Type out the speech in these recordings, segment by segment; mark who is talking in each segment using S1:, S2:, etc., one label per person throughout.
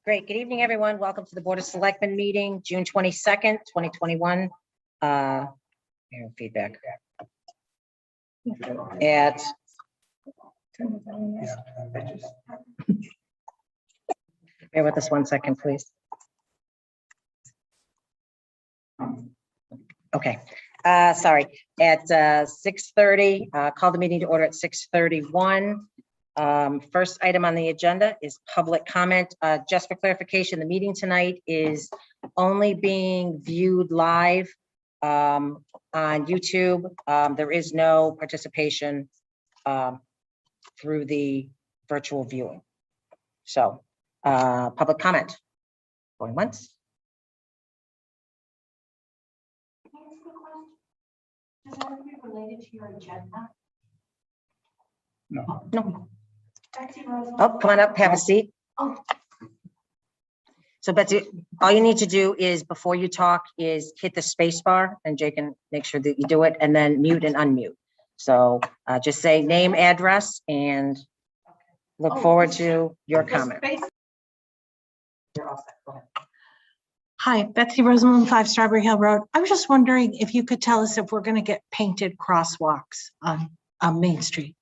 S1: Great. Good evening, everyone. Welcome to the Board of Selectmen meeting, June 22nd, 2021. Feedback. At bear with us 1 second, please. Okay. Sorry. At 6:30, call the meeting to order at 6:31. First item on the agenda is public comment. Just for clarification, the meeting tonight is only being viewed live on YouTube. There is no participation through the virtual viewing. So public comment. Going once.
S2: Does that be related to your agenda?
S1: No.
S2: Oh,
S1: Come on up, have a seat.
S2: Oh.
S1: So Betsy, all you need to do is before you talk is hit the space bar, and Jay can make sure that you do it, and then mute and unmute. So just say name, address, and look forward to your comment. You're all set. Go ahead.
S2: Hi, Betsy Rosamond, 5 Strawberry Hill Road. I was just wondering if you could tell us if we're going to get painted crosswalks on Main Street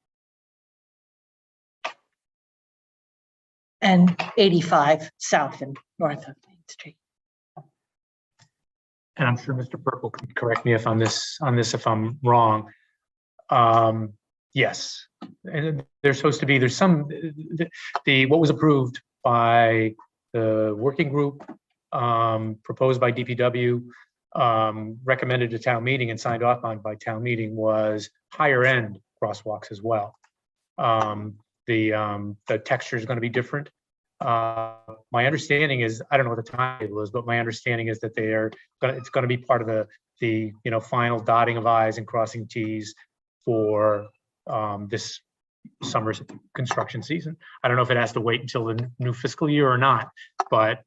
S2: and 85 South and North of Main Street.
S3: And I'm sure Mr. Burke will correct me if if I'm wrong. Yes, and there's supposed to be, there's some, what was approved by the working group, proposed by DPW, recommended to town meeting and signed off on by town meeting was higher end crosswalks as well. The texture is going to be different. My understanding is, I don't know what the timetable is, but my understanding is that it's going to be part of the final dotting of I's and crossing T's for this summer's construction season. I don't know if it has to wait until the new fiscal year or not, but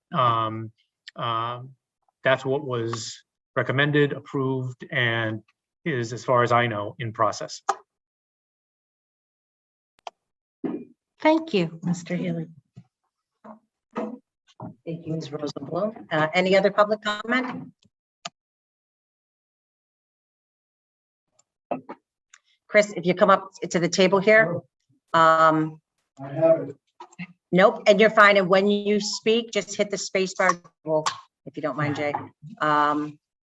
S3: that's what was recommended, approved, and is, as far as I know, in process.
S2: Thank you, Mr. Healy.
S1: Thank you, Ms. Rosenblum. Any other public comment? Chris, if you come up to the table here.
S4: I have it.
S1: Nope, and you're fine. And when you speak, just hit the space bar, if you don't mind, Jay.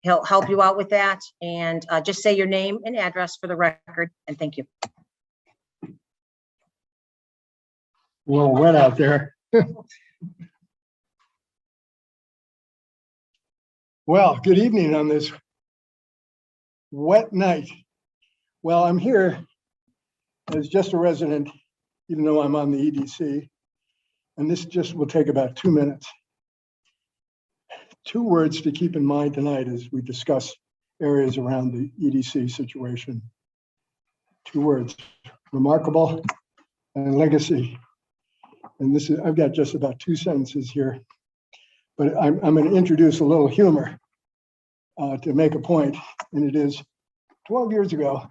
S1: He'll help you out with that. And just say your name and address for the record. And thank you.
S4: A little wet out there. Well, good evening on this wet night. Well, I'm here as just a resident, even though I'm on the EDC, and this just will take about 2 minutes. 2 words to keep in mind tonight as we discuss areas around the EDC situation. 2 words: remarkable and legacy. And this is, I've got just about 2 sentences here, but I'm going to introduce a little humor to make a point. And it is 12 years ago,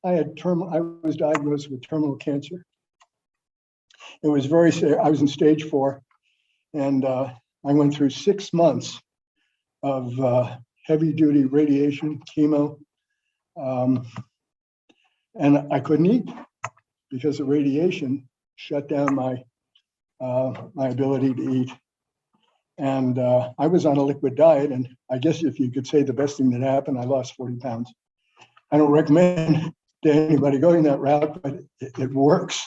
S4: I was diagnosed with terminal cancer. It was very serious. I was in stage 4, and I went through 6 months of heavy duty radiation, chemo, and I couldn't eat because the radiation shut down my ability to eat. And I was on a liquid diet, and I guess if you could say the best thing that happened, I lost 40 pounds. I don't recommend to anybody going that route, but it works.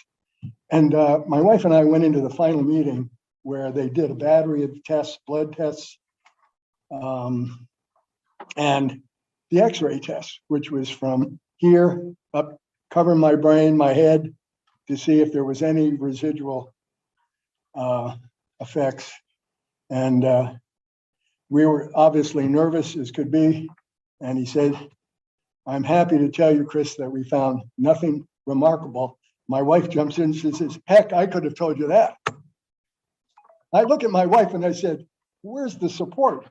S4: And my wife and I went into the final meeting where they did a battery of tests, blood tests, and the x-ray test, which was from here up, covering my brain, my head, to see if there was any residual effects. And we were obviously nervous as could be. And he said, "I'm happy to tell you, Chris, that we found nothing remarkable." My wife jumps in and she says, "Heck, I could have told you that." I look at my wife and I said, "Where's the support?"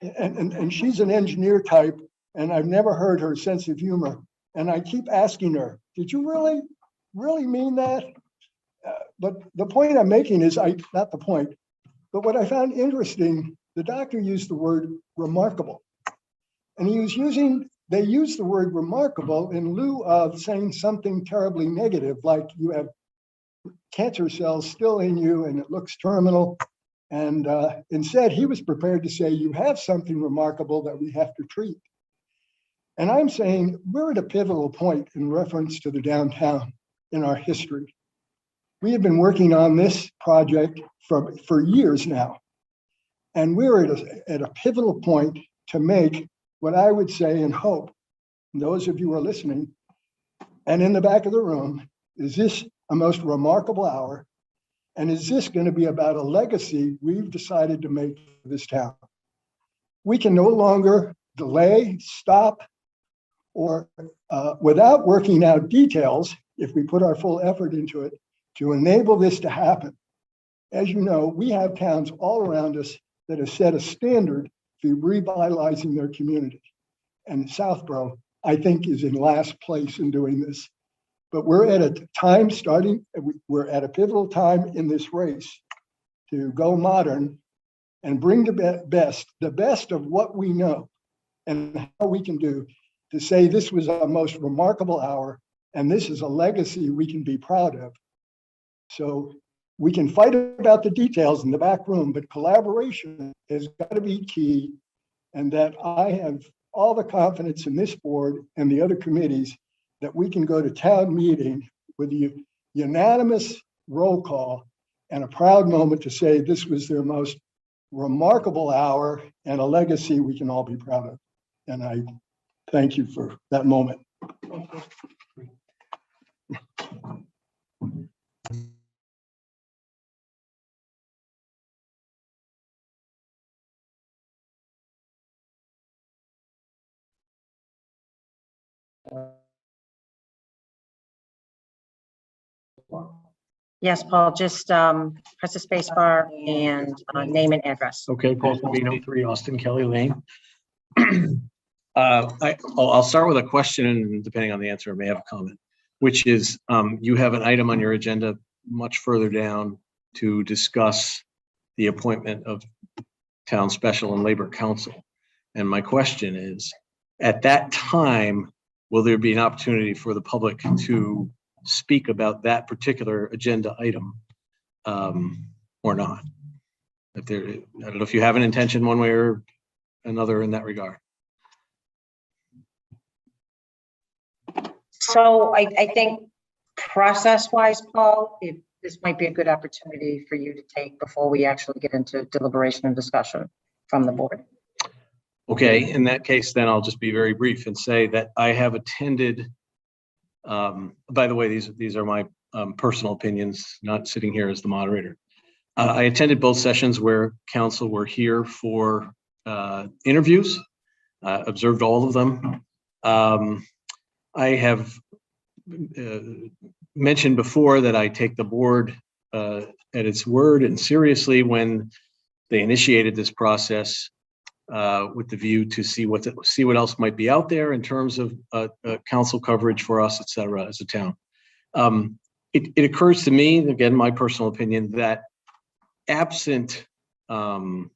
S4: And she's an engineer type, and I've never heard her sense of humor. And I keep asking her, "Did you really mean that?" But the point I'm making is, not the point. But what I found interesting, the doctor used the word remarkable. And they used the word remarkable in lieu of saying something terribly negative, like you have cancer cells still in you and it looks terminal. And instead, he was prepared to say, you have something remarkable that we have to treat. And I'm saying we're at a pivotal point in reference to the downtown in our history. We have been working on this project for years now. And we're at a pivotal point to make what I would say and hope, and those of you who are listening, and in the back of the room, is this a most remarkable hour? And is this going to be about a legacy we've decided to make for this town? We can no longer delay, stop, or without working out details, if we put our full effort into it, to enable this to happen. As you know, we have towns all around us that have set a standard for revitalizing their community. And Southborough, I think, is in last place in doing this. But we're at a time we're at a pivotal time in this race to go modern and bring the best of what we know and how we can do to say this was a most remarkable hour and this is a legacy we can be proud of. So we can fight about the details in the back room, but collaboration has got to be key, and that I have all the confidence in this board and the other committees that we can go to town meeting with a unanimous roll call and a proud moment to say this was their most remarkable hour and a legacy we can all be proud of. And I thank you for that moment.
S1: Yes, Paul, just press the space bar and name and address.
S5: Okay, Paul Sabino, 3 Austin Kelly Lane. I'll start with a question, and depending on the answer, I may have a comment, which is you have an item on your agenda much further down to discuss the appointment of town special and labor counsel. And my question is, at that time, will there be an opportunity for the public to speak about that particular agenda item or not? I don't know if you have an intention one way or another in that regard.
S1: So I think process-wise, Paul, this might be a good opportunity for you to take before we actually get into deliberation and discussion from the board.
S5: Okay, in that case, then I'll just be very brief and say that I have attended, by the way, these are my personal opinions, not sitting here as the moderator. I attended both sessions where council were here for interviews, observed all of them. I have mentioned before that I take the board at its word and seriously when they initiated this process with the view to see what else might be out there in terms of council coverage for us, et cetera, as a town. It occurs to me, again, my personal opinion, that absent a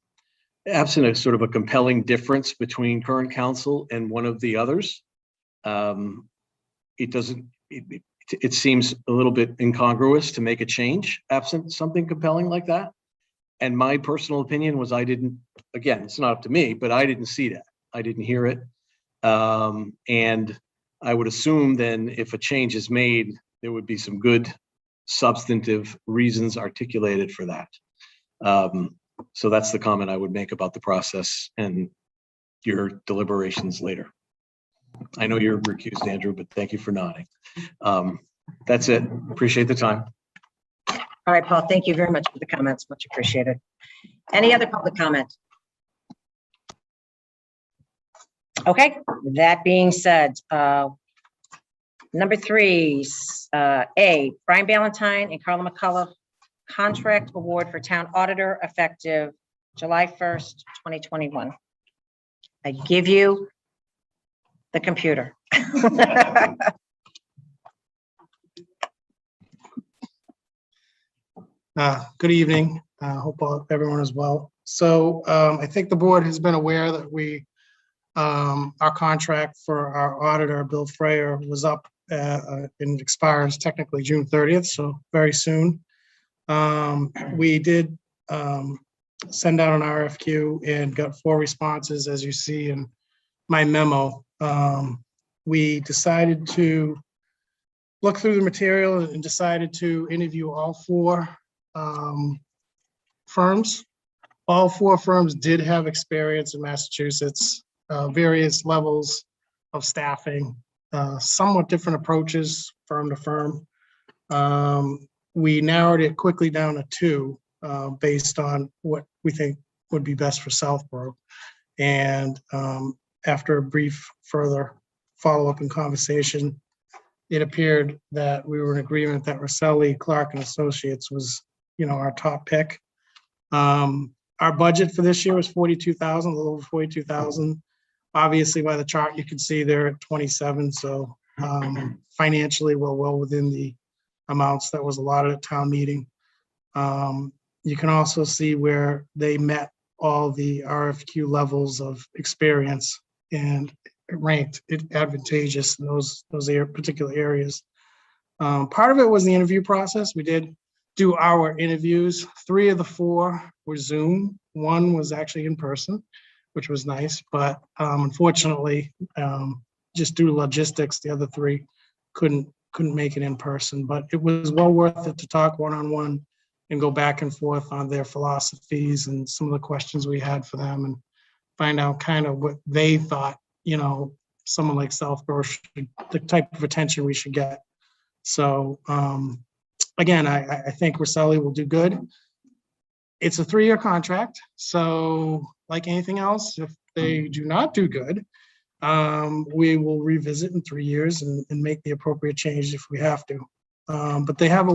S5: sort of a compelling difference between current council and one of the others, it seems a little bit incongruous to make a change absent something compelling like that. And my personal opinion was again, it's not up to me, but I didn't see that. I didn't hear it. And I would assume then if a change is made, there would be some good substantive reasons articulated for that. So that's the comment I would make about the process and your deliberations later. I know you're recused, Andrew, but thank you for nodding. That's it. Appreciate the time.
S1: All right, Paul, thank you very much for the comments. Much appreciated. Any other public comment? Okay, that being said, number 3, A, Brian Ballantyne and Carla McCullough contract award for town auditor effective July 1st, 2021. I give you the computer.
S6: Good evening. Hope everyone is well. So I think the board has been aware that our contract for our auditor, Bill Freyer, was up and expires technically June 30th, so very soon. We did send out an RFQ and got 4 responses, as you see in my memo. We decided to look through the material and decided to interview all 4 firms. All 4 firms did have experience in Massachusetts, various levels of staffing, somewhat different approaches firm to firm. We narrowed it quickly down to 2 based on what we think would be best for Southborough. And after a brief further follow-up and conversation, it appeared that we were in agreement that Rosselli, Clark and Associates was, our top pick. Our budget for this year was 42,000, a little over 42,000. Obviously, by the chart, you can see they're at 27. So financially, we're well within the amounts that was allotted at town meeting. You can also see where they met all the RFQ levels of experience and ranked it advantageous in those particular areas. Part of it was the interview process. We did do our interviews. 3 of the 4 were Zoom. 1 was actually in person, which was nice. But unfortunately, just due to logistics, the other 3 couldn't make it in person. But it was well worth it to talk one-on-one and go back and forth on their philosophies and some of the questions we had for them and find out kind of what they thought, someone like Southborough the type of attention we should get. So again, I think Rosselli will do good. It's a 3-year contract. So like anything else, if they do not do good, we will revisit in 3 years and make the appropriate change if we have to. But they have a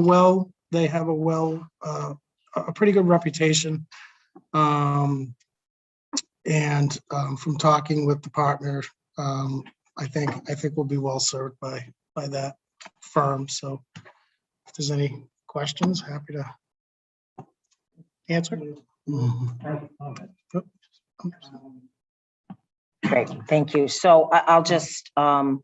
S6: pretty good reputation. And from talking with the partner, I think we'll be well served by that firm. So if there's any questions, happy to answer.
S1: Great, thank you. So I'll just thank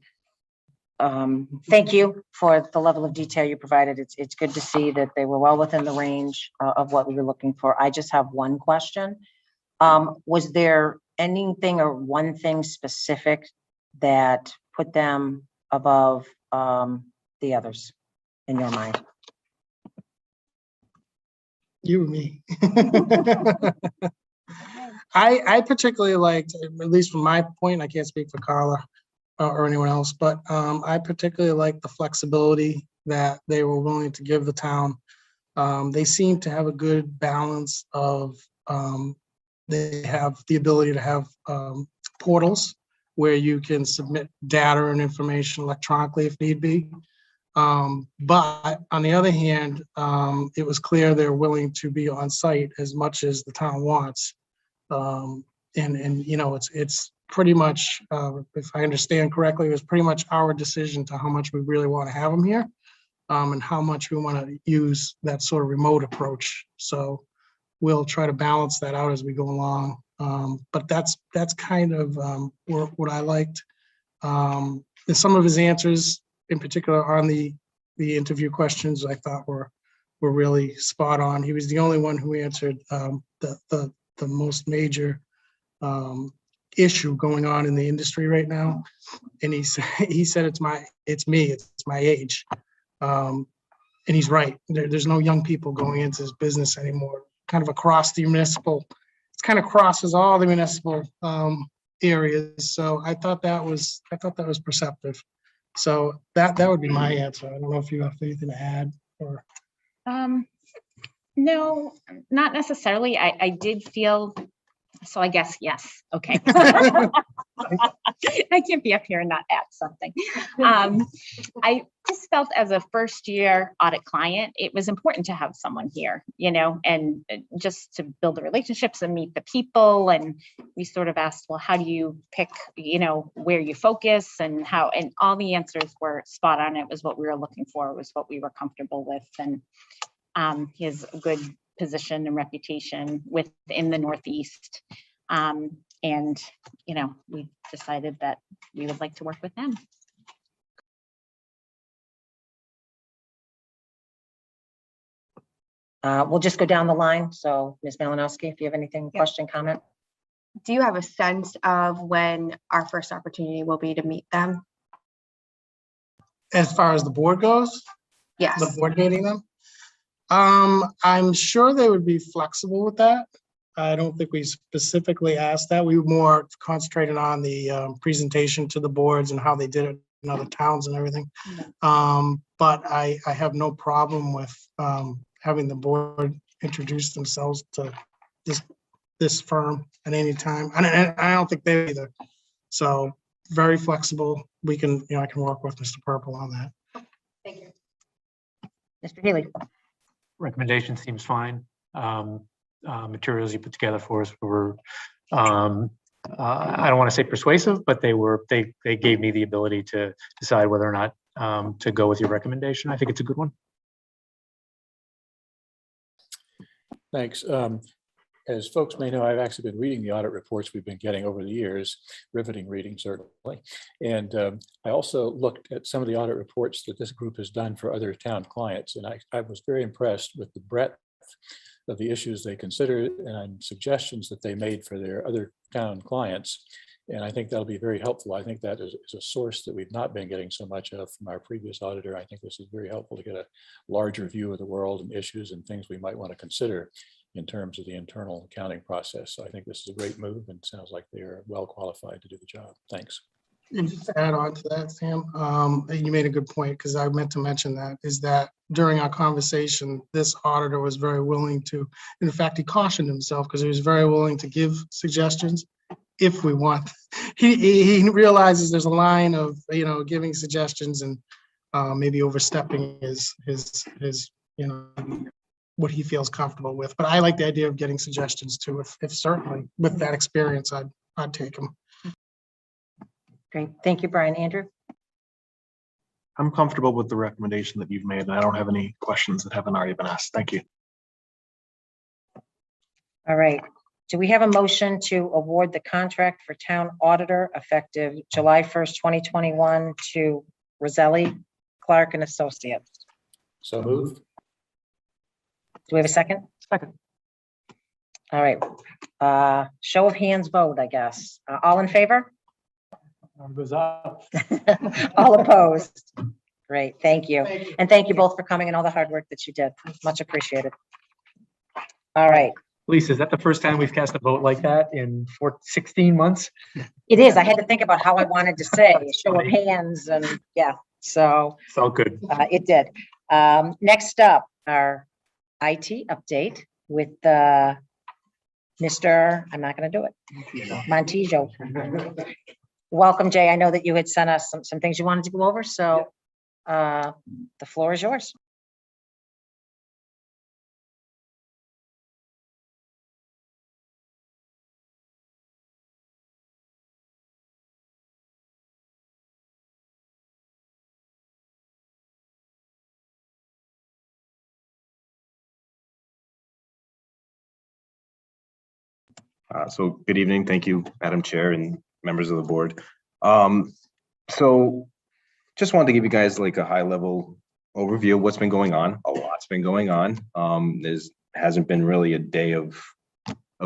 S1: you for the level of detail you provided. It's good to see that they were well within the range of what we were looking for. I just have one question. Was there anything or one thing specific that put them above the others in your mind?
S6: You and me. I particularly liked, at least from my point, I can't speak for Carla or anyone else, but I particularly liked the flexibility that they were willing to give the town. They seem to have a good balance of, they have the ability to have portals where you can submit data and information electronically if need be. But on the other hand, it was clear they're willing to be on site as much as the town wants. It's pretty much, if I understand correctly, it was pretty much our decision to how much we really want to have them here, and how much we want to use that sort of remote approach. So we'll try to balance that out as we go along. But that's kind of what I liked. And some of his answers, in particular on the interview questions, I thought were really spot on. He was the only one who answered the most major issue going on in the industry right now. And he said it's my age. And he's right. There's no young people going into this business anymore. Kind of across the municipal, it kind of crosses all the municipal areas. So I thought that was perceptive. So that would be my answer. I don't know if you have anything to add or.
S7: No, not necessarily. I did feel, so I guess, yes. Okay. I can't be up here and not add something. I just felt as a first year audit client, it was important to have someone here, and just to build the relationships and meet the people. And we sort of asked, well, how do you pick, where you focus and how, and all the answers were spot on. It was what we were looking for. It was what we were comfortable with. And he has a good position and reputation within the Northeast. And, we decided that we would like to work with them.
S1: We'll just go down the line. So Ms. Malinowski, if you have anything,
S8: Yeah.
S1: question, comment?
S8: Do you have a sense of when our first opportunity will be to meet them?
S6: As far as the board goes, the
S8: Yes.
S6: board meeting them. I'm sure they would be flexible with that. I don't think we specifically asked that. We were more concentrated on the presentation to the boards and how they did it in other towns and everything. But I have no problem with having the board introduce themselves to this firm at any time. And I don't think they either. So very flexible. We can, I can work with Mr. Purple on that.
S1: Thank you. Mr. Healy.
S3: Recommendation seems fine. Materials you put together for us were, I don't want to say persuasive, but they gave me the ability to decide whether or not to go with your recommendation. I think it's a good one.
S9: Thanks. As folks may know, I've actually been reading the audit reports we've been getting over the years, riveting reading certainly. And I also looked at some of the audit reports that this group has done for other town clients. And I was very impressed with the breadth of the issues they considered and suggestions that they made for their other town clients. And I think that'll be very helpful. I think that is a source that we've not been getting so much of from our previous auditor. I think this is very helpful to get a larger view of the world and issues and things we might want to consider in terms of the internal accounting process. So I think this is a great move and sounds like they are well qualified to do the job. Thanks.
S6: And just to add on to that, Sam, you made a good point because I meant to mention that, is that during our conversation, this auditor was very willing to, in fact, he cautioned himself because he was very willing to give suggestions if we want. He realizes there's a line of, giving suggestions and maybe overstepping his, what he feels comfortable with. But I like the idea of getting suggestions too, if certainly with that experience, I'd take them.
S1: Great. Thank you, Brian. Andrew?
S10: I'm comfortable with the recommendation that you've made, and I don't have any questions that haven't already been asked. Thank you.
S1: All right. Do we have a motion to award the contract for town auditor effective July 1st, 2021 to Roselli, Clark and Associates?
S9: So moved.
S1: Do we have a second?
S3: Second.
S1: All right. Show of hands vote, I guess. All in favor?
S3: Goes up.
S1: All opposed? Great, thank you. And thank you both for coming and all the hard work that you did. Much appreciated. All right,
S3: Lisa, is that the first time we've cast a vote like that in 16 months?
S1: it is. I had to think about how I wanted to say, show of hands and yeah, so
S3: It's all good.
S1: it did. Next up, our IT update with Mr. I'm not going to do it. Montijo. Welcome, Jay. I know that you had sent us some things you wanted to go over, so the floor is yours.
S11: So good evening. Thank you, Madam Chair and members of the board. So just wanted to give you guys like a high level overview of what's been going on. A lot's been going on. There's hasn't been really a day of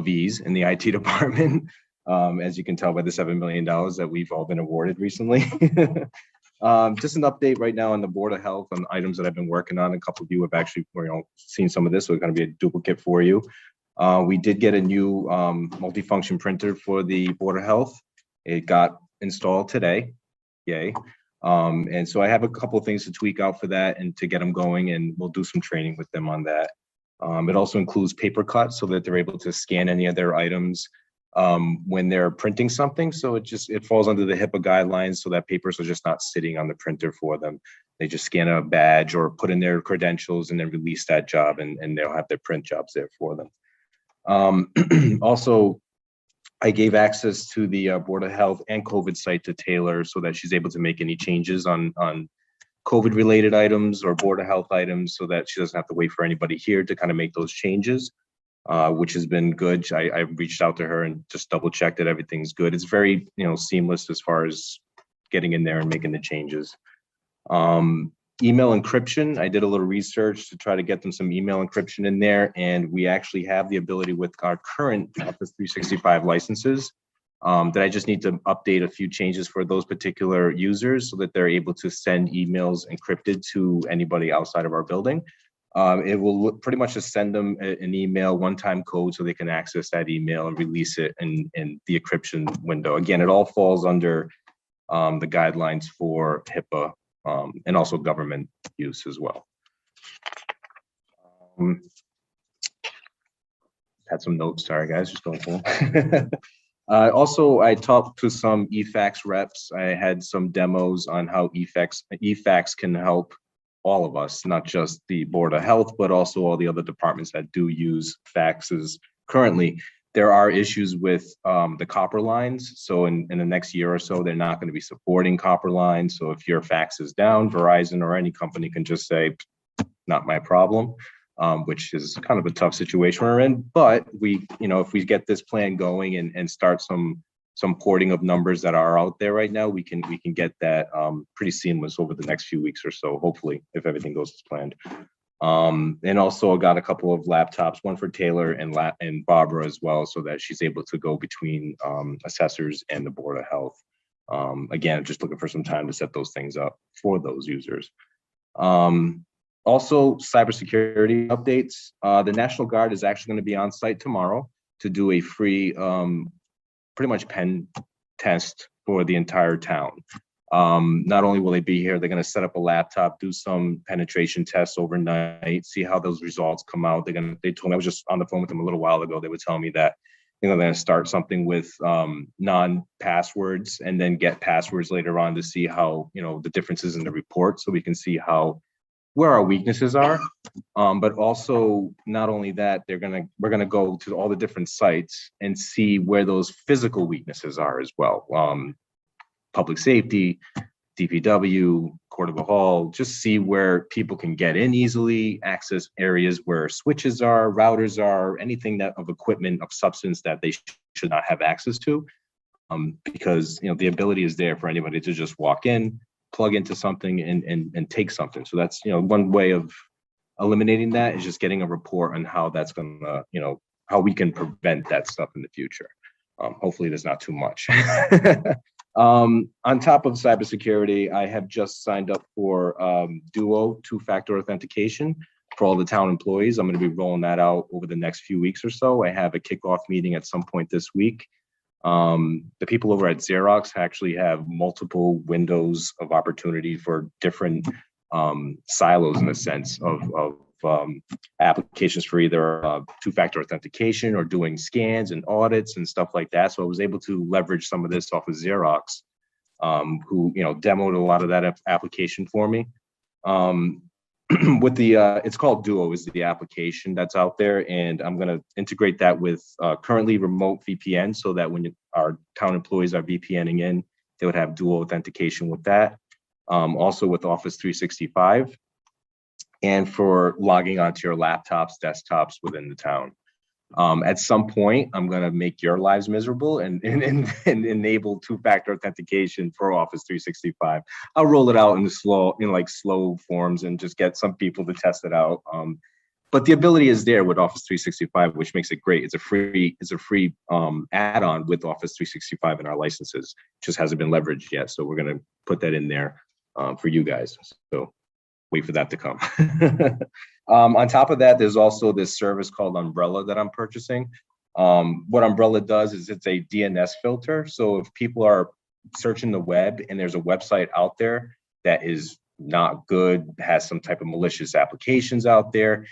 S11: ease in the IT department. As you can tell by the $7 million that we've all been awarded recently. Just an update right now on the Board of Health on items that I've been working on. A couple of you have actually seen some of this, so it's going to be a duplicate for you. We did get a new multifunction printer for the Board of Health. It got installed today, yay. And so I have a couple of things to tweak out for that and to get them going, and we'll do some training with them on that. It also includes paper cuts so that they're able to scan any of their items when they're printing something. So it falls under the HIPAA guidelines so that papers are just not sitting on the printer for them. They just scan a badge or put in their credentials and then release that job, and they'll have their print jobs there for them. Also, I gave access to the Board of Health and COVID site to Taylor so that she's able to make any changes on COVID-related items or Board of Health items so that she doesn't have to wait for anybody here to kind of make those changes, which has been good. I reached out to her and just double checked that everything's good. It's very, seamless as far as getting in there and making the changes. Email encryption, I did a little research to try to get them some email encryption in there, and we actually have the ability with our current Office 365 licenses that I just need to update a few changes for those particular users so that they're able to send emails encrypted to anybody outside of our building. It will pretty much just send them an email, one-time code, so they can access that email and release it in the encryption window. Again, it all falls under the guidelines for HIPAA and also government use as well. Had some notes, sorry guys, just going through. Also, I talked to some eFax reps. I had some demos on how eFax can help all of us, not just the Board of Health, but also all the other departments that do use faxes currently. There are issues with the copper lines. So in the next year or so, they're not going to be supporting copper lines. So if your fax is down, Verizon or any company can just say, not my problem, which is kind of a tough situation we're in. But if we get this plan going and start some porting of numbers that are out there right now, we can get that pretty seamless over the next few weeks or so, hopefully, if everything goes as planned. And also I got a couple of laptops, one for Taylor and Barbara as well, so that she's able to go between assessors and the Board of Health. Again, just looking for some time to set those things up for those users. Also, cybersecurity updates. The National Guard is actually going to be on site tomorrow to do a free, pretty much pen test for the entire town. Not only will they be here, they're going to set up a laptop, do some penetration tests overnight, see how those results come out. They told me, I was just on the phone with them a little while ago, they were telling me that they're going to start something with non-passwords and then get passwords later on to see how, the differences in the report, so we can see where our weaknesses are. But also, not only that, we're going to go to all the different sites and see where those physical weaknesses are as well. Public safety, DPW, Court of the Hall, just see where people can get in easily, access areas where switches are, routers are, anything that of equipment of substance that they should not have access to. Because the ability is there for anybody to just walk in, plug into something and take something. So that's one way of eliminating that is just getting a report on how that's gonna, how we can prevent that stuff in the future. Hopefully there's not too much. On top of cybersecurity, I have just signed up for Duo two-factor authentication for all the town employees. I'm going to be rolling that out over the next few weeks or so. I have a kickoff meeting at some point this week. The people over at Xerox actually have multiple windows of opportunity for different silos in the sense of applications for either two-factor authentication or doing scans and audits and stuff like that. So I was able to leverage some of this off of Xerox, who demoed a lot of that application for me. With the it's called Duo is the application that's out there, and I'm going to integrate that with currently remote VPN, so that when our town employees are VPNing in, they would have dual authentication with that. Also with Office 365. And for logging onto your laptops, desktops within the town. At some point, I'm going to make your lives miserable and enable two-factor authentication for Office 365. I'll roll it out in slow forms and just get some people to test it out. But the ability is there with Office 365, which makes it great. It's a free add-on with Office 365 in our licenses. Just hasn't been leveraged yet, so we're going to put that in there for you guys. So wait for that to come. On top of that, there's also this service called Umbrella that I'm purchasing. What Umbrella does is it's a DNS filter. So if people are searching the web and there's a website out there that is not good, has some type of malicious applications out there,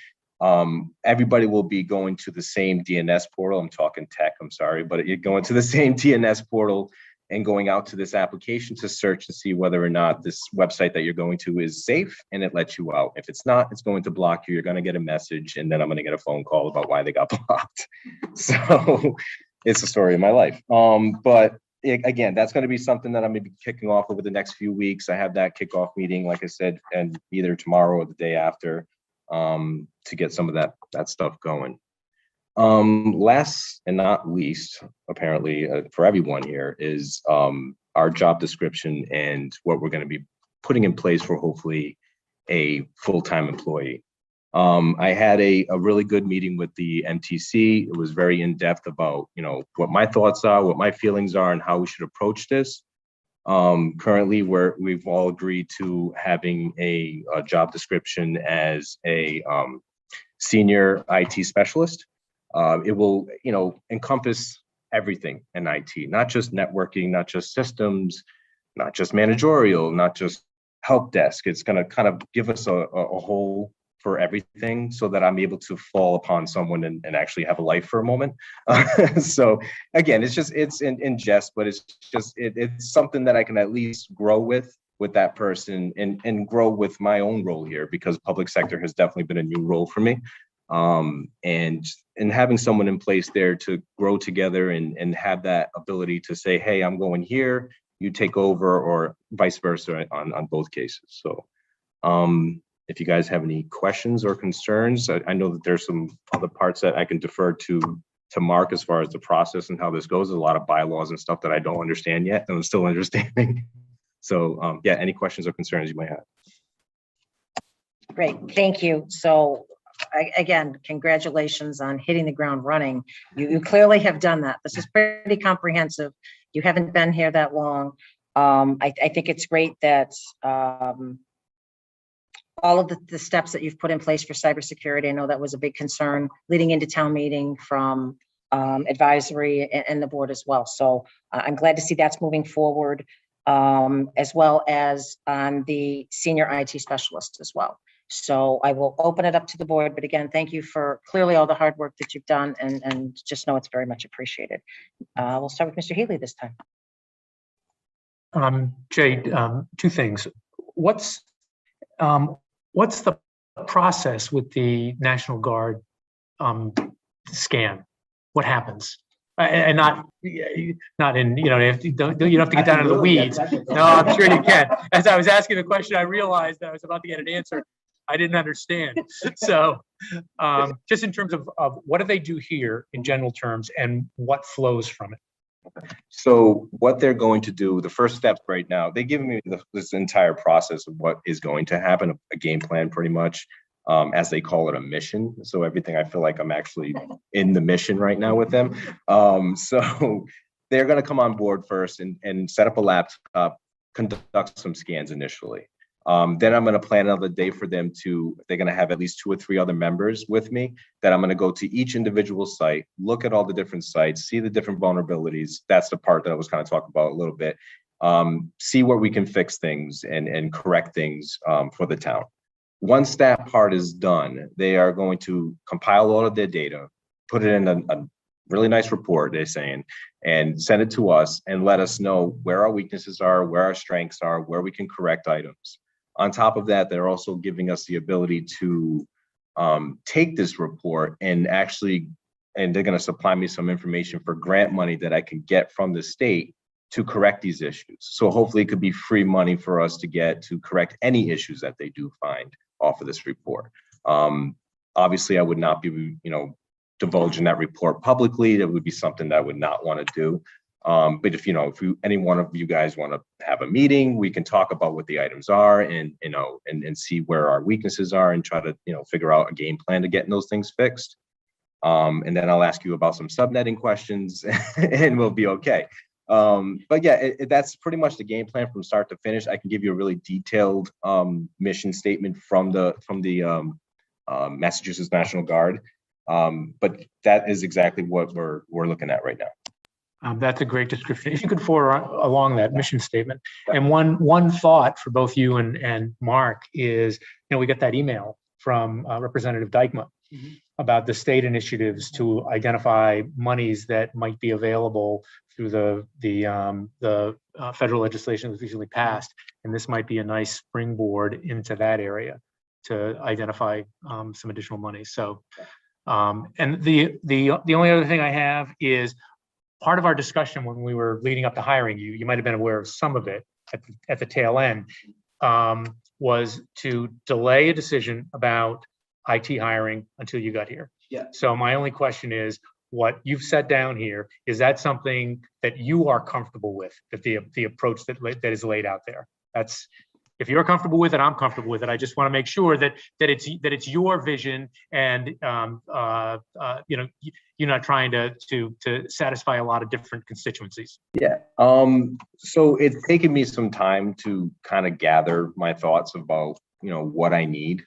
S11: everybody will be going to the same DNS portal. I'm talking tech, I'm sorry, but you're going to the same DNS portal and going out to this application to search to see whether or not this website that you're going to is safe, and it lets you out. If it's not, it's going to block you. You're going to get a message, and then I'm going to get a phone call about why they got blocked. So it's the story of my life. But again, that's going to be something that I'm going to be kicking off over the next few weeks. I have that kickoff meeting, like I said, and either tomorrow or the day after, to get some of that stuff going. Last and not least, apparently for everyone here, is our job description and what we're going to be putting in place for hopefully a full-time employee. I had a really good meeting with the MTC. It was very in-depth about, what my thoughts are, what my feelings are, and how we should approach this. Currently, we've all agreed to having a job description as a senior IT specialist. It will, encompass everything in IT, not just networking, not just systems, not just managerial, not just help desk. It's going to kind of give us a whole for everything, so that I'm able to fall upon someone and actually have a life for a moment. So again, it's in jest, but it's something that I can at least grow with that person and grow with my own role here, because public sector has definitely been a new role for me. And having someone in place there to grow together and have that ability to say, hey, I'm going here, you take over, or vice versa on both cases. So if you guys have any questions or concerns, I know that there's some other parts that I can defer to Mark as far as the process and how this goes. There's a lot of bylaws and stuff that I don't understand yet, and I'm still understanding. So yeah, any questions or concerns you might have.
S1: Great, thank you. So again, congratulations on hitting the ground running. You clearly have done that. This is pretty comprehensive. You haven't been here that long. I think it's great that all of the steps that you've put in place for cybersecurity. I know that was a big concern leading into town meeting from advisory and the board as well. So I'm glad to see that's moving forward, as well as on the senior IT specialist as well. So I will open it up to the board, but again, thank you for clearly all the hard work that you've done, and just know it's very much appreciated. We'll start with Mr. Healy this time.
S3: Jay, two things. What's the process with the National Guard scan? What happens? And not in, you don't have to get down into the weeds. No, I'm sure you can. As I was asking the question, I realized that I was about to get an answer I didn't understand. So just in terms of what do they do here in general terms, and what flows from it?
S11: So what they're going to do, the first steps right now, they give me this entire process of what is going to happen, a game plan pretty much, as they call it, a mission. So everything, I feel like I'm actually in the mission right now with them. So they're going to come on board first and set up a laptop, conduct some scans initially. Then I'm going to plan another day for them they're going to have at least 2 or 3 other members with me, that I'm going to go to each individual site, look at all the different sites, see the different vulnerabilities. That's the part that I was kind of talking about a little bit. See where we can fix things and correct things for the town. Once that part is done, they are going to compile all of their data, put it in a really nice report, they're saying, and send it to us and let us know where our weaknesses are, where our strengths are, where we can correct items. On top of that, they're also giving us the ability to take this report and they're going to supply me some information for grant money that I can get from the state to correct these issues. So hopefully it could be free money for us to get to correct any issues that they do find off of this report. Obviously, I would not be, divulging that report publicly. That would be something that I would not want to do. But if any one of you guys want to have a meeting, we can talk about what the items are and see where our weaknesses are and try to, figure out a game plan to getting those things fixed. And then I'll ask you about some subnetting questions and we'll be okay. But yeah, that's pretty much the game plan from start to finish. I can give you a really detailed mission statement from the Massachusetts National Guard. But that is exactly what we're looking at right now.
S3: That's a great description. If you could forward along that mission statement. And one thought for both you and Mark is, we got that email from Representative Dykma about the state initiatives to identify monies that might be available through the federal legislation that's recently passed. And this might be a nice springboard into that area to identify some additional money. So, and the only other thing I have is, part of our discussion when we were leading up to hiring you, you might have been aware of some of it at the tail end, was to delay a decision about IT hiring until you got here.
S5: Yeah.
S3: So my only question is, what you've set down here, is that something that you are comfortable with, that the approach that is laid out there? That's, if you're comfortable with it, I'm comfortable with it. I just want to make sure that it's your vision, and you know, you're not trying to satisfy a lot of different constituencies.
S11: Yeah. So it's taken me some time to kind of gather my thoughts about, you know, what I need.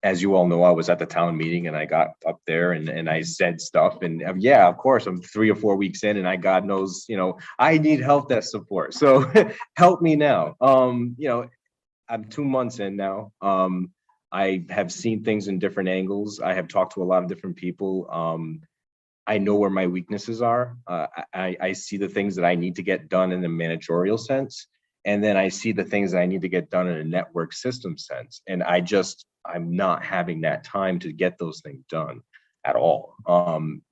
S11: As you all know, I was at the town meeting and I got up there and I said stuff, and yeah, of course, I'm 3 or 4 weeks in, and God knows, you know, I need help desk support. So help me now. You know, I'm 2 months in now. I have seen things in different angles. I have talked to a lot of different people. I know where my weaknesses are. I see the things that I need to get done in a managerial sense. And then I see the things that I need to get done in a network system sense. And I'm not having that time to get those things done at all.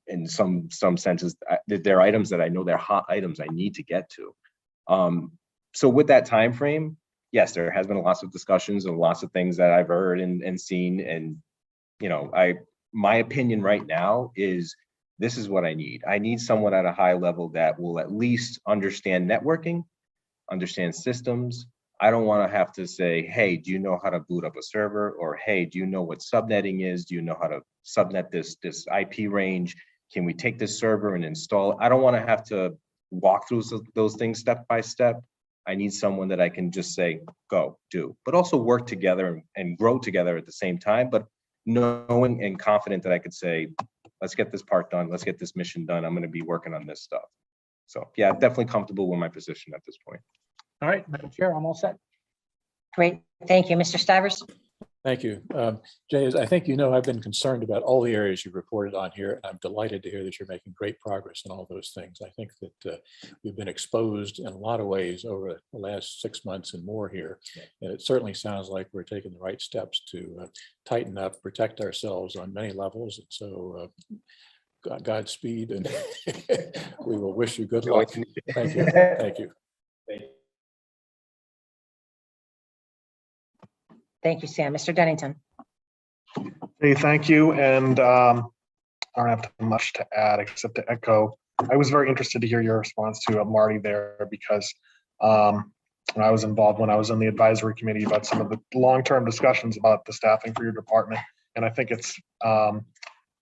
S11: In some senses, there are items that I know they're hot items I need to get to. So with that time frame, yes, there has been lots of discussions and lots of things that I've heard and seen. And, you know, my opinion right now is this is what I need. I need someone at a high level that will at least understand networking, understand systems. I don't want to have to say, hey, do you know how to boot up a server? Or, hey, do you know what subnetting is? Do you know how to subnet this IP range? Can we take this server and install it? I don't want to have to walk through those things step by step. I need someone that I can just say, go, do, but also work together and grow together at the same time, but knowing and confident that I could say, let's get this part done. Let's get this mission done. I'm going to be working on this stuff. So yeah, definitely comfortable with my position at this point.
S3: All right, Madam Chair, I'm all set.
S1: Great, thank you. Mr. Stivers?
S9: Thank you. Jay, as I think you know, I've been concerned about all the areas you reported on here, and I'm delighted to hear that you're making great progress in all those things. I think that we've been exposed in a lot of ways over the last 6 months and more here, and it certainly sounds like we're taking the right steps to tighten up, protect ourselves on many levels. And so Godspeed, and we will wish you good luck. Thank you. Thank you.
S1: Thank you, Sam. Mr. Dennington?
S10: Hey, thank you. And I don't have much to add except to echo. I was very interested to hear your response to Marty there, because I was involved when I was on the advisory committee about some of the long-term discussions about the staffing for your department. And I think it's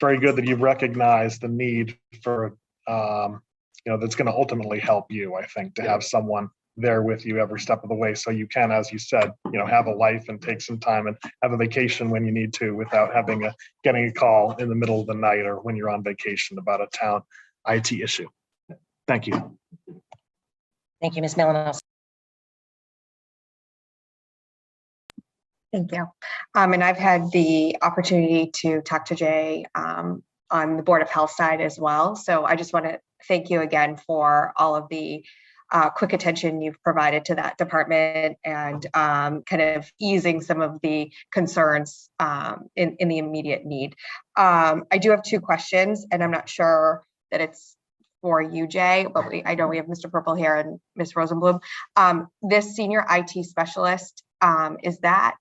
S10: very good that you've recognized the need for, that's going to ultimately help you, I think, to have someone there with you every step of the way, so you can, as you said, have a life and take some time and have a vacation when you need to, without getting a call in the middle of the night or when you're on vacation about a town IT issue. Thank you.
S1: Thank you, Ms. Milanos.
S8: Thank you. And I've had the opportunity to talk to Jay on the Board of Health side as well. So I just want to thank you again for all of the quick attention you've provided to that department, and kind of easing some of the concerns in the immediate need. I do have 2 questions, and I'm not sure that it's for you, Jay, but I know we have Mr. Purple here and Ms. Rosenblum. This senior IT specialist, is that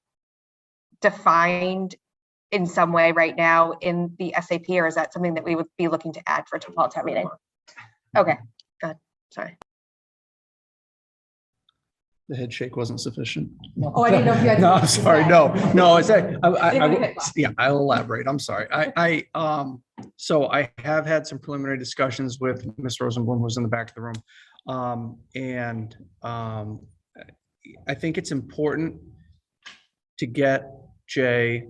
S8: defined in some way right now in the SAP, or is that something that we would be looking to add for fall town meeting? Okay, good. Sorry.
S12: The head shake wasn't sufficient.
S8: Oh, I didn't know if you had.
S12: No, I'm sorry. No, I'll elaborate. I'm sorry. So I have had some preliminary discussions with Ms. Rosenblum, who's in the back of the room. I think it's important to get Jay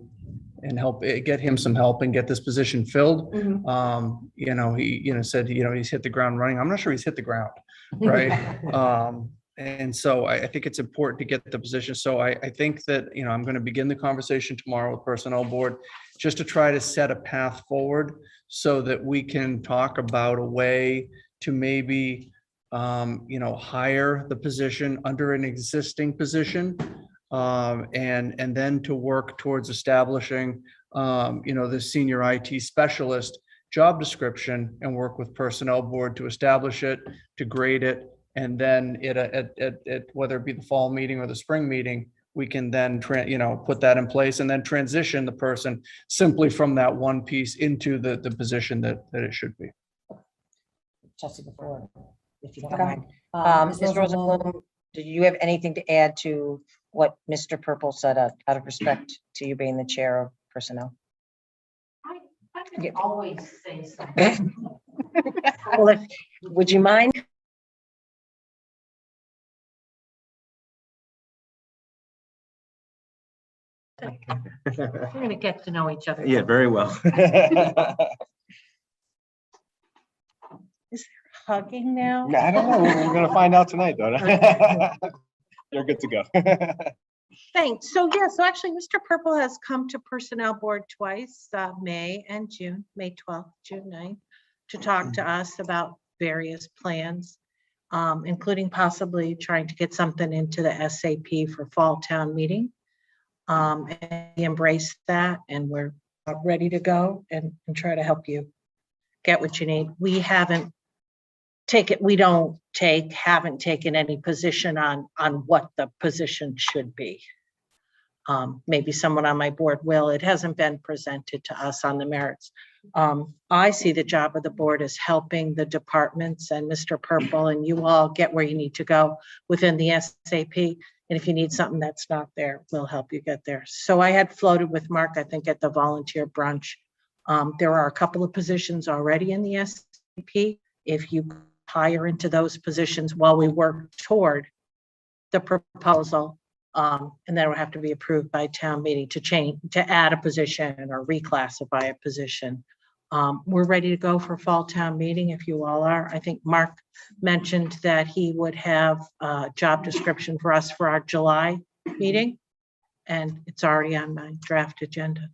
S12: and get him some help and get this position filled.
S8: Mm-hmm.
S12: He said, he's hit the ground running. I'm not sure he's hit the ground, right? And so I think it's important to get the position. So I think that, I'm going to begin the conversation tomorrow with Personnel Board, just to try to set a path forward so that we can talk about a way to maybe, hire the position under an existing position, and then to work towards establishing, the senior IT specialist job description and work with personnel board to establish it, to grade it, and then at whether it be the fall meeting or the spring meeting, we can then put that in place and then transition the person simply from that one piece into the position that it should be.
S1: Trustee before, if you don't mind. Ms. Rosenblum, do you have anything to add to what Mr. Purple said out of respect to you being the chair of personnel?
S2: I can always say something.
S1: Well, would you mind?
S2: We're gonna get to know each other.
S11: Yeah, very well.
S1: Hugging now?
S11: I don't know. We're gonna find out tonight, though. You're good to go.
S2: Thanks. So actually, Mr. Purple has come to Personnel Board twice, May and June, May 12th, June 9th, to talk to us about various plans, including possibly trying to get something into the SAP for fall town meeting. And we embrace that, and we're ready to go and try to help you get what you need. We haven't taken any position on what the position should be. Maybe someone on my board will. It hasn't been presented to us on the merits. I see the job of the board as helping the departments and Mr. Purple and you all get where you need to go within the SAP. And if you need something that's not there, we'll help you get there. So I had floated with Mark, I think at the volunteer brunch. There are a couple of positions already in the SAP. If you hire into those positions while we work toward the proposal, and then it will have to be approved by town meeting to add a position or reclassify a position. We're ready to go for fall town meeting if you all are. I think Mark mentioned that he would have a job description for us for our July meeting, and it's already on my draft agenda.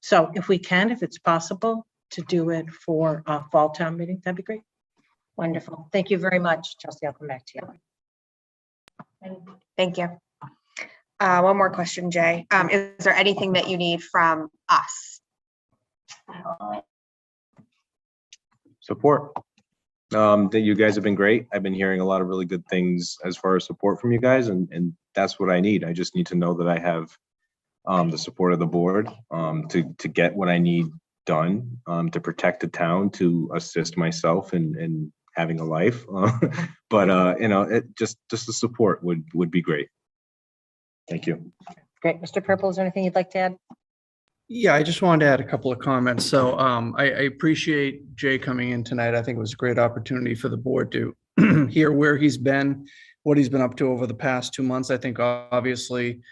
S2: So if it's possible to do it for a fall town meeting, that'd be great.
S1: Wonderful. Thank you very much, Chelsea. I'll come back to you.
S8: Thank you. One more question, Jay. Is there anything that you need from us?
S11: Support. That you guys have been great. I've been hearing a lot of really good things as far as support from you guys, and that's what I need. I just need to know that I have the support of the board to get what I need done, to protect the town, to assist myself in having a life. But just the support would be great. Thank you.
S1: Great. Mr. Purple, is there anything you'd like to add?
S12: Yeah, I just wanted to add a couple of comments. So I appreciate Jay coming in tonight. I think it was a great opportunity for the board to hear where he's been, what he's been up to over the past 2 months. I think obviously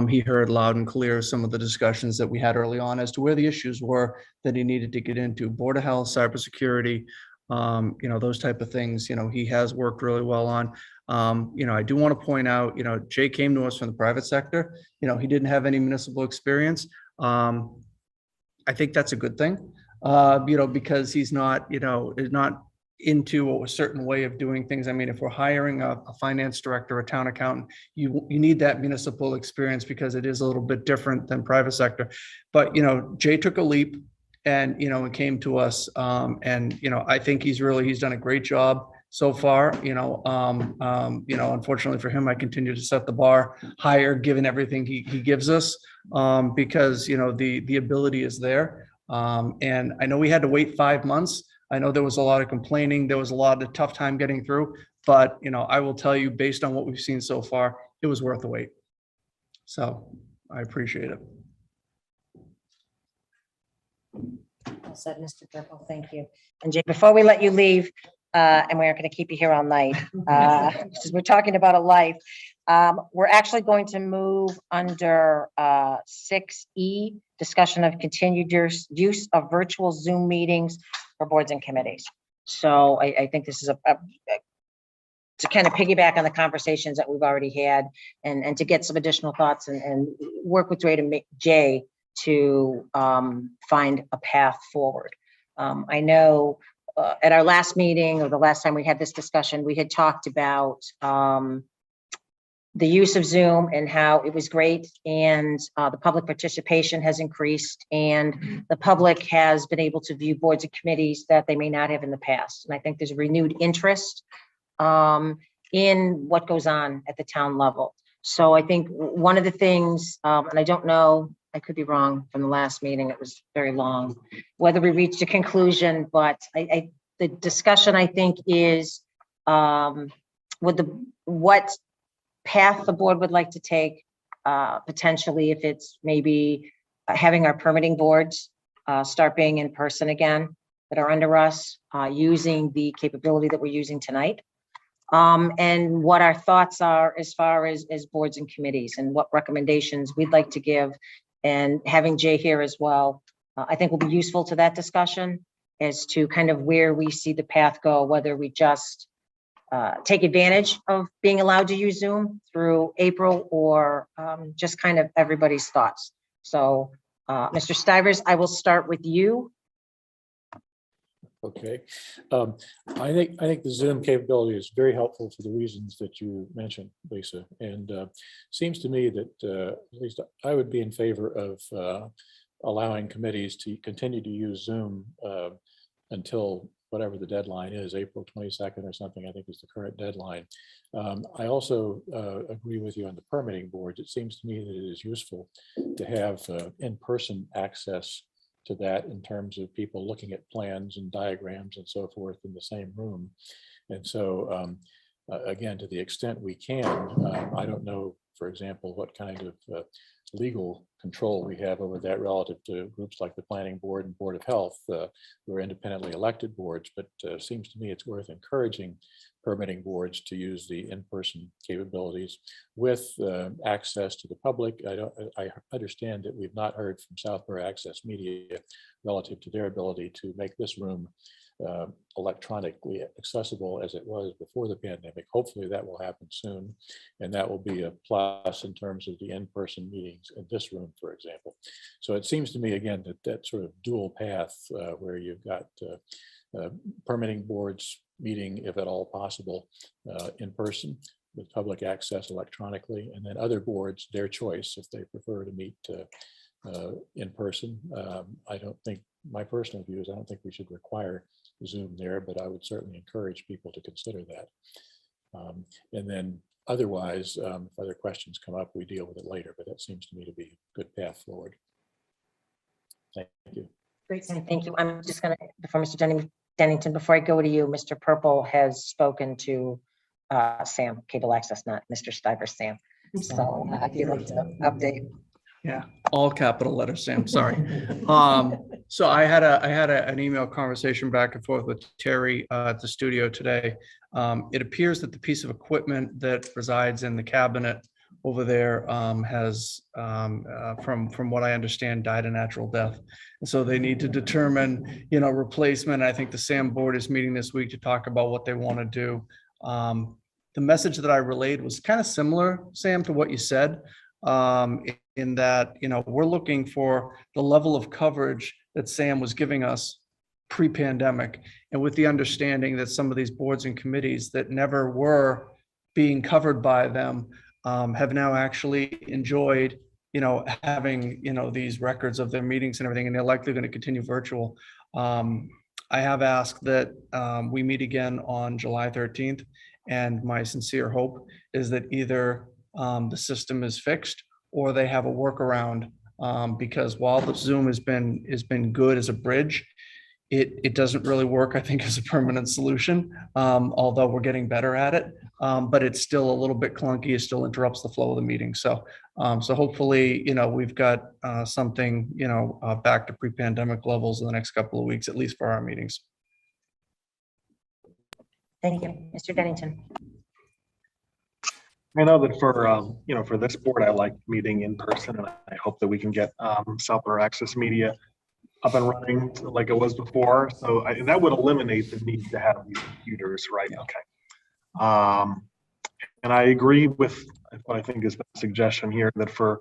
S12: he heard loud and clear some of the discussions that we had early on as to where the issues were that he needed to get into: Board of Health, cybersecurity, those type of things. He has worked really well on. I do want to point out, Jay came to us from the private sector. He didn't have any municipal experience. I think that's a good thing, because he's not, is not into a certain way of doing things. I mean, if we're hiring a finance director, a town accountant, you need that municipal experience because it is a little bit different than private sector. But, Jay took a leap and, and came to us. And, I think he's done a great job so far. Unfortunately for him, I continue to set the bar higher given everything he gives us, because, the ability is there. And I know we had to wait 5 months. I know there was a lot of complaining. There was a lot of tough time getting through, but, I will tell you, based on what we've seen so far, it was worth the wait. So I appreciate it.
S1: Well said, Mr. Purple. Thank you. And Jay, before we let you leave, and we aren't going to keep you here all night, because we're talking about a life. We're actually going to move under 6E, discussion of continued use of virtual Zoom meetings for boards and committees. So I think this is to kind of piggyback on the conversations that we've already had, and to get some additional thoughts and work with Jay to find a path forward. I know at our last meeting, or the last time we had this discussion, we had talked about the use of Zoom and how it was great, and the public participation has increased, and the public has been able to view boards and committees that they may not have in the past. And I think there's a renewed interest in what goes on at the town level. So I think one of the things, and I don't know, I could be wrong from the last meeting, it was very long, whether we reached a conclusion, but the discussion, I think, is what path the board would like to take, potentially, if it's maybe having our permitting boards start being in person again that are under us, using the capability that we're using tonight. And what our thoughts are as far as boards and committees and what recommendations we'd like to give. And having Jay here as well, I think will be useful to that discussion as to kind of where we see the path go, whether we just take advantage of being allowed to use Zoom through April, or just kind of everybody's thoughts. So, Mr. Stivers, I will start with you.
S9: Okay. I think the Zoom capability is very helpful for the reasons that you mentioned, Lisa. And seems to me that at least I would be in favor of allowing committees to continue to use Zoom until whatever the deadline is, April 22nd or something, I think is the current deadline. I also agree with you on the permitting boards. It seems to me that it is useful to have in-person access to that in terms of people looking at plans and diagrams and so forth in the same room. And so, again, to the extent we can, I don't know, for example, what kind of legal control we have over that relative to groups like the Planning Board and Board of Health, who are independently elected boards, but seems to me it's worth encouraging permitting boards to use the in-person capabilities with access to the public. I understand that we've not heard from Southborough Access Media relative to their ability to make this room electronically accessible as it was before the pandemic. Hopefully that will happen soon, and that will be a plus in terms of the in-person meetings in this room, for example. So it seems to me, again, that sort of dual path where you've got permitting boards meeting, if at all possible, in person with public access electronically, and then other boards, their choice, if they prefer to meet in person. I don't think, my personal view is I don't think we should require Zoom there, but I would certainly encourage people to consider that. And then otherwise, if other questions come up, we deal with it later, but that seems to me to be a good path forward. Thank you.
S1: Great, thank you. I'm just gonna, before Mr. Dennington, before I go to you, Mr. Purple has spoken to Sam, Cable Access, not Mr. Stivers, Sam. So if you'd like to update.
S12: Yeah, all capital letters, Sam, sorry. So I had an email conversation back and forth with Terry at the studio today. It appears that the piece of equipment that resides in the cabinet over there has, from what I understand, died a natural death. And so they need to determine, replacement. I think the SAM board is meeting this week to talk about what they want to do. The message that I relayed was kind of similar, Sam, to what you said. In that, we're looking for the level of coverage that Sam was giving us pre-pandemic, and with the understanding that some of these boards and committees that never were being covered by them have now actually enjoyed, having, these records of their meetings and everything, and they're likely going to continue virtual. I have asked that we meet again on July 13th, and my sincere hope is that either the system is fixed or they have a workaround, because while the Zoom has been good as a bridge, it doesn't really work, I think, as a permanent solution, although we're getting better at it. But it's still a little bit clunky. It still interrupts the flow of the meeting. So hopefully, we've got something, back to pre-pandemic levels in the next couple of weeks, at least for our meetings.
S1: Thank you, Mr. Dennington.
S10: I know that for this board, I like meeting in person, and I hope that we can get Southborough Access Media up and running like it was before. So that would eliminate the need to have these computers, right? Okay. And I agree with what I think is the suggestion here, that for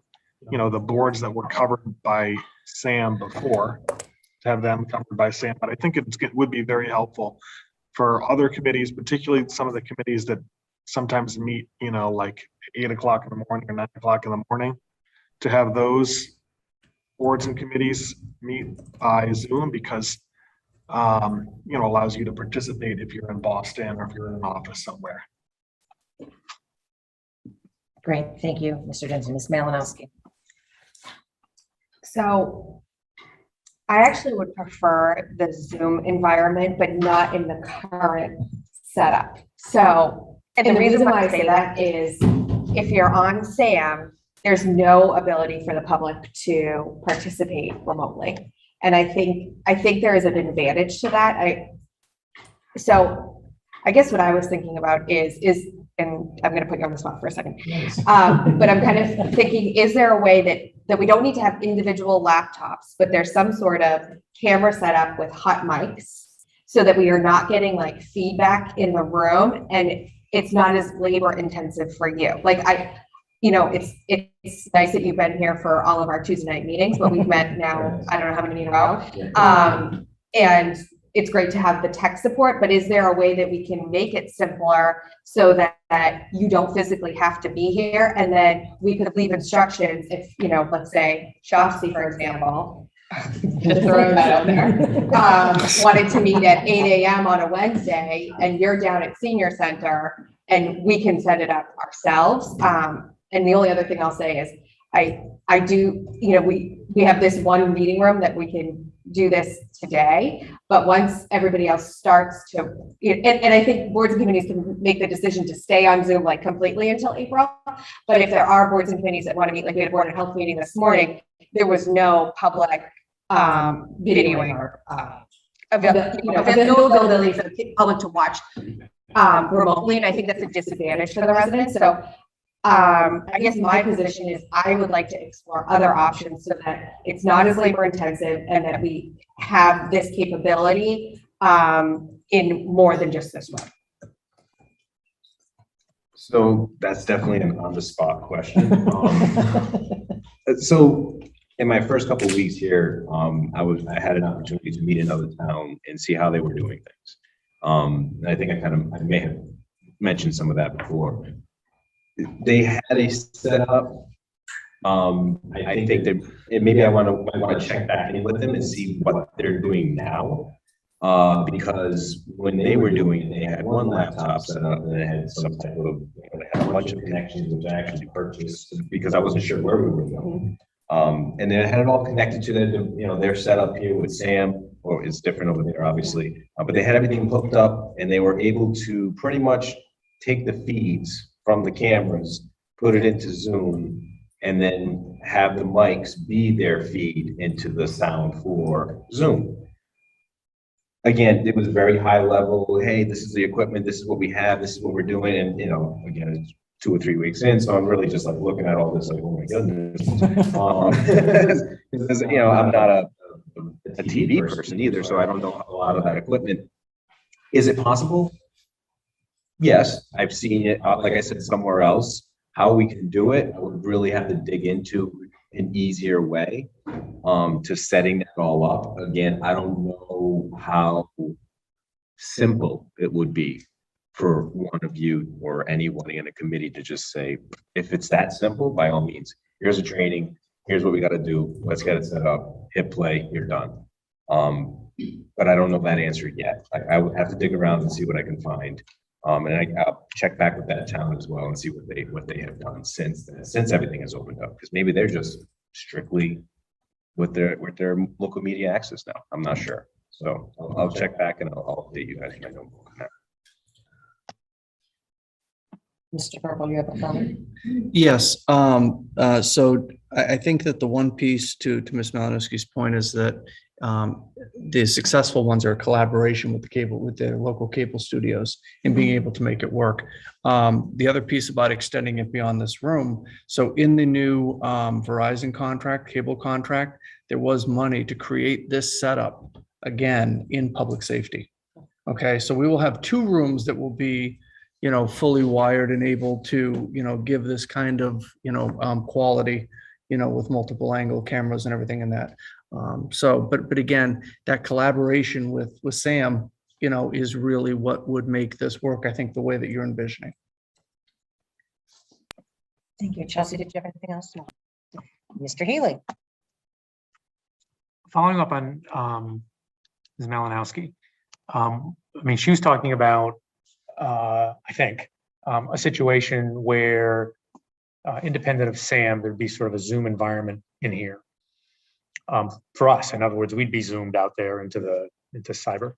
S10: the boards that were covered by SAM before, to have them covered by SAM. But I think it would be very helpful for other committees, particularly some of the committees that sometimes meet, like 8 o'clock in the morning or 9 o'clock in the morning, to have those boards and committees meet by Zoom because, allows you to participate if you're in Boston or if you're in an office somewhere.
S1: Great, thank you, Mr. Jensen. Ms. Malinowski.
S8: So I actually would prefer the Zoom environment, but not in the current setup. So, and the reason why I say that is if you're on SAM, there's no ability for the public to participate remotely. And I think there is an advantage to that. So I guess what I was thinking about is, and I'm going to put you on the spot for a second, but I'm kind of thinking, is there a way that we don't need to have individual laptops, but there's some sort of camera set up with hot mics so that we are not getting like feedback in the room and it's not as labor intensive for you. Like it's nice that you've been here for all of our Tuesday night meetings, but we've met now, I don't know how many in a row. And it's great to have the tech support, but is there a way that we can make it simpler so that you don't physically have to be here? And then we could leave instructions if, let's say Shopsy, for example, just throwing that out there, wanted to meet at 8 a.m. on a Wednesday and you're down at Senior Center and we can set it up ourselves. And the only other thing I'll say is I do, we have this one meeting room that we can do this today, but once everybody else starts to, and I think boards and committees can make the decision to stay on Zoom like completely until April. But if there are boards and committees that want to meet, like we had a board and health meeting this morning, there was no public videoing or no availability for the public to watch remotely, and I think that's a disadvantage for the residents. So I guess my position is I would like to explore other options so that it's not as labor intensive and that we have this capability in more than just this one.
S11: So that's definitely an on the spot question. So in my first couple of weeks here, I had an opportunity to meet another town and see how they were doing things. And I think I may have mentioned some of that before. They had a setup. I think that maybe I want to check back in with them and see what they're doing now. Because when they were doing it, they had one laptop set up and they had some type of, they had a bunch of connections which I actually purchased because I wasn't sure where we were going. And then it had it all connected to their setup here with Sam, or it's different over there, obviously. But they had everything hooked up and they were able to pretty much take the feeds from the cameras, put it into Zoom, and then have the mics be their feed into the sound for Zoom. Again, it was very high level. Hey, this is the equipment. This is what we have. This is what we're doing. And, again, it's 2 or 3 weeks in. So I'm really just like looking at all this like, oh my goodness. Because, I'm not a TV person either. So I don't know a lot of that equipment. Is it possible? Yes, I've seen it, like I said, somewhere else. How we can do it, I would really have to dig into an easier way to setting that all up. Again, I don't know how simple it would be for one of you or anyone in a committee to just say, if it's that simple, by all means, here's a training, here's what we got to do, let's get it set up, hit play, you're done. But I don't know that answer yet. I would have to dig around and see what I can find. And I'll check back with that town as well and see what they have done since everything has opened up, because maybe they're just strictly with their local media access now. I'm not sure. So I'll check back and I'll update you guys when I know more on that.
S1: Mr. Purple, you have a comment?
S12: Yes, so I think that the one piece to Ms. Malinowski's point is that the successful ones are a collaboration with their local cable studios and being able to make it work. The other piece about extending it beyond this room, so in the new Verizon contract, cable contract, there was money to create this setup again in public safety. Okay, so we will have 2 rooms that will be fully wired and able to, give this kind of, quality, with multiple angle cameras and everything in that. But again, that collaboration with Sam, is really what would make this work, I think, the way that you're envisioning.
S1: Thank you. Chelsea, did you have anything else? No. Mr. Healy?
S3: Following up on Ms. Malinowski, I mean, she was talking about, I think, a situation where, independent of Sam, there'd be sort of a Zoom environment in here. For us, in other words, we'd be zoomed out there into cyber.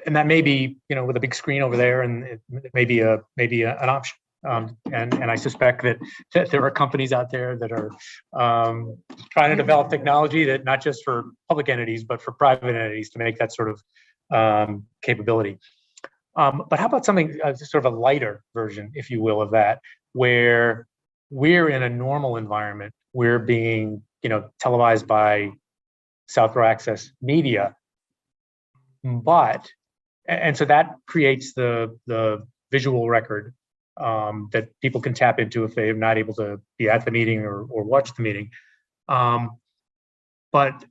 S3: And that may be, you know, with a big screen over there, and it may be an option. And I suspect that there are companies out there that are trying to develop technology that not just for public entities, but for private entities to make that sort of capability. But how about something sort of a lighter version, if you will, of that, where we're in a normal environment, we're being, you know, televised by Southborough Access Media, and so that creates the visual record that people can tap into if they're not able to be at the meeting or watch the meeting. But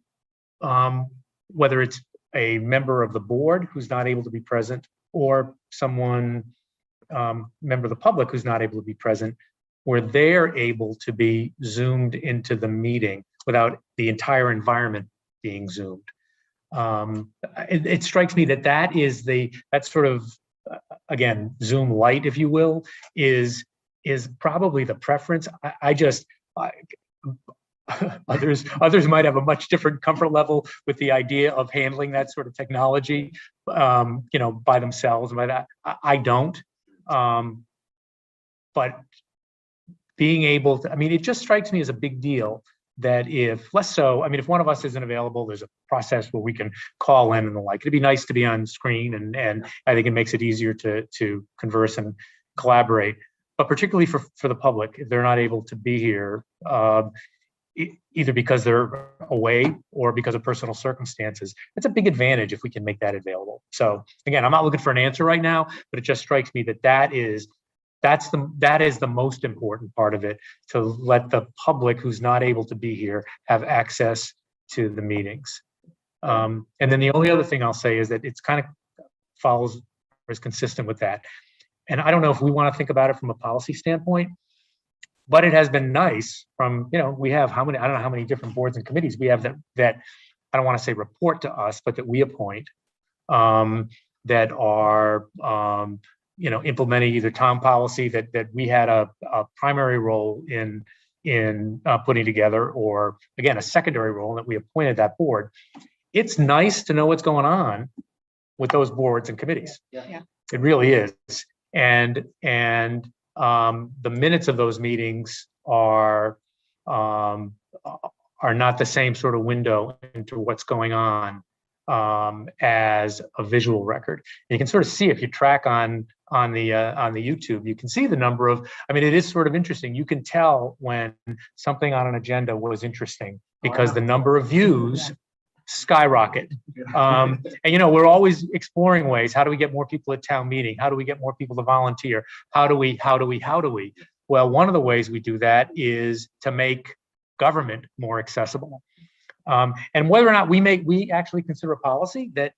S3: whether it's a member of the board who's not able to be present, or someone, member of the public who's not able to be present, where they're able to be zoomed into the meeting without the entire environment being zoomed. It strikes me that that's sort of, again, Zoom Lite, if you will, is probably the preference. Others might have a much different comfort level with the idea of handling that sort of technology, you know, by themselves. But I don't. But being able to, I mean, it just strikes me as a big deal that if less so, I mean, if one of us isn't available, there's a process where we can call in and the like. It'd be nice to be on screen, and I think it makes it easier to converse and collaborate. But particularly for the public, if they're not able to be here, either because they're away or because of personal circumstances, it's a big advantage if we can make that available. So again, I'm not looking for an answer right now, but it just strikes me that is the most important part of it, to let the public who's not able to be here have access to the meetings. And then the only other thing I'll say is that it's kind of follows or is consistent with that. And I don't know if we want to think about it from a policy standpoint, but it has been nice from, you know, we have I don't know how many different boards and committees we have that I don't want to say report to us, but that we appoint, that are, you know, implementing either town policy that we had a primary role in putting together, or again, a secondary role that we appointed that board. It's nice to know what's going on with those boards and committees.
S7: Yeah.
S3: It really is. And the minutes of those meetings are not the same sort of window into what's going on as a visual record. And you can sort of see, if you track on the YouTube, you can see the number of, I mean, it is sort of interesting. You can tell when something on an agenda was interesting because the number of views skyrocket. And you know, we're always exploring ways. How do we get more people at town meeting? How do we get more people to volunteer? How do we? Well, one of the ways we do that is to make government more accessible. And whether or not we actually consider a policy that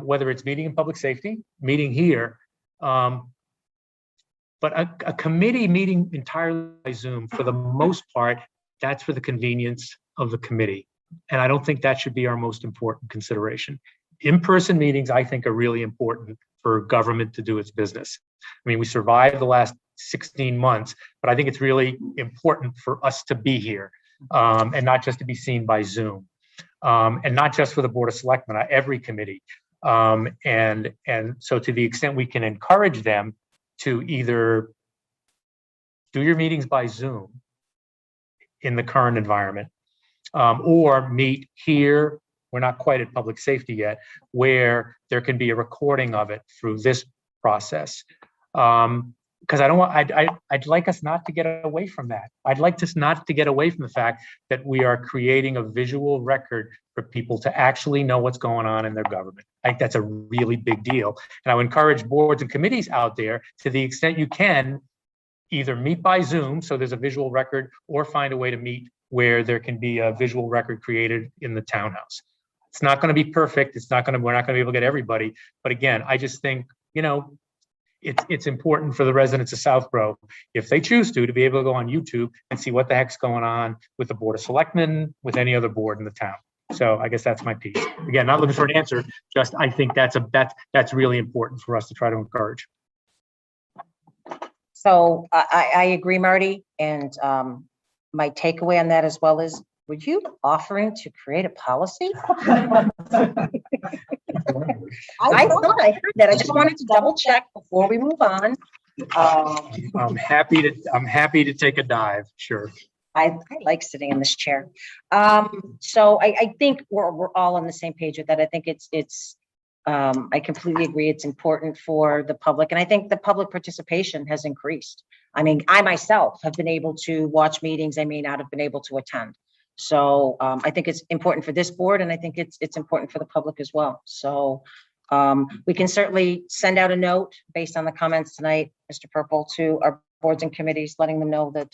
S3: whether it's meeting in public safety, meeting here, but a committee meeting entirely by Zoom, for the most part, that's for the convenience of the committee. And I don't think that should be our most important consideration. In-person meetings, I think, are really important for government to do its business. I mean, we survived the last 16 months, but I think it's really important for us to be here, and not just to be seen by Zoom, and not just for the Board of Selectmen, every committee. And so to the extent we can encourage them to either do your meetings by Zoom in the current environment, or meet here, we're not quite at public safety yet, where there can be a recording of it through this process. Because I'd like us not to get away from that. I'd like us not to get away from the fact that we are creating a visual record for people to actually know what's going on in their government. I think that's a really big deal. And I would encourage boards and committees out there, to the extent you can, either meet by Zoom, so there's a visual record, or find a way to meet where there can be a visual record created in the townhouse. It's not going to be perfect. We're not going to be able to get everybody. But again, I just think, you know, it's important for the residents of Southborough, if they choose to be able to go on YouTube and see what the heck's going on with the Board of Selectmen, with any other board in the town. So I guess that's my piece. Again, not looking for an answer, just I think that's really important for us to try to encourage.
S1: So I agree, Marty, and my takeaway on that as well is, were you offering to create a policy? I thought I heard that. I just wanted to double check before we move on.
S3: I'm happy to take a dive, sure.
S1: I like sitting in this chair. So I think we're all on the same page with that. I think it's I completely agree. It's important for the public. And I think the public participation has increased. I mean, I myself have been able to watch meetings I may not have been able to attend. So I think it's important for this board, and I think it's important for the public as well. So we can certainly send out a note based on the comments tonight, Mr. Purple, to our boards and committees, letting them know that,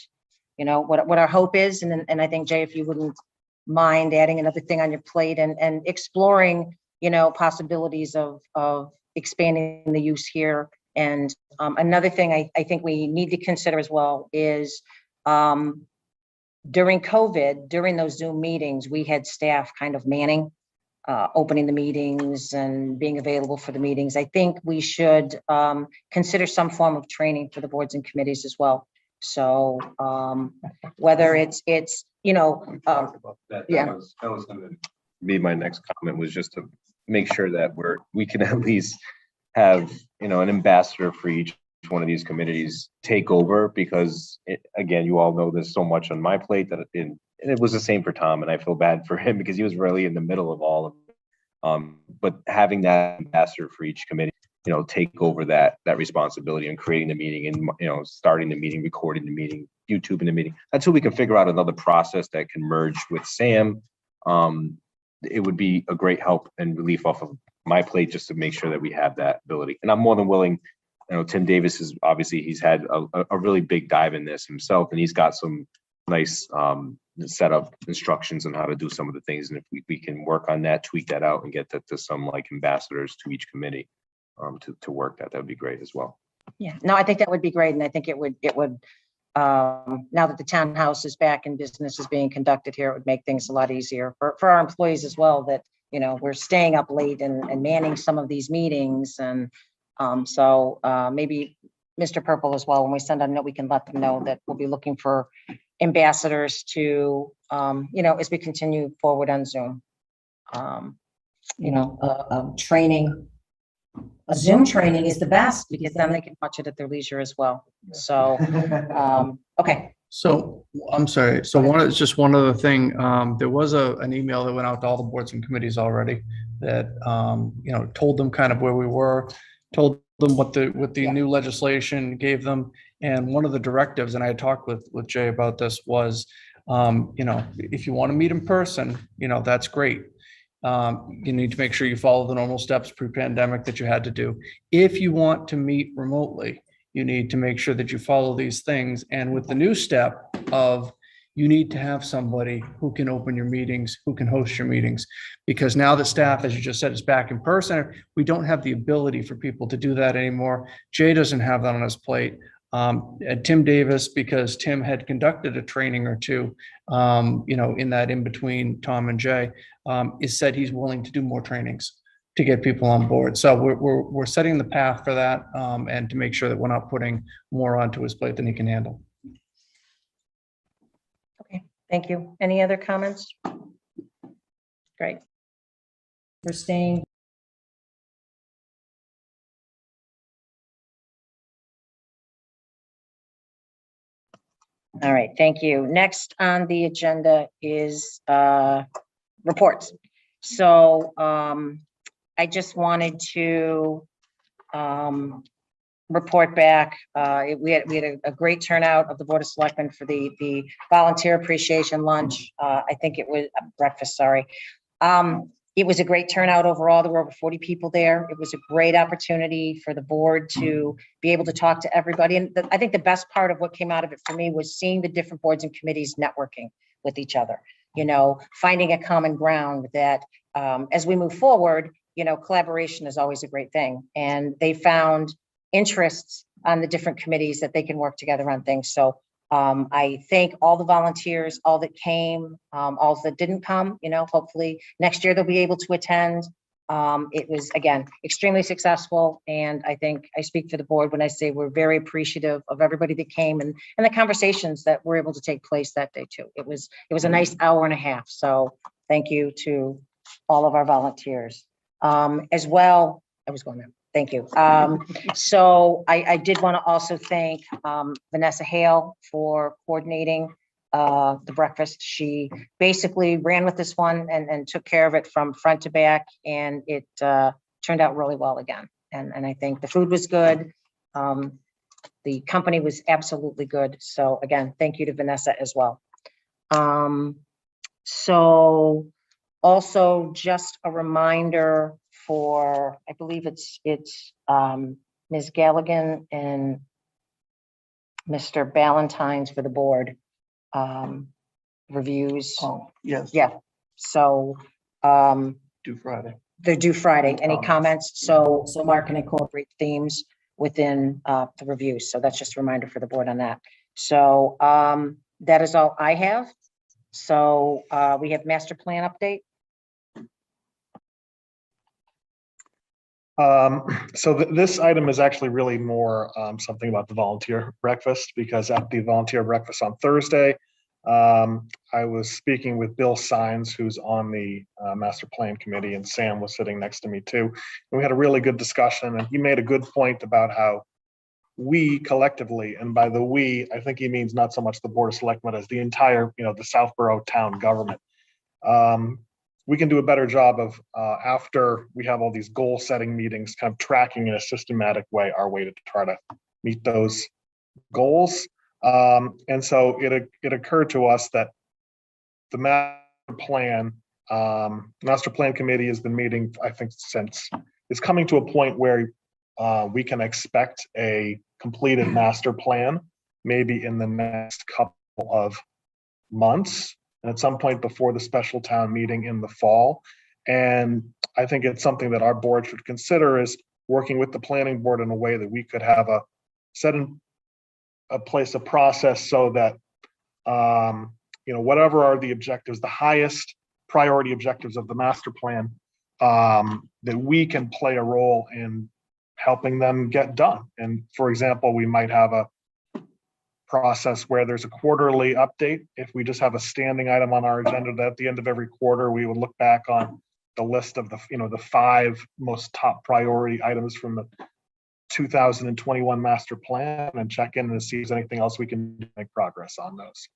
S1: you know, what our hope is. And I think, Jay, if you wouldn't mind adding another thing on your plate and exploring, you know, possibilities of expanding the use here. And another thing I think we need to consider as well is during COVID, during those Zoom meetings, we had staff kind of manning, opening the meetings and being available for the meetings. I think we should consider some form of training for the boards and committees as well. So whether it's you know, yeah.
S11: That was going to be my next comment, was just to make sure that we can at least have, you know, an ambassador for each one of these committees take over, because again, you all know there's so much on my plate that it was the same for Tom, and I feel bad for him because he was really in the middle of all of it. But having that ambassador for each committee, you know, take over that responsibility and creating the meeting and, you know, starting the meeting, recording the meeting, YouTubing the meeting, until we can figure out another process that can merge with Sam. It would be a great help and relief off of my plate, just to make sure that we have that ability. And I'm more than willing. You know, Tim Davis is obviously, he's had a really big dive in this himself, and he's got some nice set of instructions on how to do some of the things. And if we can work on that, tweak that out, and get that to some like ambassadors to each committee to work that would be great as well.
S1: Yeah, no, I think that would be great. And I think it would now that the townhouse is back and business is being conducted here, it would make things a lot easier for our employees as well, that, you know, we're staying up late and manning some of these meetings. And so maybe Mr. Purple as well, when we send out a note, we can let them know that we'll be looking for ambassadors to, you know, as we continue forward on Zoom. You know, training, a Zoom training is the best, because then they can watch it at their leisure as well. So, okay.
S12: So I'm sorry. So one other thing. There was an email that went out to all the boards and committees already that, you know, told them kind of where we were, told them what the new legislation gave them. And one of the directives, and I had talked with Jay about this, was, you know, if you want to meet in person, you know, that's great. You need to make sure you follow the normal steps pre-pandemic that you had to do. If you want to meet remotely, you need to make sure that you follow these things. And with the new step of, you need to have somebody who can open your meetings, who can host your meetings, because now the staff, as you just said, is back in person. We don't have the ability for people to do that anymore. Jay doesn't have that on his plate. And Tim Davis, because Tim had conducted a training or two, you know, in that in between Tom and Jay, is said he's willing to do more trainings to get people on board. So we're setting the path for that, and to make sure that we're not putting more onto his plate than he can handle.
S1: Okay, thank you. Any other comments? Great. We're staying. All right, thank you. Next on the agenda is reports. So I just wanted to report back. We had a great turnout of the Board of Selectmen for the volunteer appreciation lunch. I think it was breakfast, sorry. It was a great turnout overall. There were over 40 people there. It was a great opportunity for the board to be able to talk to everybody. And I think the best part of what came out of it for me was seeing the different boards and committees networking with each other, you know, finding a common ground that as we move forward, you know, collaboration is always a great thing. And they found interests on the different committees that they can work together on things. So I thank all the volunteers, all that came, all that didn't come, hopefully next year they'll be able to attend. It was, again, extremely successful. And I think I speak for the board when I say we're very appreciative of everybody that came and the conversations that were able to take place that day too. It was a nice hour and a half. So thank you to all of our volunteers. As well, I was going there. Thank you. So I did want to also thank Vanessa Hale for coordinating the breakfast. She basically ran with this one and took care of it from front to back, and it turned out really well again. And I think the food was good. The company was absolutely good. So again, thank you to Vanessa as well. So also just a reminder for, I believe it's Ms. Galligan and Mr. Ballantyne's for the board reviews.
S10: Oh, yes.
S1: Yeah, so
S10: Due Friday.
S1: they're due Friday. Any
S10: Comments.
S1: comments? So Mark can incorporate themes within the reviews. So that's just a reminder for the board on that. So that is all I have. So we have master plan update.
S10: This item is actually really more something about the volunteer breakfast, because at the volunteer breakfast on Thursday, I was speaking with Bill Sines, who's on the master plan committee, and Sam was sitting next to me too. And we had a really good discussion, and he made a good point about how we collectively, and by the we, I think he means not so much the Board of Selectmen as the entire, the Southborough town government. We can do a better job of, after we have all these goal setting meetings, kind of tracking in a systematic way our way to try to meet those goals. And so it occurred to us that the master plan committee has been meeting, I think, since it's coming to a point where we can expect a completed master plan, maybe in the next couple of months, and at some point before the special town meeting in the fall. And I think it's something that our board should consider, is working with the planning board in a way that we could have set in place a process so that whatever are the objectives, the highest priority objectives of the master plan, that we can play a role in helping them get done. And for example, we might have a process where there's a quarterly update. If we just have a standing item on our agenda that at the end of every quarter, we would look back on the list of the 5 most top priority items from the 2021 master plan, and check in and see if there's anything else we can do to make progress on those.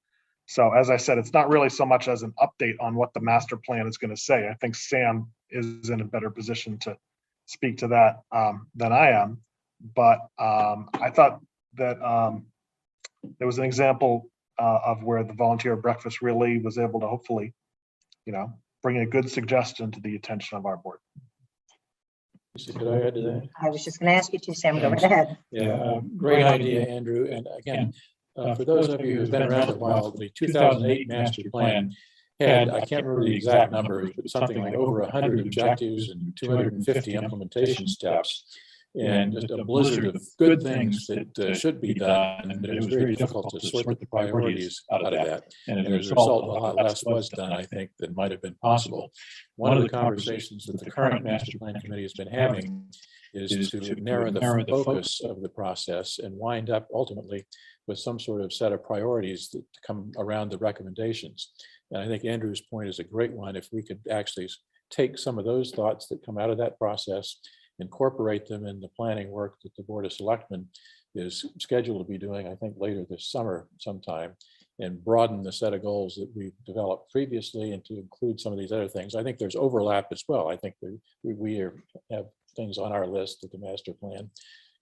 S10: So as I said, it's not really so much as an update on what the master plan is going to say. I think Sam is in a better position to speak to that than I am. But I thought that there was an example of where the volunteer breakfast really was able to hopefully, bring a good suggestion to the attention of our board.
S9: Could I add to that?
S1: I was just going to ask you to, Sam, go right ahead.
S9: Yeah, great idea, Andrew. And again, for those of you who've been around a while, the 2008 master plan had, I can't remember the exact numbers, but something like over 100 objectives and 250 implementation steps, and just a blizzard of good things that should be done. But it was very difficult to sort the priorities out of that. And as a result, a lot less was done, I think, than might have been possible. One of the conversations that the current master plan committee has been having is to narrow the focus of the process and wind up ultimately with some sort of set of priorities that come around the recommendations. And I think Andrew's point is a great one. If we could actually take some of those thoughts that come out of that process, incorporate them in the planning work that the Board of Selectmen is scheduled to be doing, I think later this summer sometime, and broaden the set of goals that we've developed previously and to include some of these other things. I think there's overlap as well. I think we have things on our list that the master plan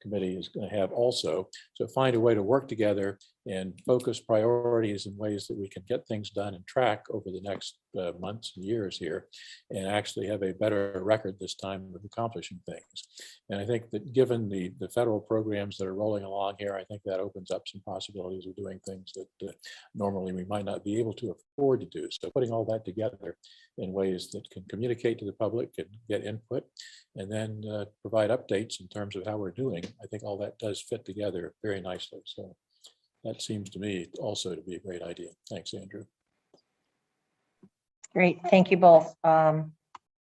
S9: committee is going to have also. So find a way to work together and focus priorities in ways that we can get things done and track over the next months and years here, and actually have a better record this time of accomplishing things. And I think that given the federal programs that are rolling along here, I think that opens up some possibilities of doing things that normally we might not be able to afford to do. So putting all that together in ways that can communicate to the public and get input, and then provide updates in terms of how we're doing, I think all that does fit together very nicely. So that seems to me also to be a great idea. Thanks, Andrew.
S1: Great, thank you both.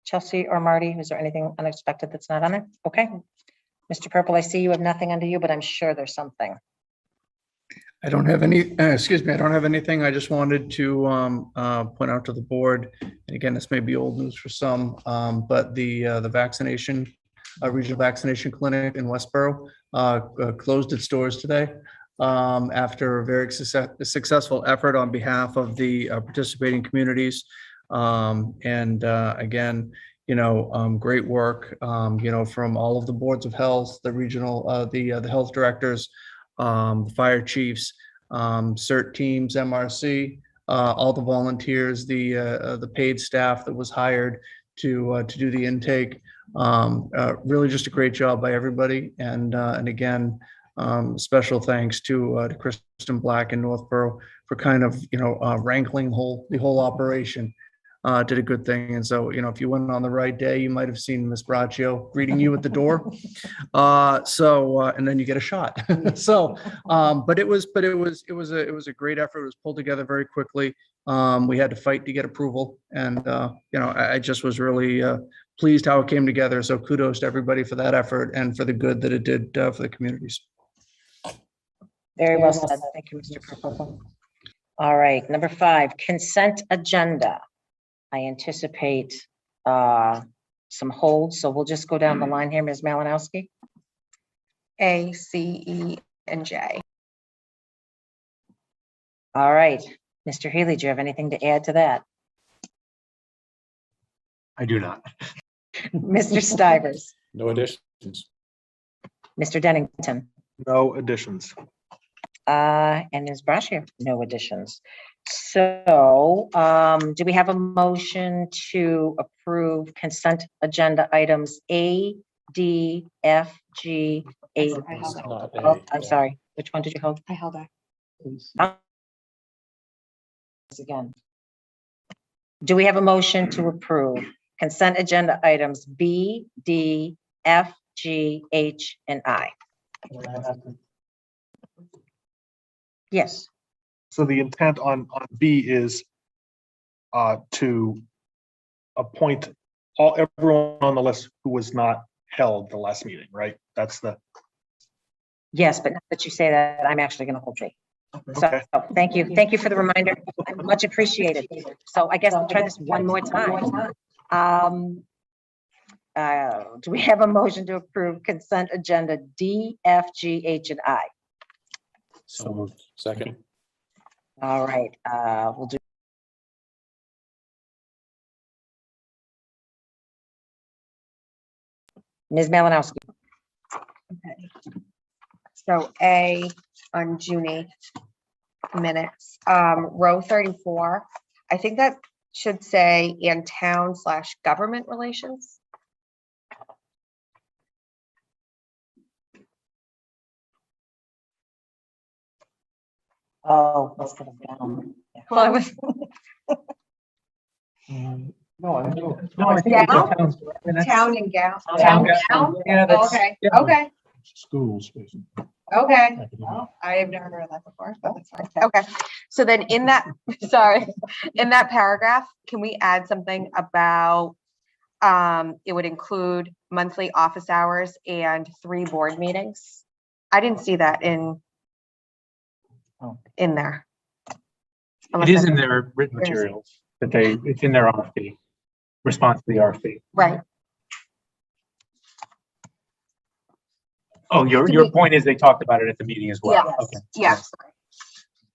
S1: Chelsea or Marty, is there anything unexpected that's not on there? Okay. Mr. Purple, I see you have nothing under you, but I'm sure there's something.
S12: I don't have any, excuse me, I don't have anything. I just wanted to point out to the board, and again, this may be old news for some, but the vaccination, regional vaccination clinic in Westborough closed its doors today after a very successful effort on behalf of the participating communities. Again, great work, from all of the boards of health, the regional, the health directors, the fire chiefs, CERT teams, MRC, all the volunteers, the paid staff that was hired to do the intake. Really just a great job by everybody. And again, special thanks to Kristen Black in Northborough for kind of, wrangling the whole operation. Did a good thing. And so, if you went on the right day, you might have seen Miss Braccio greeting you at the door. And then you get a shot. So, but it was a great effort. It was pulled together very quickly. We had to fight to get approval, and I just was really pleased how it came together. So kudos to everybody for that effort and for the good that it did for the communities.
S1: Very well said. Thank you, Mr. Purple. All right, number 5, consent agenda. I anticipate some holds, so we'll just go down the line here, Ms. Malinowski.
S8: A, C, E, and J.
S1: All right, Mr. Healy, do you have anything to add to that?
S3: I do not.
S1: Mr. Stivers,
S9: No additions.
S1: Mr. Dennington,
S10: No additions.
S1: and Ms. Brashear, no additions. So do we have a motion to approve consent agenda items A, D, F, G, H?
S8: I held it.
S9: Not
S1: Oh,
S9: A,
S1: I'm
S9: yeah.
S1: sorry. Which one did you hold?
S8: I held it.
S1: Again. Do we have a motion to approve consent agenda items B, D, F, G, H, and I? Yes.
S10: So the intent on B is to appoint everyone on the list who was not held the last meeting, right? That's the,
S1: Yes, but now that you say that, I'm actually going to hold true. So
S10: okay.
S1: thank you. Thank you for the reminder. Much appreciated. So I guess I'll try this one more time. Do we have a motion to approve consent agenda D, F, G, H, and I?
S9: So moved. Second.
S1: All right, we'll do. Ms. Malinowski.
S8: Okay. So A on June 8th minutes, row 34. I think that should say in town/government relations.
S1: Oh, let's put them down.
S8: Well, I was
S3: No, I know.
S8: town and gal.
S3: Town. Yeah, that's-
S8: Okay,
S3: yeah.
S8: okay,
S10: Schools, basically.
S8: okay. I have never heard of that before, but that's fine. Okay, so then in that, sorry, in that paragraph, can we add something about it would include monthly office hours and 3 board meetings? I didn't see that in there.
S3: It is in their written materials that it's in their RFP, response to the RFP.
S8: Right,
S3: Oh, your point is they talked about it at the meeting as well.
S8: Yes.
S3: Okay.
S8: yes.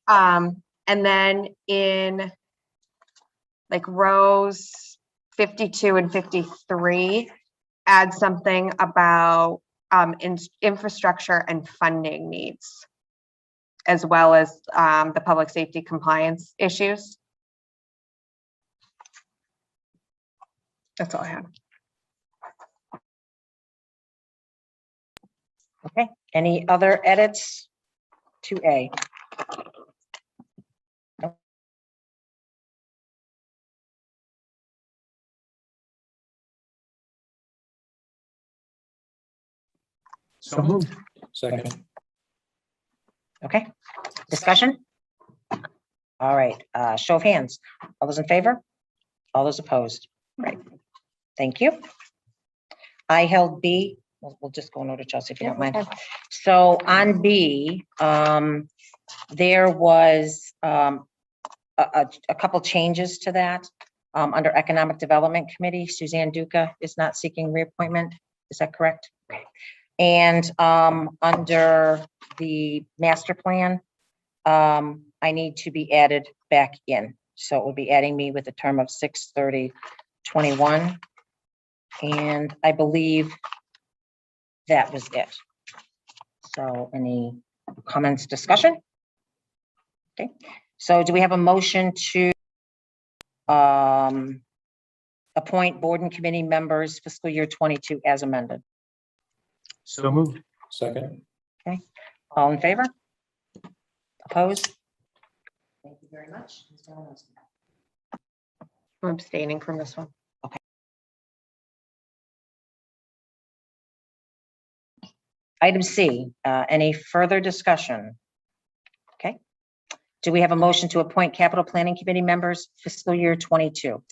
S8: And then in like rows 52 and 53, add something about infrastructure and funding needs. as well as the public safety compliance issues. That's all I have.
S1: Okay, any other edits to A?
S3: So moved.
S9: Second.
S1: Okay, discussion? All right, show of hands. All those in favor? All those opposed? Right. Thank you. I held B. We'll just go in order, Chelsea, if you don't mind. So on B, there was a couple changes to that. Under Economic Development Committee, Suzanne Duca is not seeking reappointment. Is that correct? And under the master plan, I need to be added back in. So it will be adding me with a term of 6/30/21. And I believe that was it. So any comments, discussion? Okay, so do we have a motion to appoint board and committee members fiscal year 22 as amended?
S3: So moved.
S9: Second.
S1: All in favor? Opposed? Thank you very much.
S8: I'm abstaining from this one.
S1: Item C, any further discussion? Okay. Do we have a motion to appoint capital planning committee members fiscal year 22?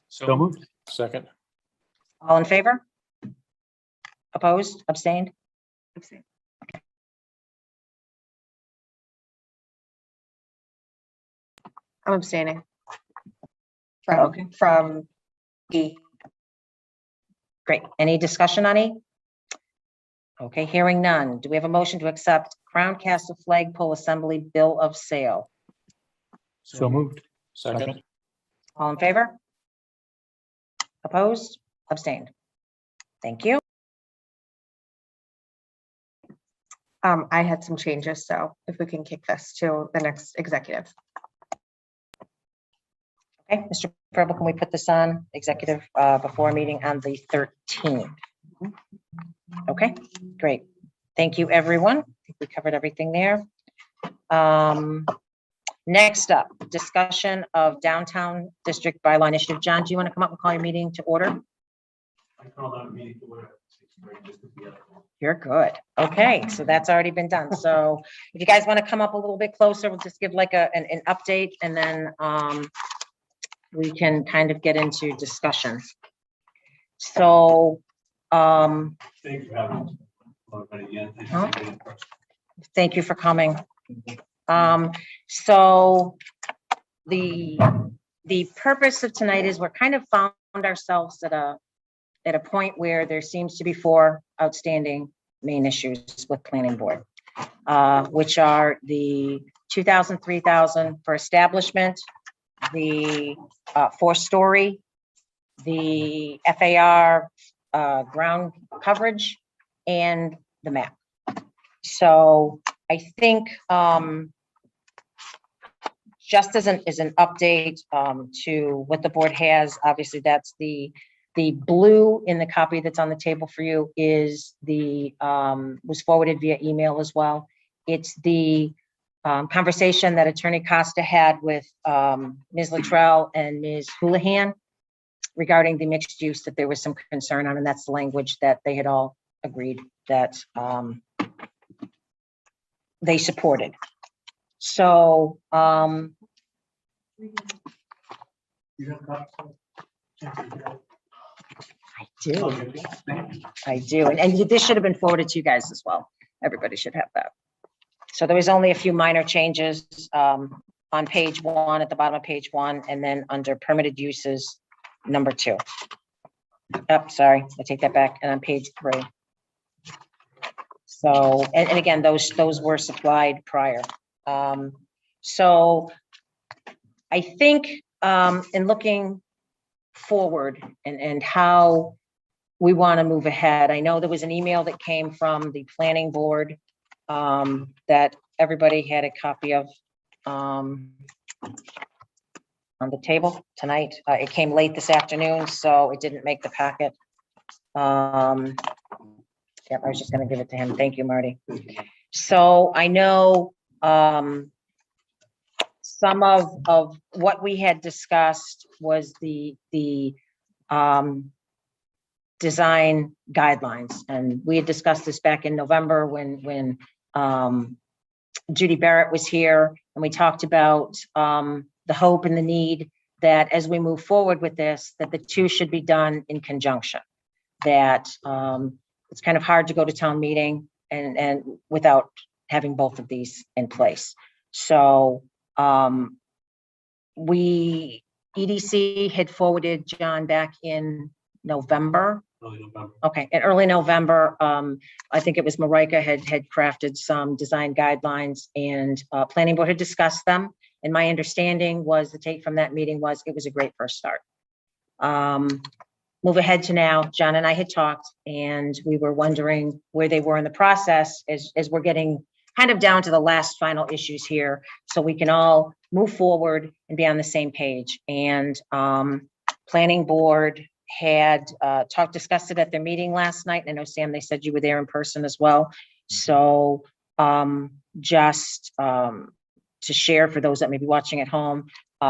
S3: So moved.
S9: Second.
S1: All in favor? Opposed? Abstained?
S8: Abstain. I'm abstaining.
S1: Okay.
S8: From E.
S1: Great. Any discussion on E? Okay, hearing none. Do we have a motion to accept Crown Castle Flagpole Assembly Bill of Sale?
S3: So moved.
S9: Second.
S1: All in favor? Opposed? Abstained? Thank you.
S8: I had some changes, so if we can kick this to the next executive.
S1: Okay, Mr. Preble, can we put this on executive before meeting on the 13th? Okay, great. Thank you, everyone. I think we covered everything there. Next up, discussion of downtown district bylaw initiative. John, do you want to come up and call your meeting to order?
S3: I called out a meeting to order.
S1: You're good. Okay, so that's already been done. So if you guys want to come up a little bit closer, we'll just give like an update and then we can kind of get into discussion. So
S3: Thanks for having me.
S1: thank you for coming. So the purpose of tonight is we're kind of found ourselves at a point where there seems to be 4 outstanding main issues with planning board, which are the 2,000, 3,000 for establishment, the 4-story, the FAR ground coverage, and the map. So I think just as an update to what the board has, obviously that's the blue in the copy that's on the table for you is was forwarded via email as well. It's the conversation that Attorney Costa had with Ms. Luttrell and Ms. Houlihan regarding the mixed use that there was some concern on, and that's the language that they had all agreed that they supported. So I do. And this should have been forwarded to you guys as well. Everybody should have that. So there was only a few minor changes on page 1, at the bottom of page 1, and then under permitted uses, number 2. Oh, sorry, I take that back. And on page 3. So, and again, those were supplied prior. So I think in looking forward and how we want to move ahead, I know there was an email that came from the planning board that everybody had a copy of on the table tonight. It came late this afternoon, so it didn't make the packet. Yep, I was just gonna give it to him. Thank you, Marty. So I know some of what we had discussed was the design guidelines, and we had discussed this back in November when Judy Barrett was here, and we talked about the hope and the need that as we move forward with this, that the two should be done in conjunction. That it's kind of hard to go to town meeting and without having both of these in place. So EDC had forwarded John back in November. Okay, in early November, I think it was Marika had crafted some design guidelines, and planning board had discussed them. And my understanding was the take from that meeting was it was a great first start. Move ahead to now, John and I had talked, and we were wondering where they were in the process as we're getting kind of down to the last final issues here, so we can all move forward and be on the same page. And planning board had discussed it at their meeting last night. And I know, Sam, they said you were there in person as well. So just to share for those that may be watching at home,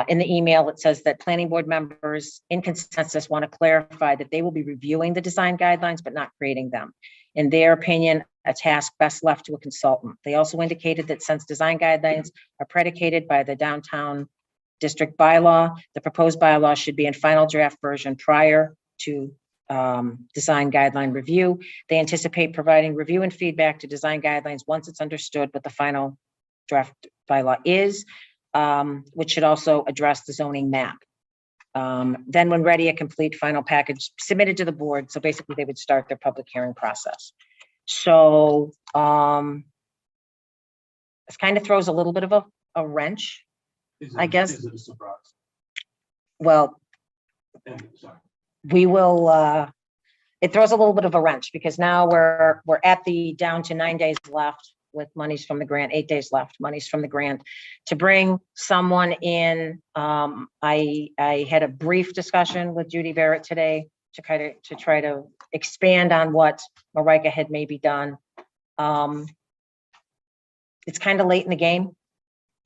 S1: in the email, it says that planning board members in consensus want to clarify that they will be reviewing the design guidelines, but not creating them. In their opinion, a task best left to a consultant. They also indicated that since design guidelines are predicated by the downtown district bylaw, the proposed bylaw should be in final draft version prior to design guideline review. They anticipate providing review and feedback to design guidelines once it's understood what the final draft bylaw is, which should also address the zoning map. Then when ready, a complete final package submitted to the board. So basically they would start their public hearing process. So this kind of throws a little bit of a wrench, I guess.
S3: Is it a surprise?
S1: Well,
S3: Sorry.
S1: we will, it throws a little bit of a wrench because now we're at the down to 9 days left with monies from the grant, 8 days left, monies from the grant to bring someone in. I had a brief discussion with Judy Barrett today to try to expand on what Marika had maybe done. It's kind of late in the game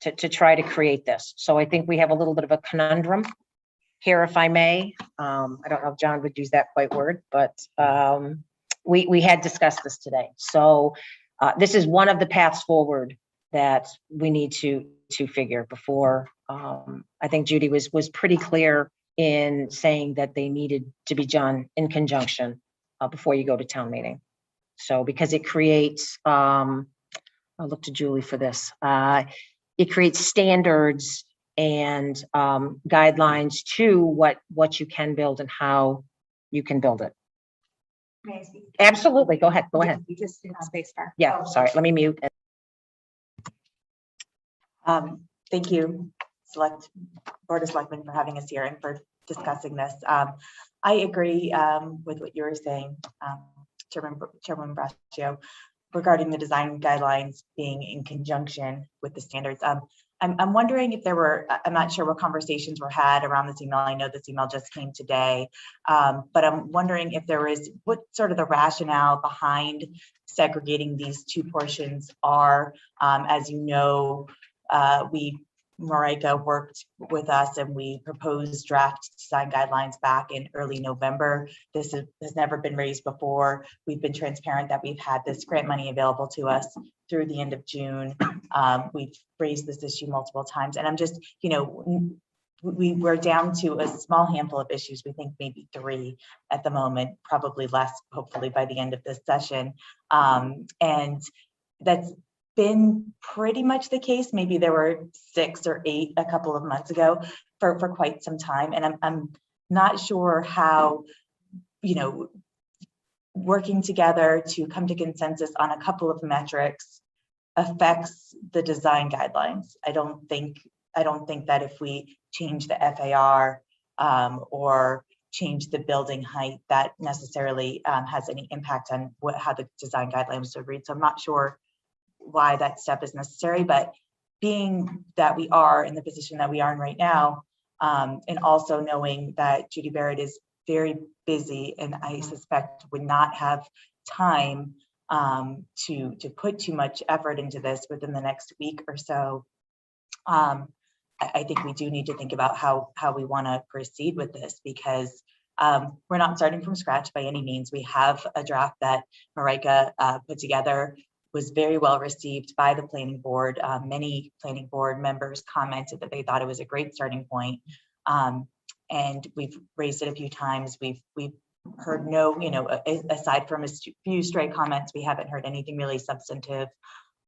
S1: to try to create this. So I think we have a little bit of a conundrum here, if I may. I don't know if John would use that quite word, but we had discussed this today. So this is one of the paths forward that we need to figure before. I think Judy was pretty clear in saying that they needed to be done in conjunction before you go to town meeting. So because it creates, I'll look to Julie for this. It creates standards and guidelines to what you can build and how you can build it.
S8: May I speak?
S1: Absolutely. Go ahead. Go ahead.
S8: You just hit space bar.
S1: Yeah, sorry. Let me mute.
S13: Thank you, Board of Selectmen, for having us here and for discussing this. I agree with what you were saying, Chairman Braccio, regarding the design guidelines being in conjunction with the standards. I'm wondering if there were, I'm not sure what conversations were had around this email. I know this email just came today, but I'm wondering if there is, what sort of the rationale behind segregating these two portions are. As you know, Marika worked with us and we proposed draft design guidelines back in early November. This has never been raised before. We've been transparent that we've had this grant money available to us through the end of June. We've raised this issue multiple times, and I'm just, we're down to a small handful of issues. We think maybe 3 at the moment, probably less, hopefully by the end of this session. And that's been pretty much the case. Maybe there were 6 or 8 a couple of months ago for quite some time. And I'm not sure how, working together to come to consensus on a couple of metrics affects the design guidelines. I don't think that if we change the FAR or change the building height, that necessarily has any impact on how the design guidelines would read. So I'm not sure why that step is necessary, but being that we are in the position that we are in right now, and also knowing that Judy Barrett is very busy and I suspect would not have time to put too much effort into this within the next week or so. I think we do need to think about how we want to proceed with this, because we're not starting from scratch by any means. We have a draft that Marika put together, was very well received by the planning board. Many planning board members commented that they thought it was a great starting point. And we've raised it a few times. We've heard no, aside from a few stray comments, we haven't heard anything really substantive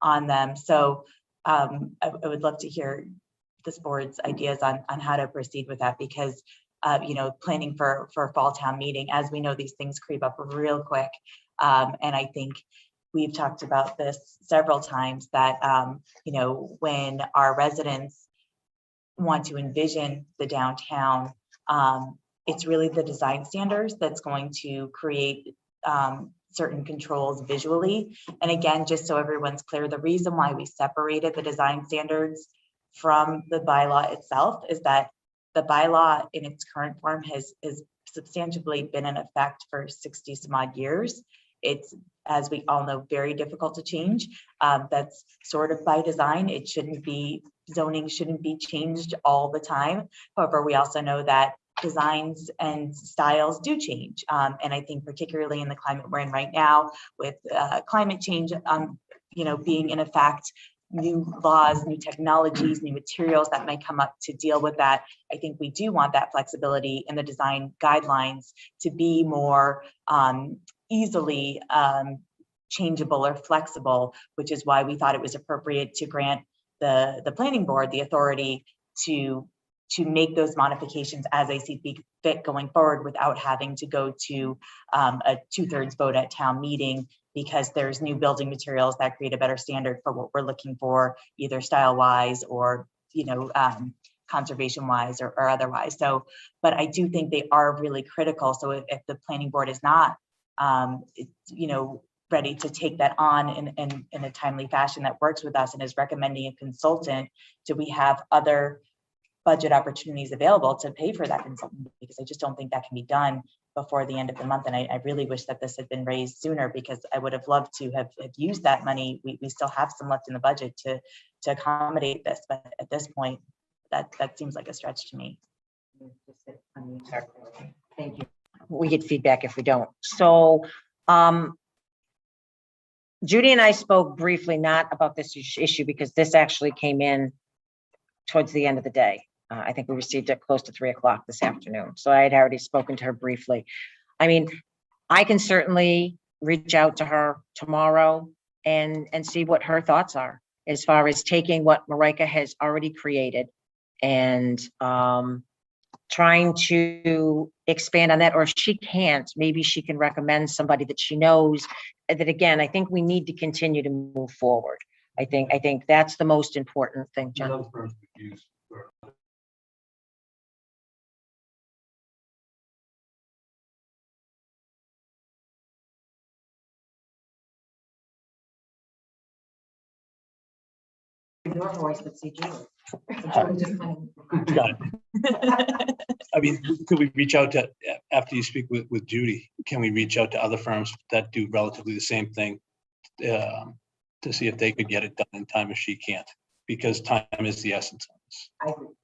S13: on them. So I would love to hear this board's ideas on how to proceed with that, because planning for a fall town meeting, as we know, these things creep up real quick. And I think we've talked about this several times that, when our residents want to envision the downtown, it's really the design standards that's going to create certain controls visually. And again, just so everyone's clear, the reason why we separated the design standards from the bylaw itself is that the bylaw in its current form has substantially been in effect for 60 some odd years. It's, as we all know, very difficult to change. That's sort of by design. It shouldn't be, zoning shouldn't be changed all the time. However, we also know that designs and styles do change. And I think particularly in the climate we're in right now, with climate change, being in effect, new laws, new technologies, new materials that may come up to deal with that. I think we do want that flexibility in the design guidelines to be more easily changeable or flexible, which is why we thought it was appropriate to grant the planning board the authority to make those modifications as they see fit going forward, without having to go to a 2/3 vote at town meeting, because there's new building materials that create a better standard for what we're looking for, either style wise or conservation wise or otherwise. So, but I do think they are really critical. So if the planning board is not ready to take that on in a timely fashion that works with us and is recommending a consultant, do we have other budget opportunities available to pay for that consultant? Because I just don't think that can be done before the end of the month. And I really wish that this had been raised sooner, because I would have loved to have used that money. We still have some left in the budget to accommodate this, but at this point, that seems like a stretch to me.
S1: Thank you. We get feedback if we don't. So Judy and I spoke briefly, not about this issue, because this actually came in towards the end of the day. I think we received it close to 3 o'clock this afternoon. So I had already spoken to her briefly. I mean, I can certainly reach out to her tomorrow and see what her thoughts are as far as taking what Marika has already created and trying to expand on that. Or if she can't, maybe she can recommend somebody that she knows. That, again, I think we need to continue to move forward. I think that's the most important thing, John. Your voice, but see Julie.
S14: Got it. I mean, could we reach out to, after you speak with Judy, can we reach out to other firms that do relatively the same thing to see if they could get it done in time if she can't? Because time is the essence of this.
S1: I agree.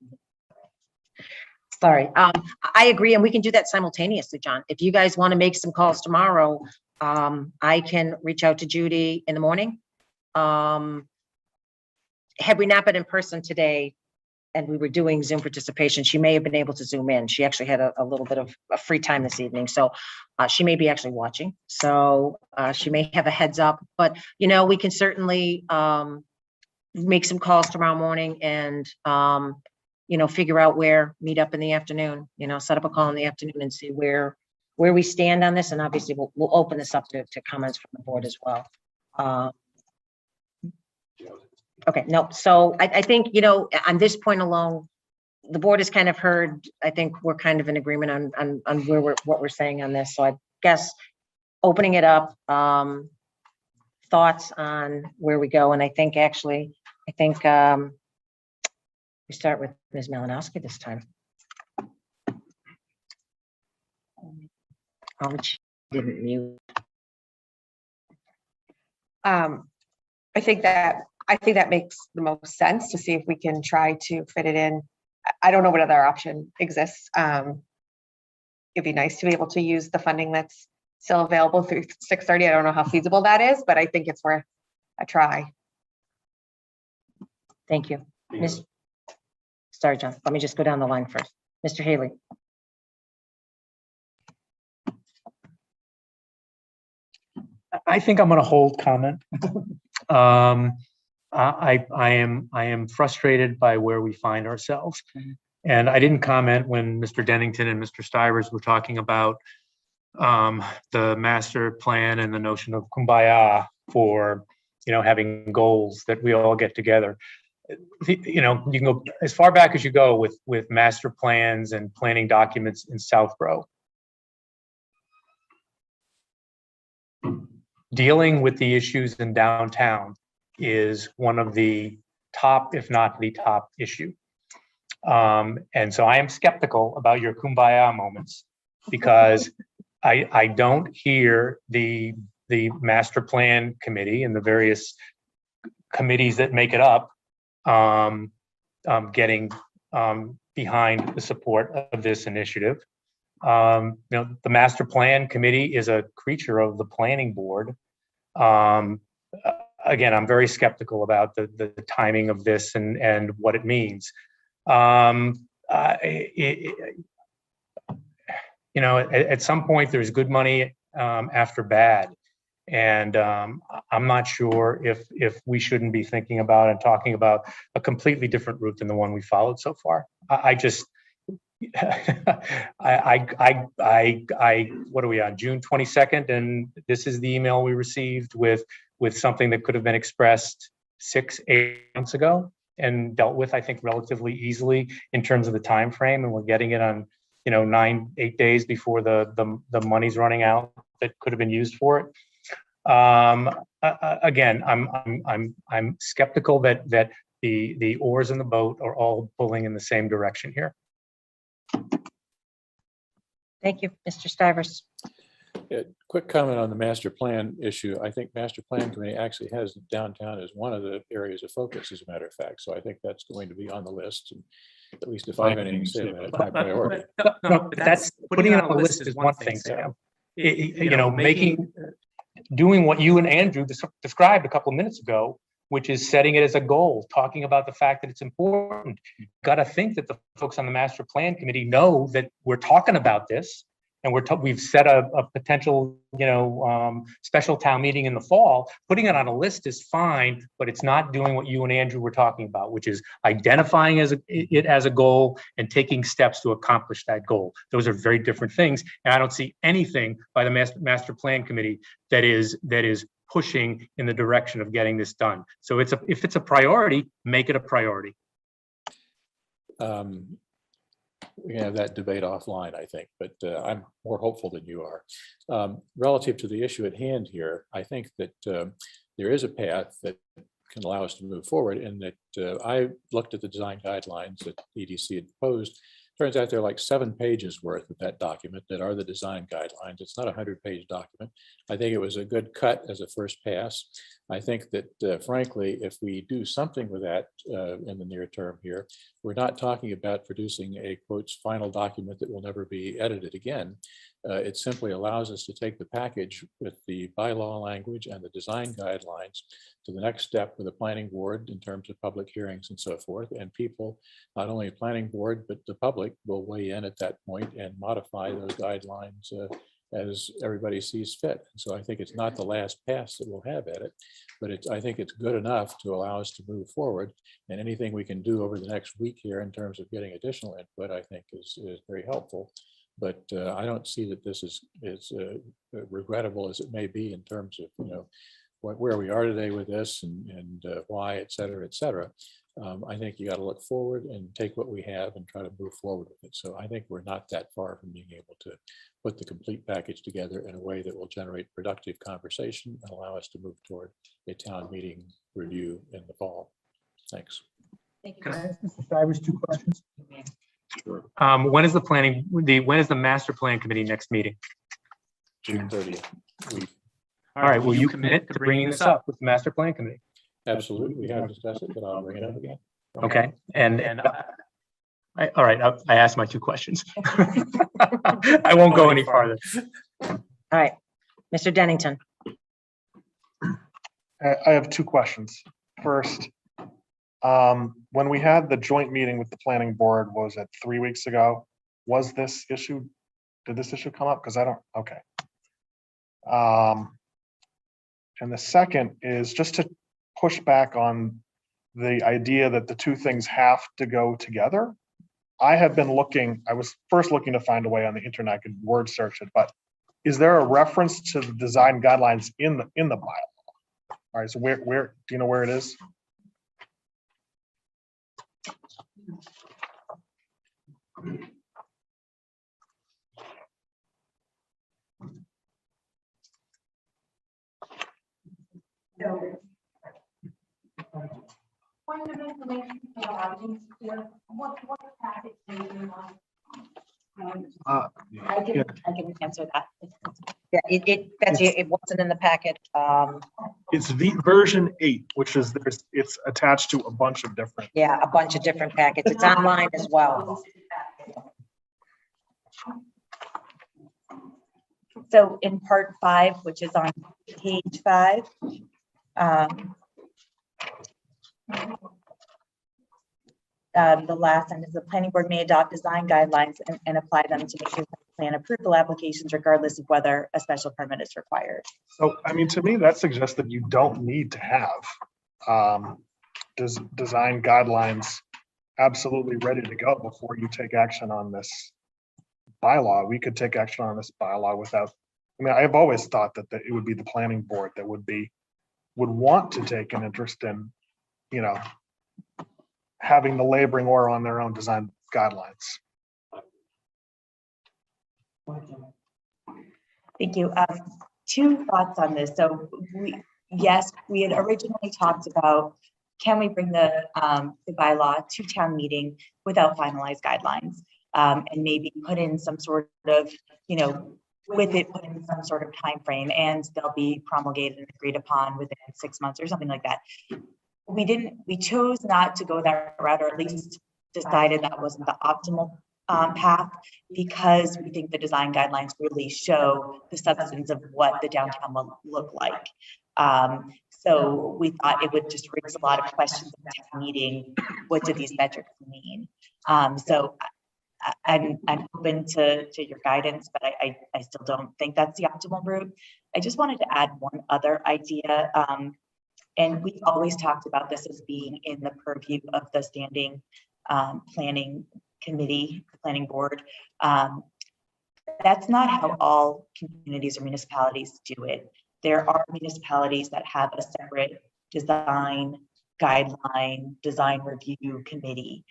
S1: Sorry, I agree, and we can do that simultaneously, John. If you guys want to make some calls tomorrow, I can reach out to Judy in the morning. Had we not been in person today and we were doing Zoom participation, she may have been able to Zoom in. She actually had a little bit of a free time this evening. So she may be actually watching. So she may have a heads up, but we can certainly make some calls tomorrow morning and figure out meet up in the afternoon, set up a call in the afternoon and see where we stand on this. And obviously we'll open this up to comments from the board as well. Okay, no, so I think, on this point alone, the board has kind of heard, I think we're kind of in agreement on what we're saying on this. So I guess opening it up thoughts on where we go. And I think actually, we start with Ms. Malinowski this time. Oh, she didn't mute.
S8: I think that makes the most sense to see if we can try to fit it in. I don't know what other option exists. It'd be nice to be able to use the funding that's still available through 6:30. I don't know how feasible that is, but I think it's worth a try.
S1: Thank you. Sorry, John. Let me just go down the line first. Mr. Haley.
S3: I think I'm going to hold comment. I am frustrated by where we find ourselves. And I didn't comment when Mr. Dennington and Mr. Stivers were talking about the master plan and the notion of kumbaya for, having goals that we all get together. You can go as far back as you go with master plans and planning documents in Southborough. Dealing with the issues in downtown is one of the top, if not the top issue. And so I am skeptical about your kumbaya moments because I don't hear the master plan committee and the various committees that make it up getting behind the support of this initiative. The master plan committee is a creature of the planning board. Again, I'm very skeptical about the timing of this and what it means. At some point there's good money after bad. And I'm not sure if we shouldn't be thinking about and talking about a completely different route than the one we followed so far. What are we on, June 22nd? And this is the email we received with something that could have been expressed 6-8 months ago and dealt with, I think, relatively easily in terms of the time frame. And we're getting it on, 9-8 days before the money's running out that could have been used for it. Again, I'm skeptical that the oars in the boat are all pulling in the same direction here.
S1: Thank you, Mr. Stivers.
S9: Quick comment on the master plan issue. I think master plan committee actually has downtown as one of the areas of focus, as a matter of fact. So I think that's going to be on the list. And at least if I have anything to say about it, high priority.
S3: No, that's putting it on the list is one thing, Sam. Doing what you and Andrew described a couple of minutes ago, which is setting it as a goal, talking about the fact that it's important. You've got to think that the folks on the master plan committee know that we're talking about this, and we've set a potential, special town meeting in the fall. Putting it on a list is fine, but it's not doing what you and Andrew were talking about, which is identifying it as a goal and taking steps to accomplish that goal. Those are very different things, and I don't see anything by the master plan committee that is pushing in the direction of getting this done. So if it's a priority, make it a priority.
S9: We can have that debate offline, I think, but I'm more hopeful than you are. Relative to the issue at hand here, I think that there is a path that can allow us to move forward, and that I looked at the design guidelines that EDC had proposed. Turns out there are like 7 pages worth of that document that are the design guidelines. It's not a 100-page document. I think it was a good cut as a first pass. I think that, frankly, if we do something with that in the near term here, we're not talking about producing a, quotes, final document that will never be edited again. It simply allows us to take the package with the bylaw language and the design guidelines to the next step with the planning board in terms of public hearings and so forth. And people, not only the planning board, but the public will weigh in at that point and modify those guidelines as everybody sees fit. So I think it's not the last pass that we'll have at it, but I think it's good enough to allow us to move forward. And anything we can do over the next week here in terms of getting additional input, I think is very helpful. But I don't see that this is regrettable as it may be in terms of where we are today with this and why, et cetera, et cetera. I think you got to look forward and take what we have and try to move forward with it. So I think we're not that far from being able to put the complete package together in a way that will generate productive conversation and allow us to move toward a town meeting review in the fall. Thanks.
S3: Can I ask Mr. Stivers 2 questions? When is the master plan committee next meeting?
S9: June 30th.
S3: All right, will you commit to bringing this up with the master plan committee?
S9: Absolutely. We haven't discussed it, but I'll bring it up again.
S3: Okay, and all right, I asked my 2 questions. I won't go any farther.
S1: All right, Mr. Dennington.
S10: I have 2 questions. First, when we had the joint meeting with the planning board, was it 3 weeks ago? Was this issue, did this issue come up? Because I don't, okay. And the second is just to push back on the idea that the 2 things have to go together. I have been looking, I was first looking to find a way on the internet, I could word search it, but is there a reference to the design guidelines in the bylaw? All right, so where, do you know where it is?
S7: I can answer that.
S1: Yeah, it wasn't in the packet.
S10: It's version 8, which is it's attached to a bunch of different.
S1: Yeah, a bunch of different packets. It's online as well.
S13: So in part 5, which is on page 5, the last sentence, the planning board may adopt design guidelines and apply them to make sure plan approval applications regardless of whether a special permit is required.
S10: So, I mean, to me, that suggests that you don't need to have design guidelines absolutely ready to go before you take action on this bylaw. We could take action on this bylaw without, I mean, I've always thought that it would be the planning board that would want to take an interest in, you know, having the laboring or on their own design guidelines.
S13: Thank you. 2 thoughts on this. So we had originally talked about, can we bring the bylaw to town meeting without finalized guidelines? And maybe put in some sort of, you know, with it, put in some sort of time frame, and they'll be promulgated and agreed upon within 6 months or something like that. We chose not to go that route, or at least decided that wasn't the optimal path, because we think the design guidelines really show the substance of what the downtown will look like. So we thought it would just raise a lot of questions at the town meeting. What do these metrics mean? So I'm open to your guidance, but I still don't think that's the optimal route. I just wanted to add one other idea. And we've always talked about this as being in the purview of the standing planning committee, the planning board. That's not how all communities or municipalities do it. There are municipalities that have a separate design guideline, design review committee.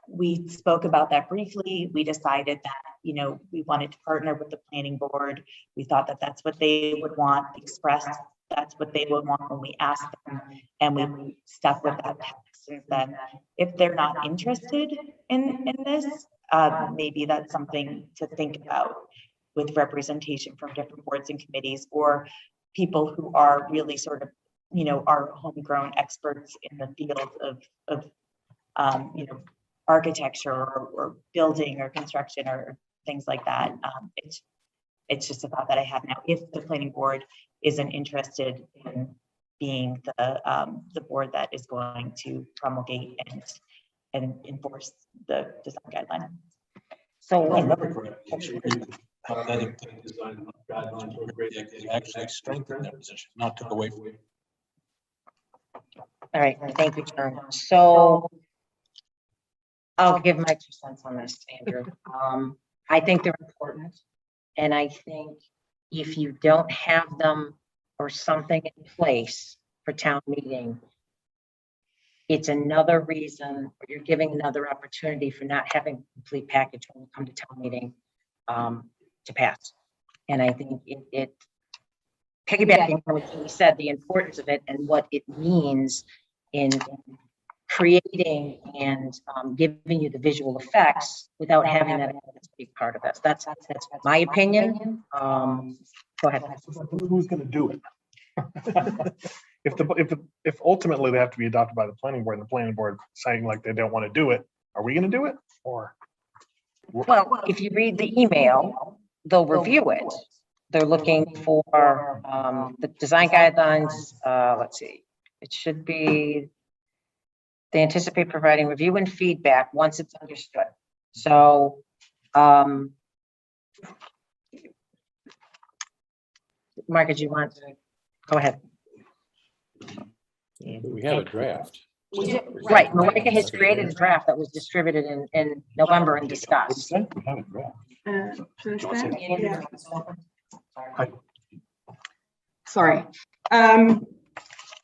S13: We spoke about that briefly. We decided that, you know, we wanted to partner with the planning board. We thought that that's what they would want, expressed that's what they would want when we asked them, and we stuck with that since then. If they're not interested in this, maybe that's something to think about with representation from different boards and committees, or people who are really sort of, you know, are homegrown experts in the field of you know, architecture or building or construction or things like that. It's just a thought that I have now. If the planning board isn't interested in being the board that is going to promulgate and enforce the design guideline.
S1: So
S14: actually strengthen their position, not took away from it.
S1: all right, thank you, John. So I'll give my 2 cents on this, Andrew. I think they're important. And I think if you don't have them or something in place for town meeting, it's another reason, or you're giving another opportunity for not having a complete package when we come to town meeting to pass. And I think it piggybacking on what you said, the importance of it and what it means in creating and giving you the visual effects without having that as a big part of this. That's my opinion. Go ahead.
S10: Who's gonna do it? If ultimately they have to be adopted by the planning board, and the planning board saying like they don't want to do it, are we gonna do it? Or
S1: Well, if you read the email, they'll review it. They're looking for the design guidelines. Let's see, it should be, they anticipate providing review and feedback once it's understood. So, Mark, do you want to go ahead?
S9: We have a draft.
S1: Right, Marika has created a draft that was distributed in November and discussed.
S15: Sorry.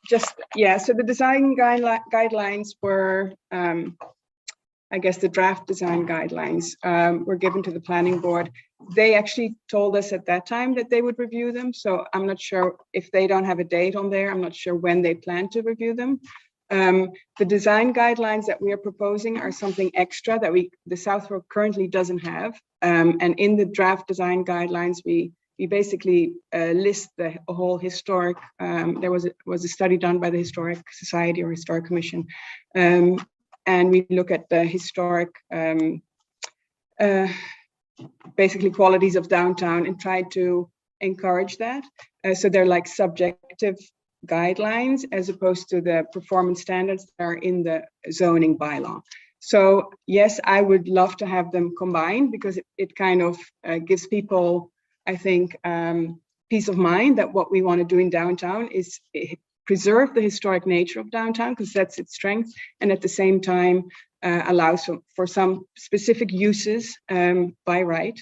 S15: Just, yeah, so the design guidelines were, I guess the draft design guidelines were given to the planning board. They actually told us at that time that they would review them. So I'm not sure if they don't have a date on there. I'm not sure when they plan to review them. The design guidelines that we are proposing are something extra that the Southborough currently doesn't have. And in the draft design guidelines, we basically list the whole historic, there was a study done by the Historic Society or Historic Commission. And we look at the historic, basically qualities of downtown and try to encourage that. So they're like subjective guidelines as opposed to the performance standards that are in the zoning bylaw. So yes, I would love to have them combined because it kind of gives people, I think, peace of mind that what we want to do in downtown is preserve the historic nature of downtown because that's its strength, and at the same time allows for some specific uses by right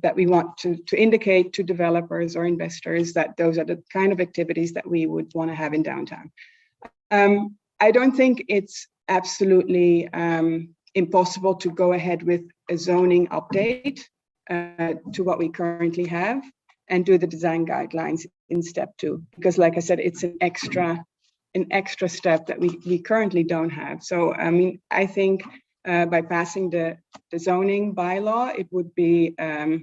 S15: that we want to indicate to developers or investors that those are the kind of activities that we would want to have in downtown. I don't think it's absolutely impossible to go ahead with a zoning update to what we currently have and do the design guidelines in step 2, because like I said, it's an extra step that we currently don't have. So I mean, I think by passing the zoning bylaw, it would be a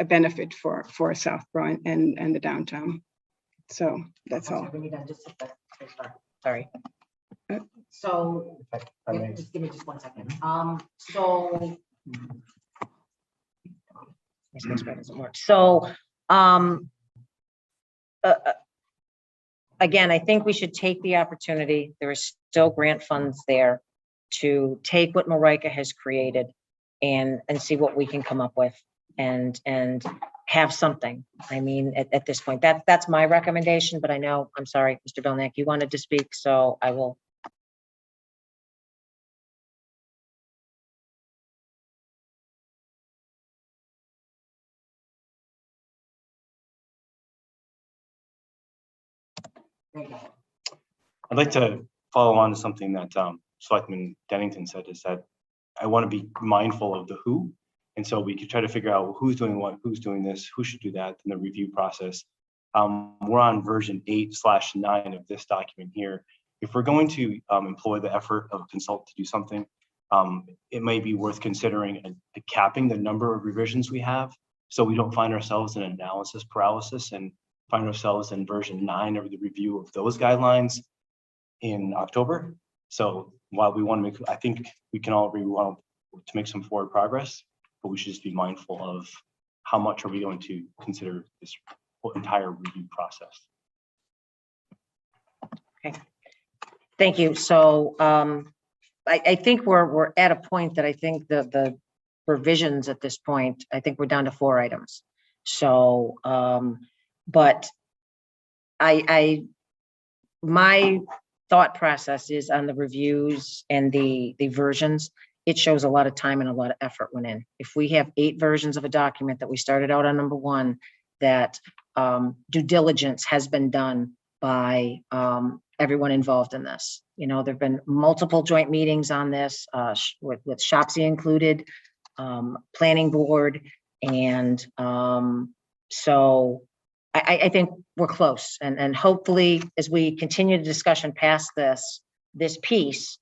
S15: benefit for Southborough and the downtown. So that's all.
S1: Sorry. So just give me just 1 second. So again, I think we should take the opportunity. There is still grant funds there to take what Marika has created and see what we can come up with and have something. I mean, at this point, that's my recommendation, but I know, I'm sorry, Mr. Belknap, you wanted to speak, so I will.
S16: I'd like to follow on to something that Selectman Dennington said, is that I want to be mindful of the who. And so we could try to figure out who's doing what, who's doing this, who should do that in the review process. We're on version 8/9 of this document here. If we're going to employ the effort of a consultant to do something, it may be worth considering capping the number of revisions we have, so we don't find ourselves in analysis paralysis and find ourselves in version 9 of the review of those guidelines in October. So while we want to make, I think we can all agree we want to make some forward progress, but we should just be mindful of how much are we going to consider this whole entire review process.
S1: Okay, thank you. So I think we're at a point that I think the revisions at this point, I think we're down to 4 items. So, but my thought process is on the reviews and the versions, it shows a lot of time and a lot of effort went in. If we have 8 versions of a document that we started out on number 1, that due diligence has been done by everyone involved in this. You know, there've been multiple joint meetings on this, with Shopsy included, planning board, and so I think we're close, and hopefully as we continue the discussion past this piece,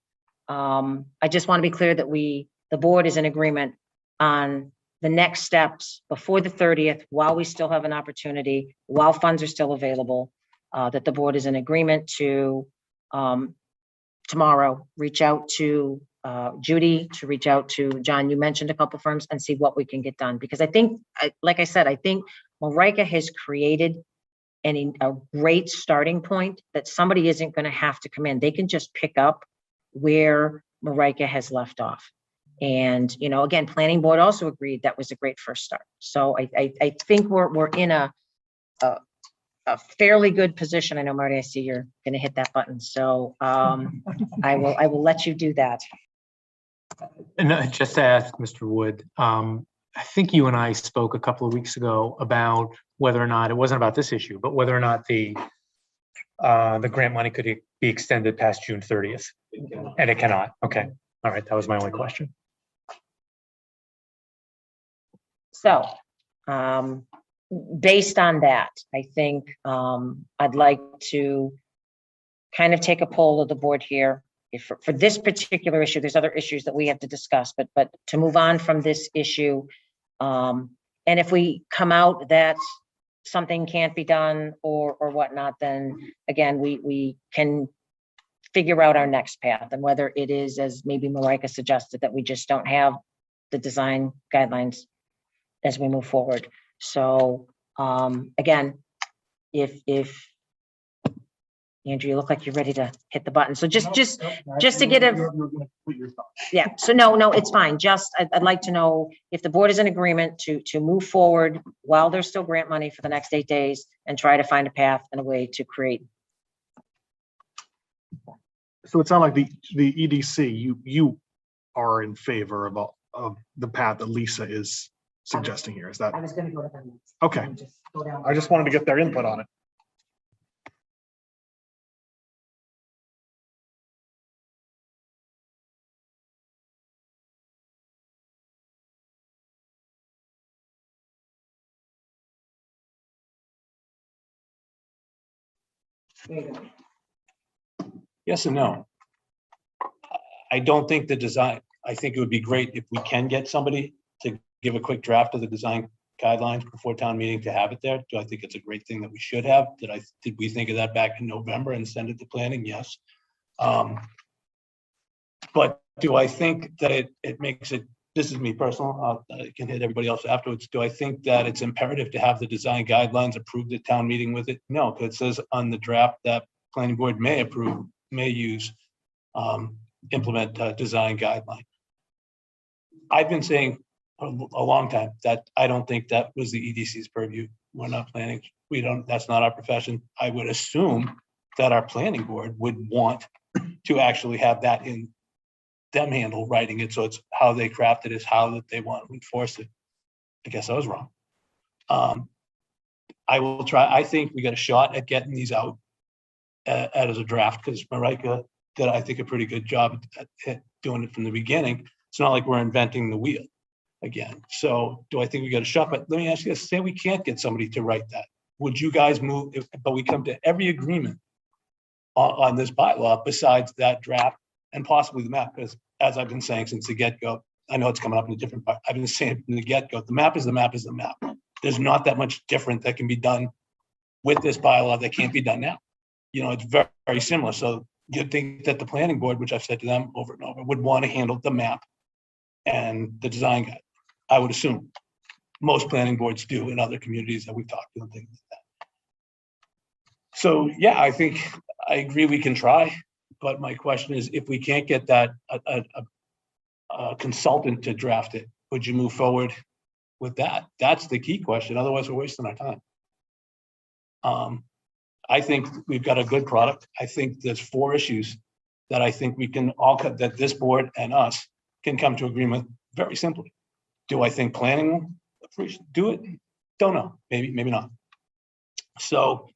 S1: I just want to be clear that the board is in agreement on the next steps before the 30th, while we still have an opportunity, while funds are still available, that the board is in agreement to tomorrow reach out to Judy, to reach out to John. You mentioned a couple firms, and see what we can get done, because I think, like I said, I think Marika has created a great starting point that somebody isn't going to have to come in. They can just pick up where Marika has left off. And, you know, again, planning board also agreed that was a great first start. So I think we're in a fairly good position. I know, Marty, I see you're going to hit that button. So I will let you do that.
S3: And just to ask Mr. Wood, I think you and I spoke a couple of weeks ago about whether or not, it wasn't about this issue, but whether or not the grant money could be extended past June 30th. And it cannot. Okay. All right. That was my only question.
S1: So based on that, I think I'd like to kind of take a poll of the board here. If for this particular issue, there's other issues that we have to discuss, but to move on from this issue, and if we come out that something can't be done or whatnot, then again, we can figure out our next path, and whether it is, as maybe Marika suggested, that we just don't have the design guidelines as we move forward. So again, if Andrew, you look like you're ready to hit the button. So just to get yeah. So no, it's fine. Just I'd like to know if the board is in agreement to move forward while there's still grant money for the next 8 days, and try to find a path and a way to create.
S10: So it sounds like the EDC, you are in favor of the path that Lisa is suggesting here. Is that?
S1: I was going to go to them next.
S10: Okay. I just wanted to get their input on it.
S14: Yes and no. I don't think the design, I think it would be great if we can get somebody to give a quick draft of the design guidelines before town meeting to have it there. Do I think it's a great thing that we should have? Did we think of that back in November and send it to planning? Yes. But do I think that it makes it, this is me personal, I can hit everybody else afterwards. Do I think that it's imperative to have the design guidelines approved at town meeting with it? No, because it says on the draft that planning board may approve, may use, implement design guideline. I've been saying a long time that I don't think that was the EDC's purview. We're not planning. We don't, that's not our profession. I would assume that our planning board would want to actually have that in them handle writing it. So it's how they craft it is how that they want to enforce it. I guess I was wrong. I will try. I think we got a shot at getting these out as a draft, because Marika did, I think, a pretty good job at doing it from the beginning. It's not like we're inventing the wheel again. So do I think we got a shot? But let me ask you this, say we can't get somebody to write that. Would you guys move, but we come to every agreement on this bylaw besides that draft and possibly the map? Because as I've been saying since the get-go, I know it's coming up in a different part. I've been saying from the get-go, the map is the map is the map. There's not that much different that can be done with this bylaw that can't be done now. You know, it's very, very similar. So you'd think that the planning board, which I've said to them over and over, would want to handle the map and the design guide. I would assume most planning boards do in other communities that we've talked to and things like that. So yeah, I think I agree we can try, but my question is, if we can't get that a consultant to draft it, would you move forward with that? That's the key question. Otherwise, we're wasting our time. I think we've got a good product. I think there's 4 issues that I think we can all cut, that this board and us can come to agreement very simply. Do I think planning will do it? Don't know. Maybe, maybe not. So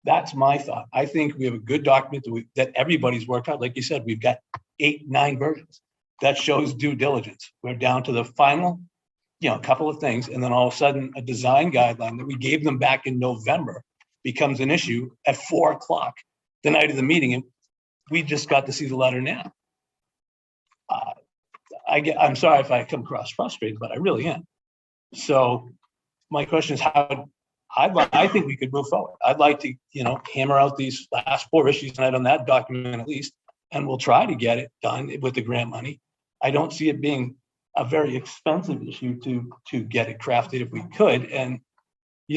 S14: That's my thought. I think we have a good document that everybody's worked out. Like you said, we've got 8, 9 versions. That shows due diligence. We're down to the final, couple of things. And then all of a sudden, a design guideline that we gave them back in November becomes an issue at 4 o'clock the night of the meeting. And we just got to see the letter now. I'm sorry if I come across frustrated, but I really am. So my question is I think we could move forward. I'd like to, hammer out these last 4 issues tonight on that document at least, and we'll try to get it done with the grant money. I don't see it being a very expensive issue to get it crafted if we could. And,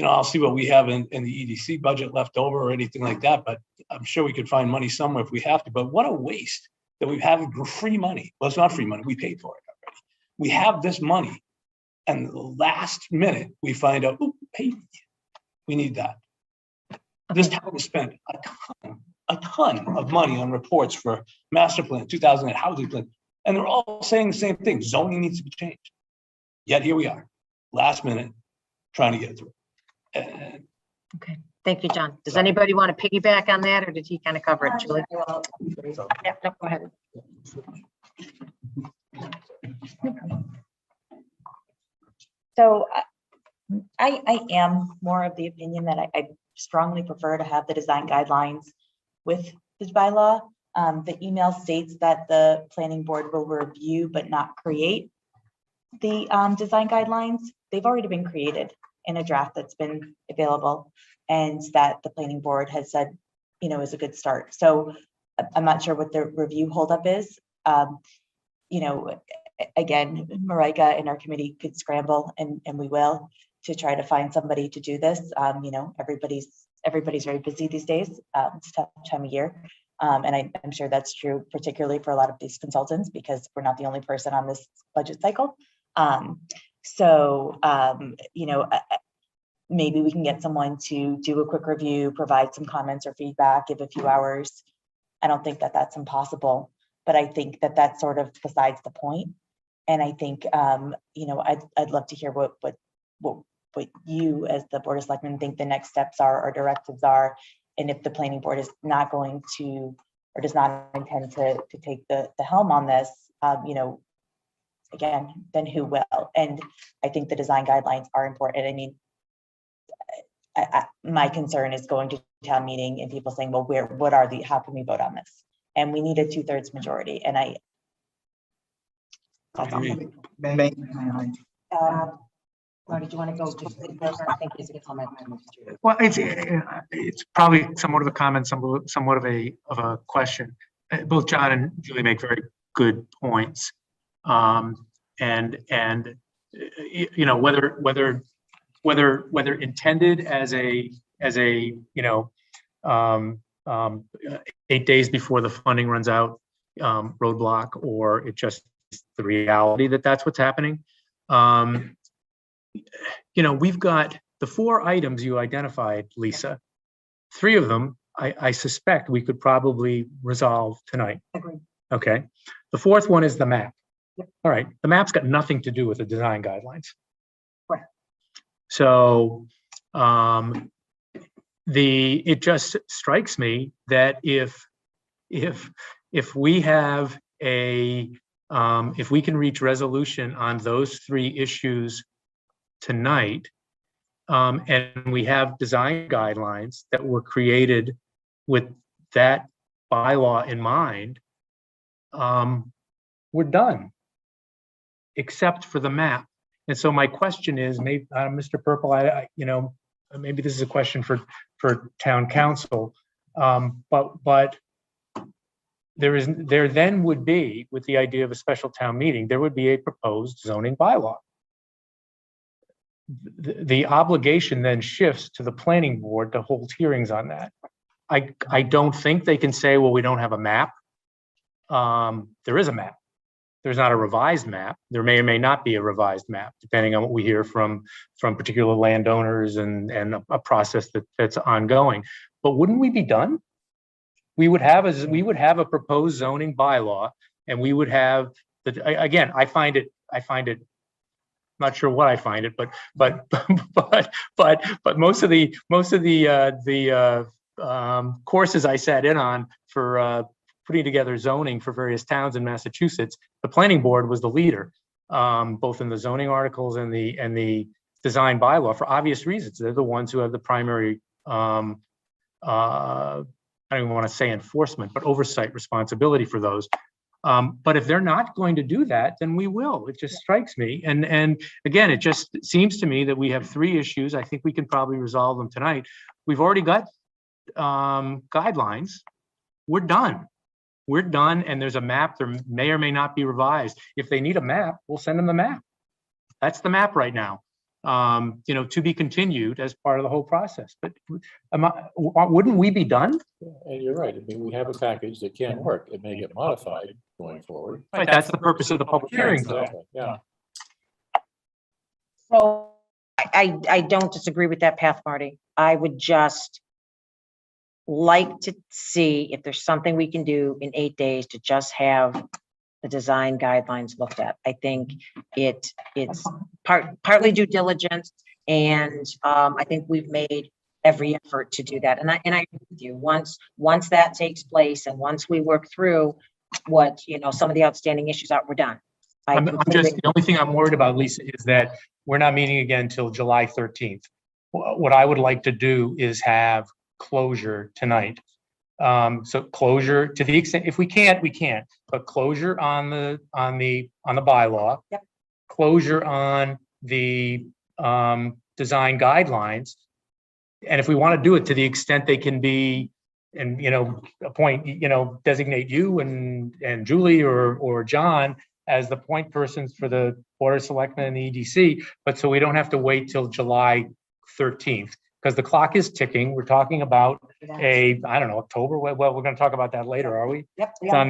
S14: I'll see what we have in the EDC budget left over or anything like that, but I'm sure we could find money somewhere if we have to. But what a waste that we have free money. Well, it's not free money. We paid for it already. We have this money, and the last minute we find out, we need that. This town has spent a ton of money on reports for master plan, 2008 housing plan, and they're all saying the same thing. Zoning needs to be changed. Yet here we are, last minute, trying to get it through.
S1: Okay, thank you, John. Does anybody want to piggyback on that, or did he kind of cover it, Julie? Yeah, no, go ahead.
S13: So I am more of the opinion that I strongly prefer to have the design guidelines with the bylaw. The email states that the planning board will review but not create the design guidelines. They've already been created in a draft that's been available, and that the planning board has said, is a good start. So I'm not sure what the review holdup is. Again, Marika and our committee could scramble, and we will, to try to find somebody to do this. Everybody's very busy these days. It's a tough time of year. And I'm sure that's true, particularly for a lot of these consultants, because we're not the only person on this budget cycle. Maybe we can get someone to do a quick review, provide some comments or feedback, give a few hours. I don't think that that's impossible, but I think that that's sort of besides the point. And I think, I'd love to hear what you as the Board of Selectmen think the next steps are or directives are. And if the planning board is not going to, or does not intend to take the helm on this, again, then who will? And I think the design guidelines are important. I mean, my concern is going to town meeting and people saying, well, how can we vote on this? And we need a 2/3 majority. And that's all.
S1: Marty, do you want to go to, I think he's a comment.
S3: Well, it's probably somewhat of a comment, somewhat of a question. Both John and Julie make very good points. Whether intended as a 8 days before the funding runs out roadblock, or it just is the reality that that's what's happening. We've got the 4 items you identified, Lisa. 3 of them, I suspect we could probably resolve tonight.
S1: Agreed.
S3: Okay. The 4th one is the map. Yep. All right. The map's got nothing to do with the design guidelines.
S1: Right.
S3: So it just strikes me that if we have if we can reach resolution on those 3 issues tonight, and we have design guidelines that were created with that bylaw in mind, we're done, except for the map. And so my question is, maybe Mr. Purple, maybe this is a question for town council, but there then would be, with the idea of a special town meeting, there would be a proposed zoning bylaw. The obligation then shifts to the planning board to hold hearings on that. I don't think they can say, well, we don't have a map. There is a map. There's not a revised map. There may or may not be a revised map, depending on what we hear from particular landowners and a process that's ongoing. But wouldn't we be done? We would have a proposed zoning bylaw, and we would have again. I find it. Not sure what I find it, but most of the courses I sat in on for putting together zoning for various towns in Massachusetts, the planning board was the leader, both in the zoning articles and the design bylaw for obvious reasons. They're the ones who have the primary, I don't even want to say enforcement, but oversight responsibility for those. But if they're not going to do that, then we will. It just strikes me. And again, it just seems to me that we have 3 issues. I think we can probably resolve them tonight. We've already got guidelines. We're done. We're done. And there's a map. There may or may not be revised. If they need a map, we'll send them the map. That's the map right now. To be continued as part of the whole process. But wouldn't we be done?
S9: And you're right. I mean, we have a package that can work. It may get modified going forward.
S3: Right, that's the purpose of the public hearing, though.
S9: Exactly, yeah.
S1: So I don't disagree with that path, Marty. I would just like to see if there's something we can do in 8 days to just have the design guidelines looked at. I think it's partly due diligence, and I think we've made every effort to do that. And I agree with you. Once that takes place, and once we work through what some of the outstanding issues are, we're done.
S3: The only thing I'm worried about, Lisa, is that we're not meeting again until July 13th. What I would like to do is have closure tonight. So closure to the extent, if we can't, we can't, but closure on the bylaw,
S1: yep.
S3: Closure on the design guidelines. And if we want to do it to the extent they can be, and appoint, designate you and Julie or John as the point persons for the Board of Selectmen and the EDC, but so we don't have to wait till July 13th. Because the clock is ticking. We're talking about October. Well, we're going to talk about that later, are we?
S1: Yep.
S3: It's on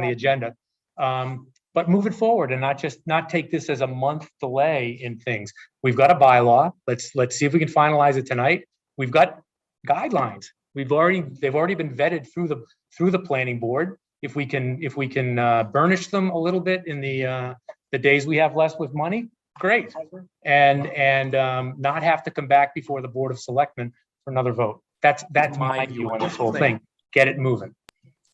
S3: the agenda. But move it forward and not take this as a month delay in things. We've got a bylaw. Let's see if we can finalize it tonight. We've got guidelines. They've already been vetted through the planning board. If we can burnish them a little bit in the days we have left with money, great. And not have to come back before the Board of Selectmen for another vote. That's my view on this whole thing. Get it moving.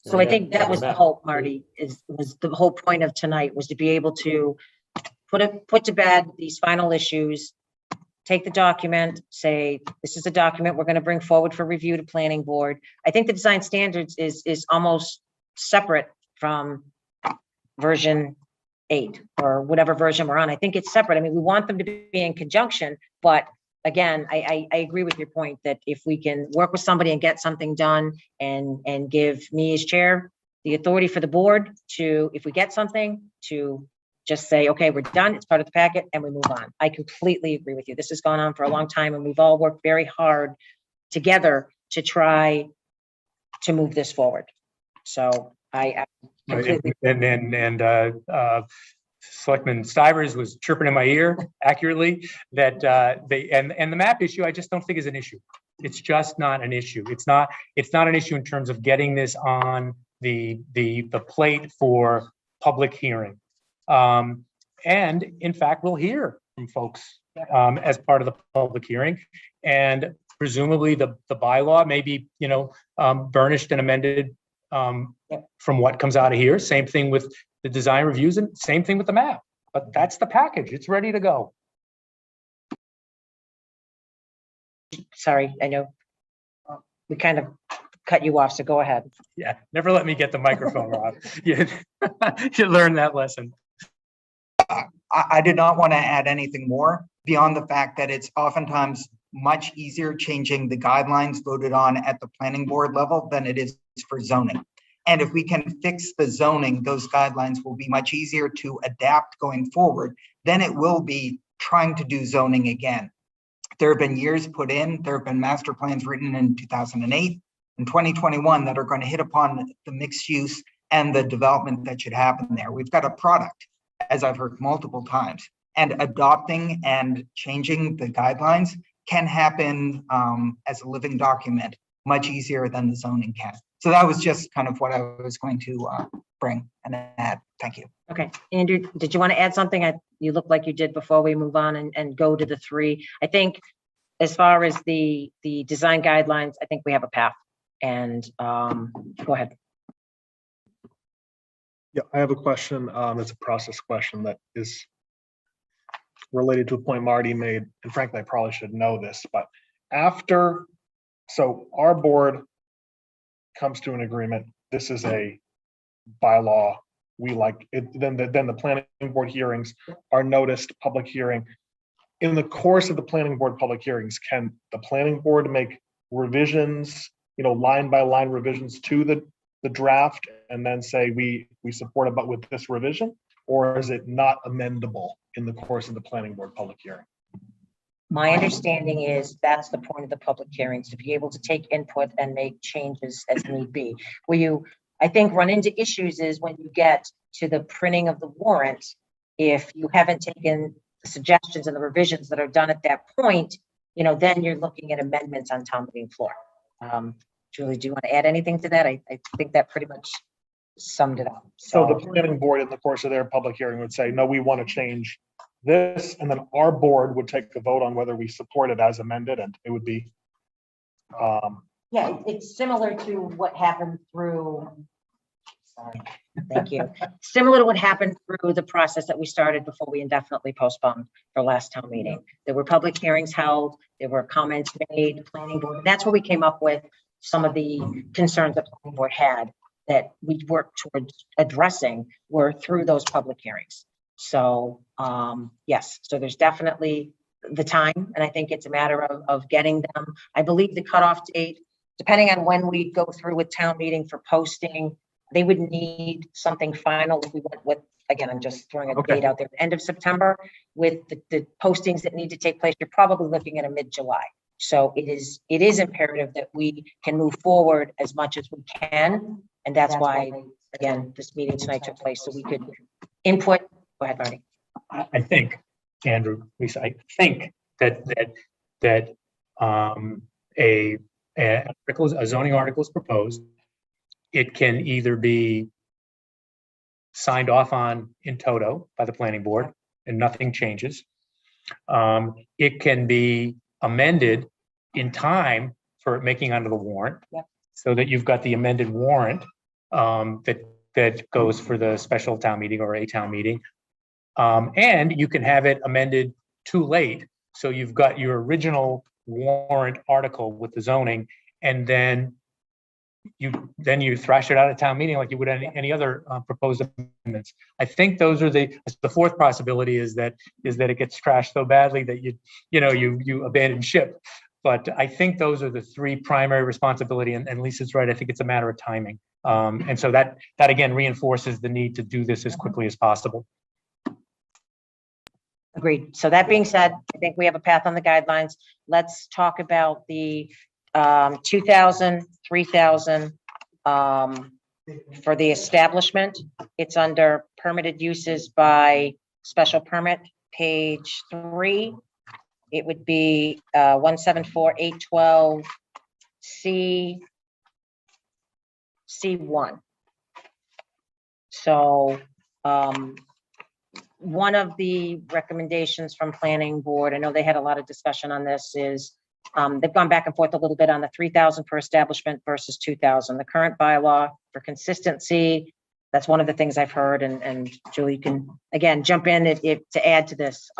S1: So I think that was the hope, Marty, was the whole point of tonight, was to be able to put to bed these final issues, take the document, say, this is a document we're going to bring forward for review to planning board. I think the design standards is almost separate from version 8 or whatever version we're on. I think it's separate. I mean, we want them to be in conjunction, but again, I agree with your point that if we can work with somebody and get something done and give me as chair the authority for the board to, if we get something, to just say, okay, we're done, it's part of the packet, and we move on. I completely agree with you. This has gone on for a long time, and we've all worked very hard together to try to move this forward. So I completely.
S3: And Selectman Stivers was chirping in my ear accurately that and the map issue, I just don't think is an issue. It's just not an issue. It's not an issue in terms of getting this on the plate for public hearing. And in fact, we'll hear from folks as part of the public hearing, and presumably the bylaw may be burnished and amended from what comes out of here. Same thing with the design reviews, and same thing with the map. But that's the package. It's ready to go.
S1: Sorry, I know we kind of cut you off, so go ahead.
S3: Yeah, never let me get the microphone, Rob. You learn that lesson.
S17: I did not want to add anything more beyond the fact that it's oftentimes much easier changing the guidelines voted on at the planning board level than it is for zoning. And if we can fix the zoning, those guidelines will be much easier to adapt going forward than it will be trying to do zoning again. There have been years put in, there have been master plans written in 2008 and 2021 that are going to hit upon the mixed use and the development that should happen there. We've got a product, as I've heard multiple times, and adopting and changing the guidelines can happen as a living document much easier than the zoning can. So that was just kind of what I was going to bring and add. Thank you.
S1: Okay, Andrew, did you want to add something? You look like you did before we move on and go to the 3. I think as far as the design guidelines, I think we have a path. And go ahead.
S10: Yeah, I have a question. It's a process question that is related to a point Marty made, and frankly, I probably should know this, but so our board comes to an agreement, this is a bylaw, we like it, then the planning board hearings are noticed, public hearing. In the course of the planning board public hearings, can the planning board make revisions, line by line revisions to the draft and then say we support it, but with this revision? Or is it not amendable in the course of the planning board public hearing?
S1: My understanding is that's the point of the public hearings, to be able to take input and make changes as need be. Where you, I think, run into issues is when you get to the printing of the warrant, if you haven't taken the suggestions and the revisions that are done at that point, then you're looking at amendments on town meeting floor. Julie, do you want to add anything to that? I think that pretty much summed it up.
S10: So the planning board in the course of their public hearing would say, no, we want to change this, and then our board would take a vote on whether we support it as amended, and it would be.
S1: Yeah, it's similar to what happened through. Sorry, thank you. Similar to what happened through the process that we started before we indefinitely postponed for last town meeting. There were public hearings held, there were comments made, the planning board, and that's where we came up with some of the concerns that the planning board had that we worked towards addressing were through those public hearings. So yes, so there's definitely the time, and I think it's a matter of getting them. I believe the cutoff date, depending on when we go through with town meeting for posting, they would need something final if we went with, again, I'm just throwing a date out there, end of September with the postings that need to take place. You're probably looking at a mid-July. So it is imperative that we can move forward as much as we can. And that's why, again, this meeting tonight took place so we could input. Go ahead, Marty.
S3: I think, Andrew, Lisa, I think that a zoning article is proposed. It can either be signed off on in toto by the planning board and nothing changes. It can be amended in time for making onto the warrant, so that you've got the amended warrant that goes for the special town meeting or a town meeting. And you can have it amended too late. So you've got your original warrant article with the zoning, and then you thrash it out at town meeting like you would any other proposed amendments. I think those are the fourth possibility is that it gets trashed so badly that you abandon ship. But I think those are the three primary responsibility, and Lisa's right. I think it's a matter of timing. And so that again reinforces the need to do this as quickly as possible.
S1: Agreed. So that being said, I think we have a path on the guidelines. Let's talk about the 2,000, 3,000 for the establishment. It's under permitted uses by special permit, page 3. It would be 174-812 C1. So one of the recommendations from planning board, I know they had a lot of discussion on this, is they've gone back and forth a little bit on the 3,000 per establishment versus 2,000. The current bylaw for consistency, that's one of the things I've heard, and Julie, you can again jump in if to add to this,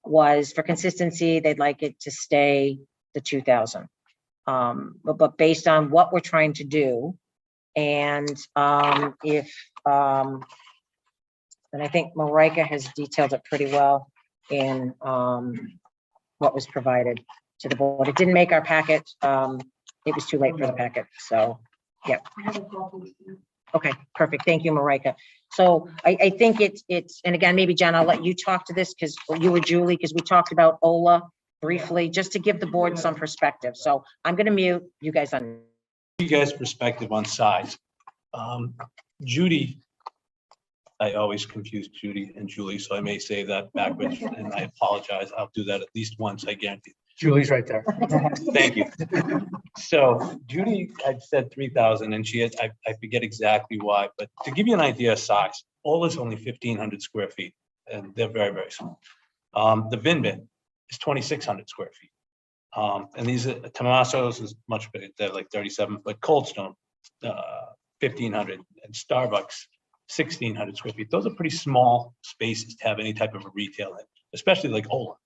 S1: was for consistency, they'd like it to stay the 2,000. But based on what we're trying to do, and and I think Marika has detailed it pretty well in what was provided to the board. It didn't make our packet. It was too late for the packet. So, yeah. Okay, perfect. Thank you, Marika. So I think it's, and again, maybe Jen, I'll let you talk to this because you or Julie, because we talked about OLA briefly, just to give the board some perspective. So I'm going to mute you guys on.
S14: You guys' perspective on size. Judy, I always confuse Judy and Julie, so I may say that backwards, and I apologize. I'll do that at least once, I guarantee.
S3: Julie's right there.
S14: Thank you. So Judy had said 3,000, and she had, I forget exactly why, but to give you an idea of size, all is only 1,500 square feet, and they're very, very small. The Vin Bin is 2,600 square feet. And these are Tomaso's is much bigger, they're like 37, but Cold Stone, 1,500, and Starbucks, 1,600 square feet. Those are pretty small spaces to have any type of a retail in, especially like Ola.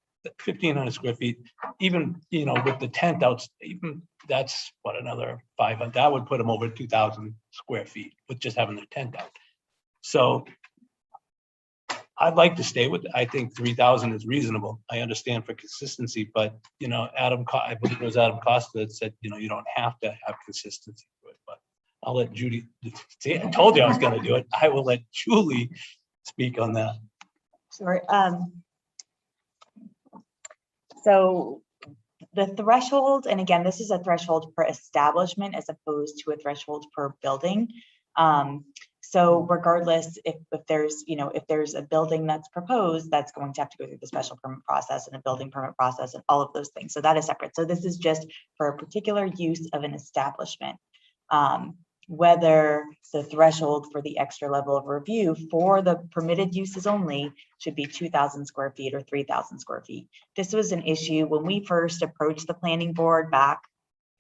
S14: 1,500 square feet, even, you know, with the tent out, even that's what, another 500, that would put them over 2,000 square feet with just having the tent out. So I'd like to stay with, I think 3,000 is reasonable. I understand for consistency, but, you know, I believe it was Adam Costa that said, you know, you don't have to have consistency to it, but I'll let Judy, see, I told you I was gonna do it. I will let Julie speak on that.
S13: Sure. So the threshold, and again, this is a threshold per establishment as opposed to a threshold per building. So regardless, if there's, you know, if there's a building that's proposed, that's going to have to go through the special permit process and a building permit process and all of those things. So that is separate. So this is just for a particular use of an establishment. Whether the threshold for the extra level of review for the permitted uses only should be 2,000 square feet or 3,000 square feet. This was an issue when we first approached the planning board back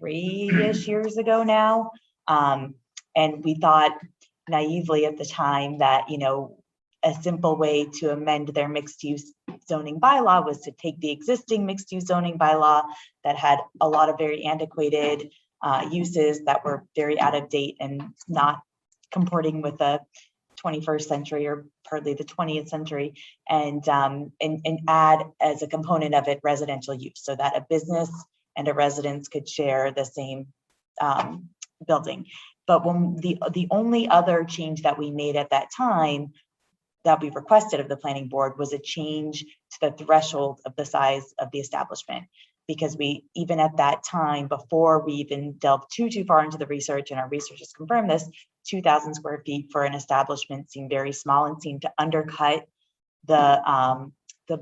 S13: 3-ish years ago now. And we thought naively at the time that, you know, a simple way to amend their mixed use zoning bylaw was to take the existing mixed use zoning bylaw that had a lot of very antiquated uses that were very out of date and not comporting with the 21st century or partly the 20th century, and add as a component of it residential use, so that a business and a residence could share the same building. But when the only other change that we made at that time that we requested of the planning board was a change to the threshold of the size of the establishment. Because we, even at that time, before we even delved too far into the research, and our research has confirmed this, 2,000 square feet for an establishment seemed very small and seemed to undercut the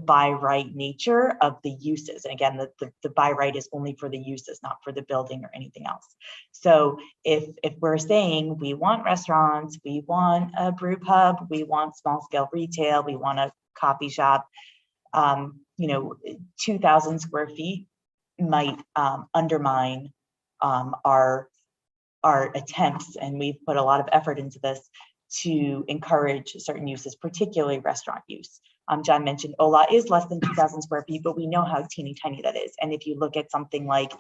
S13: by right nature of the uses. And again, the by right is only for the uses, not for the building or anything else. So if we're saying we want restaurants, we want a brew pub, we want small scale retail, we want a coffee shop, you know, 2,000 square feet might undermine our attempts, and we've put a lot of effort into this to encourage certain uses, particularly restaurant use. John mentioned Ola is less than 2,000 square feet, but we know how teeny tiny that is. And if you look at something like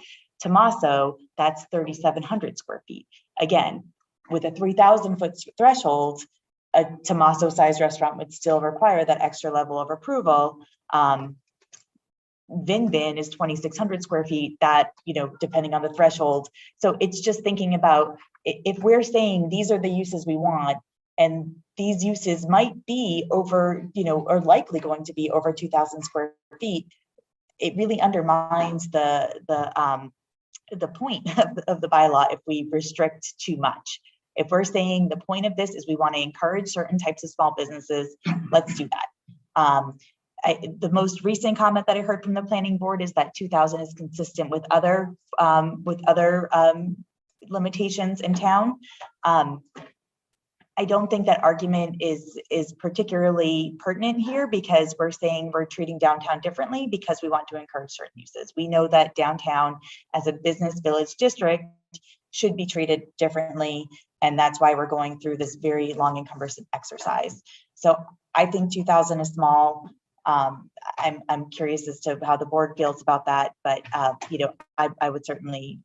S13: Tomaso, that's 3,700 square feet. Again, with a 3,000 foot threshold, a Tomaso sized restaurant would still require that extra level of approval. Vin Bin is 2,600 square feet, that, you know, depending on the threshold. So it's just thinking about, if we're saying these are the uses we want, and these uses might be over, you know, or likely going to be over 2,000 square feet, it really undermines the point of the bylaw if we restrict too much. If we're saying the point of this is we want to encourage certain types of small businesses, let's do that. The most recent comment that I heard from the planning board is that 2,000 is consistent with other limitations in town. I don't think that argument is particularly pertinent here, because we're saying we're treating downtown differently because we want to encourage certain uses. We know that downtown as a business village district should be treated differently, and that's why we're going through this very long and cumbersome exercise. So I think 2,000 is small. I'm curious as to how the board feels about that, but you know, I would certainly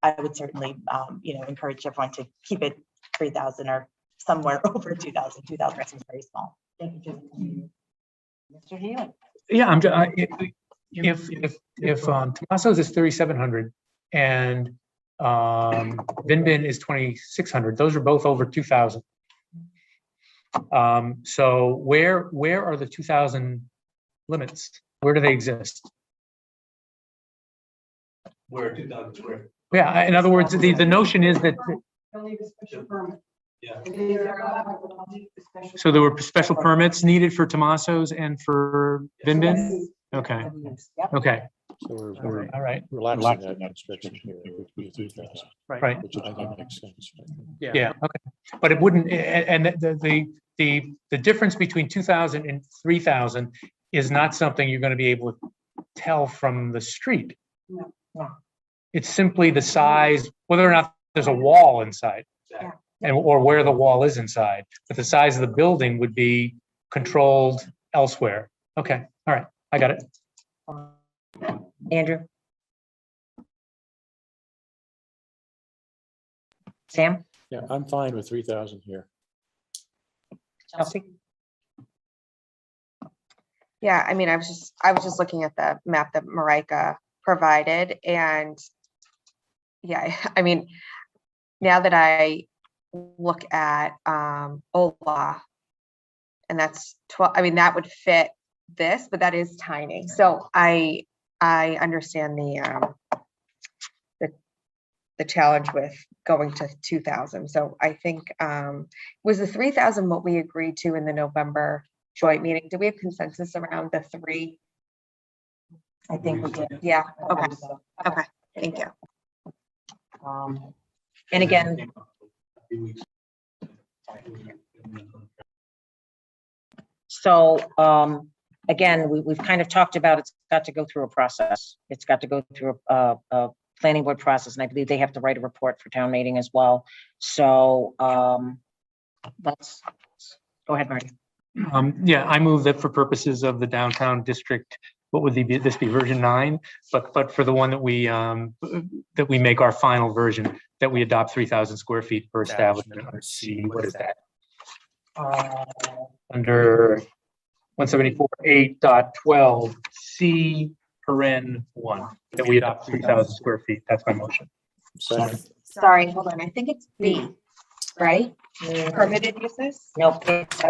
S13: you know, encourage everyone to keep it 3,000 or somewhere over 2,000. 2,000 seems very small. Thank you, Mr. Healy.
S3: Yeah, if Tomaso's is 3,700 and Vin Bin is 2,600, those are both over 2,000. So where are the 2,000 limits? Where do they exist?
S14: Where 2,000 square.
S3: Yeah, in other words, the notion is that.
S14: Yeah.
S3: So there were special permits needed for Tomaso's and for Vin Bin? Okay. Okay.
S9: So we're
S3: all right.
S9: Relaxing that restriction here, it would be 3,000.
S3: Right.
S9: Which I think makes sense.
S3: Yeah. Okay. But it wouldn't, and the difference between 2,000 and 3,000 is not something you're going to be able to tell from the street.
S15: No.
S1: No.
S3: It's simply the size, whether or not there's a wall inside.
S1: Yeah.
S3: And, or where the wall is inside, but the size of the building would be controlled elsewhere. Okay, all right, I got it.
S1: Andrew? Sam?
S9: Yeah, I'm fine with 3,000 here.
S1: Chelsea?
S8: Yeah, I mean, I was just looking at the map that Marika provided, and yeah, I mean, now that I look at Ola, and that's 12, I mean, that would fit this, but that is tiny. So I understand the challenge with going to 2,000. So I think was the 3,000 what we agreed to in the November joint meeting? Do we have consensus around the 3?
S1: I think we did.
S8: Yeah, okay, okay, thank you.
S1: And again, so again, we've kind of talked about it's got to go through a process. It's got to go through a planning board process, and I believe they have to write a report for town meeting as well. So let's go ahead, Marty.
S3: Yeah, I move that for purposes of the downtown district, what would this be, version 9? But for the one that we make our final version, that we adopt 3,000 square feet per establishment under C. What is that? Under 174.8.12 C paren 1, that we adopt 3,000 square feet. That's my motion.
S9: Second.
S8: Sorry, hold on, I think it's B, right? Permitted uses?
S1: Nope. Next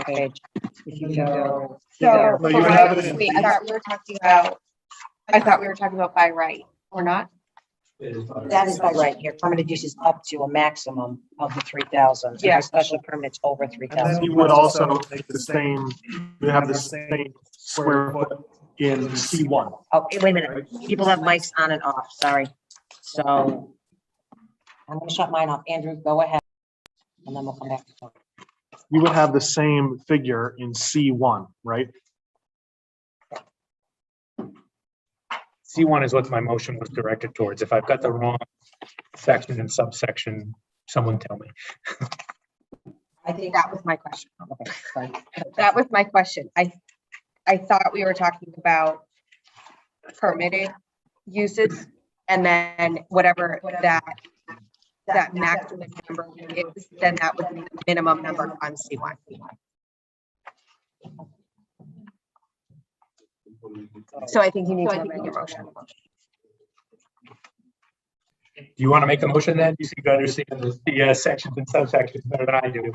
S1: page. If you go.
S8: So,
S10: No, you have it in
S8: wait, I thought we were talking about by right, or not?
S1: That is by right. Your permitted use is up to a maximum of the 3,000.
S8: Yeah.
S1: Special permits over
S10: And then
S1: 3,000.
S10: you would also make the same, you have the same square foot in C1.
S1: Oh, wait a minute. People have mics on and off. Sorry. So I'm gonna shut mine off. Andrew, go ahead. And then we'll come back.
S10: You would have the same figure in C1, right?
S3: C1 is what my motion was directed towards. If I've got the wrong section and subsection, someone tell me.
S8: I think that was my question.
S1: Okay, sorry.
S8: That was my question. I thought we were talking about permitted uses, and then whatever that maximum number is, then that would be the minimum number on C1. So I think you need to amend your motion.
S3: Do you want to make the motion then? You seem to understand the sections and subsections better than I do.
S8: Do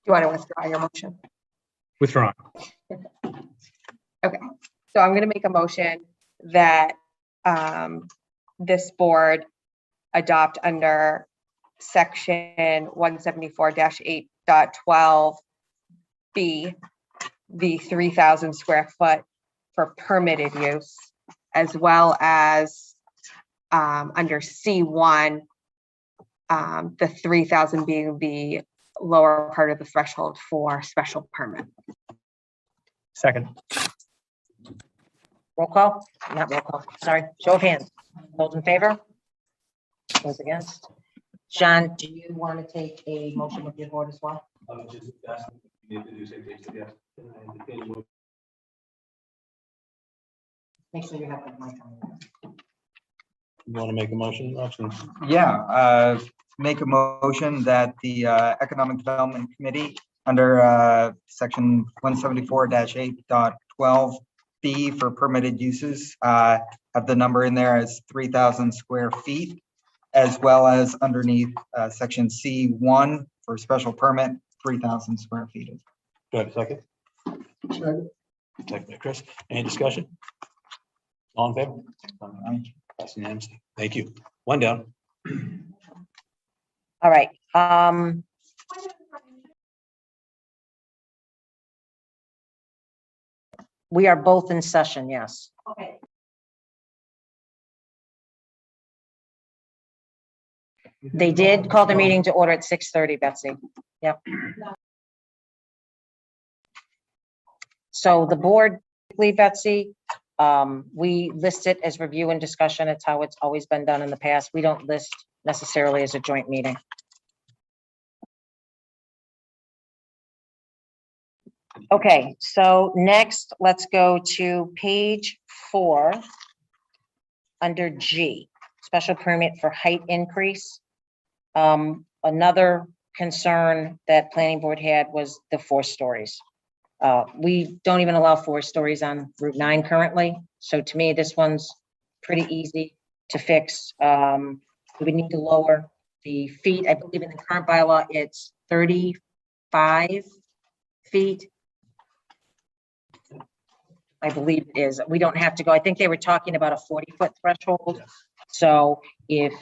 S8: you want to withdraw your motion?
S3: Withdrawn.
S8: Okay, so I'm gonna make a motion that this board adopt under section 174-8.12 B, the 3,000 square foot for permitted use, as well as under C1, the 3,000 being the lower part of the threshold for special permit.
S3: Second.
S1: Roll call? Not roll call. Sorry. Show of hands. Those in favor? Those against? John, do you want to take a motion of your board as well? Make sure you have the mic on.
S14: You want to make a motion?
S17: Yeah, make a motion that the Economic Development Committee under section 174-8.12 B for permitted uses, have the number in there as 3,000 square feet, as well as underneath section C1 for special permit, 3,000 square feet.
S14: Do I have a second? Second by Chris. Any discussion? All in favor? That's unanimous. Thank you. One down.
S1: All right. We are both in session, yes. Okay. They did call the meeting to order at 6:30, Betsy. Yep. So the board, Betsy, We list it as review and discussion. It's how it's always been done in the past. We don't list necessarily as a joint meeting. Okay, so next, let's go to page 4 under G, special permit for height increase. Another concern that planning board had was the 4 stories. We don't even allow 4 stories on Route 9 currently. So to me, this one's pretty easy to fix. We would need to lower the feet. I believe in the current bylaw, it's 35 feet. I believe it is. We don't have to go. I think they were talking about a 40-foot threshold. So if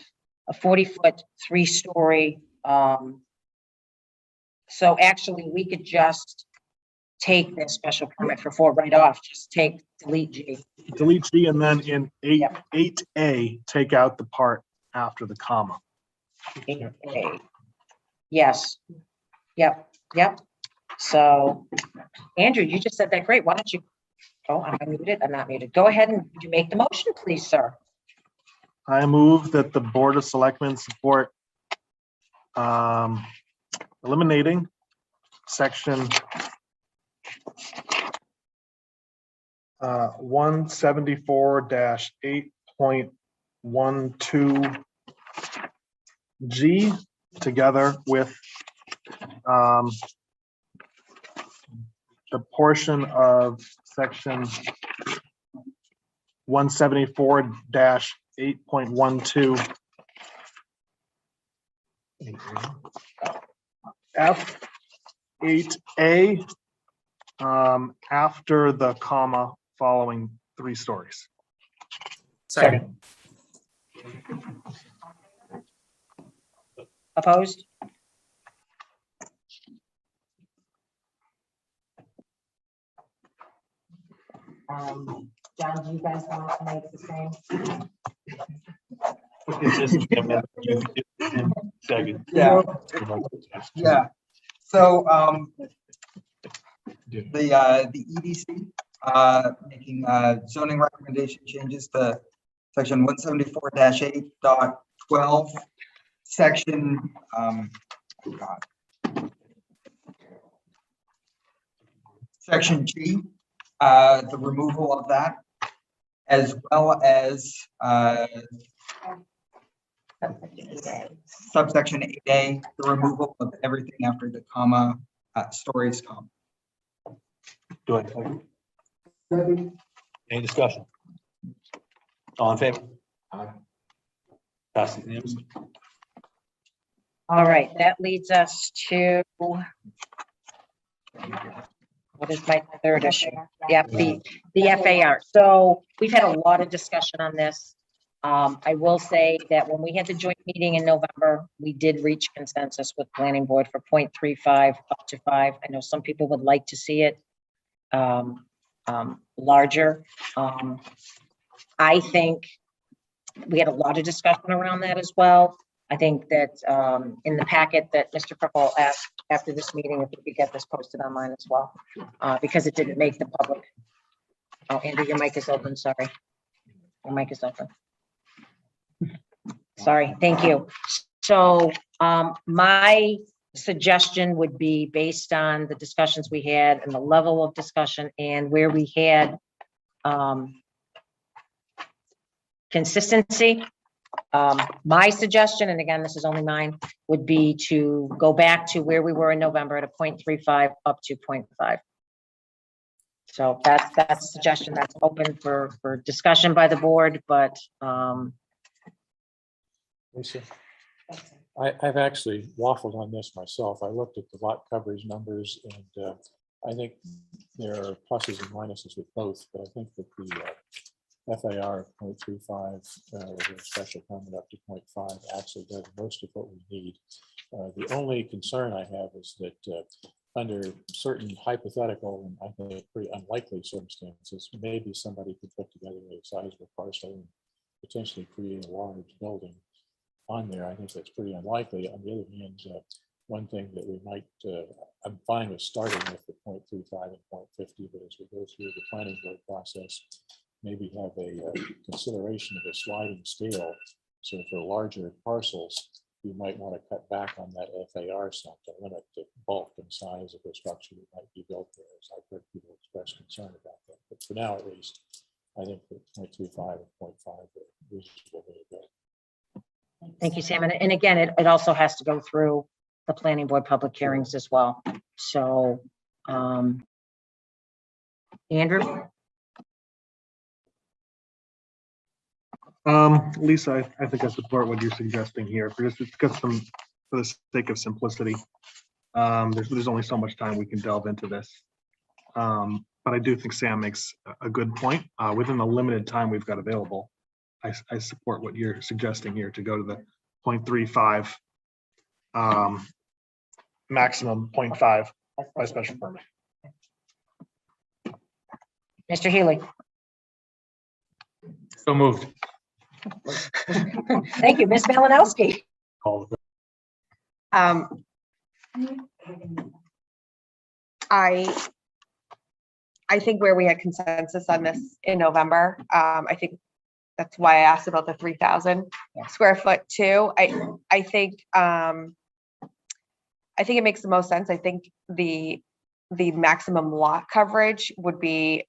S1: a 40-foot 3-story, so actually we could just take this special permit for 4 right off, just delete G.
S10: Delete G, and then in 8A, take out the part after the comma.
S1: 8A. Yes. Yep. So Andrew, you just said that great. Why don't you, oh, am I muted? I'm not muted. Go ahead and would you make the motion, please, sir?
S10: I move that the Board of Selectmen support eliminating section 174-8.12 G together with the portion of section 174-8.12 F8A after the comma following 3 stories.
S3: Second.
S1: Opposed? John, do you guys want to make the same?
S14: Second.
S17: Yeah. Yeah. So the EDC making zoning recommendation changes to section 174-8.12, section section G, the removal of that, as well as subsection 8A, the removal of everything after the comma, stories comma.
S14: Do it. Any discussion? All in favor? Passes unanimously.
S1: All right, that leads us to, what is my third issue? Yep, the FAR. So we've had a lot of discussion on this. I will say that when we had the joint meeting in November, we did reach consensus with planning board for 0.35 up to 5. I know some people would like to see it larger. I think we had a lot of discussion around that as well. I think that in the packet that Mr. Purple asked after this meeting, if we could get this posted online as well, because it didn't make the public. Oh, Andrew, your mic is open, sorry. Your mic is open. Sorry, thank you. So my suggestion would be based on the discussions we had and the level of discussion and where we had consistency. My suggestion, and again, this is only mine, would be to go back to where we were in November at a 0.35 up to 0.5. So that's a suggestion that's open for discussion by the board, but
S9: Lisa, I've actually waffled on this myself. I looked at the lot coverage numbers, and I think there are pluses and minuses with both, but I think that the FAR 0.35 with a special permit up to 0.5 actually does most of what we need. The only concern I have is that under certain hypothetical and I think pretty unlikely circumstances, maybe somebody could put together a sizable parcel and potentially create a large building on there. I think that's pretty unlikely. On the other hand, one thing that we might, I'm fine with starting with the 0.35 and 0.50, but as we go through the planning board process, maybe have a consideration of a sliding scale. So for larger parcels, you might want to cut back on that FAR some to limit the bulk and size of the structure that might be built there. As I've heard people express concern about that. But for now, at least, I think that 0.35 and 0.5 are reasonable way to go.
S1: Thank you, Sam. And again, it also has to go through the planning board public hearings as well. So, Andrew?
S10: Lisa, I think I support what you're suggesting here, for the sake of simplicity. There's only so much time we can delve into this. But I do think Sam makes a good point. Within the limited time we've got available, I support what you're suggesting here to go to the 0.35, maximum 0.5 by special permit.
S1: Mr. Healy?
S3: So moved.
S1: Thank you. Ms. Malinowski?
S8: I think where we had consensus on this in November, I think that's why I asked about the 3,000 square foot too. I think it makes the most sense. I think the maximum lot coverage would be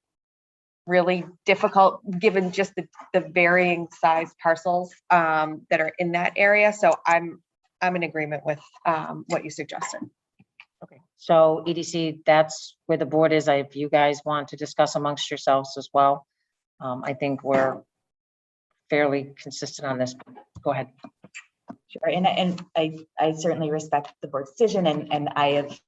S8: really difficult given just the varying size parcels that are in that area. So I'm in agreement with what you suggested.
S1: Okay, so EDC, that's where the board is. If you guys want to discuss amongst yourselves as well, I think we're fairly consistent on this. Go ahead.
S13: Sure, and I certainly respect the board's decision, and I have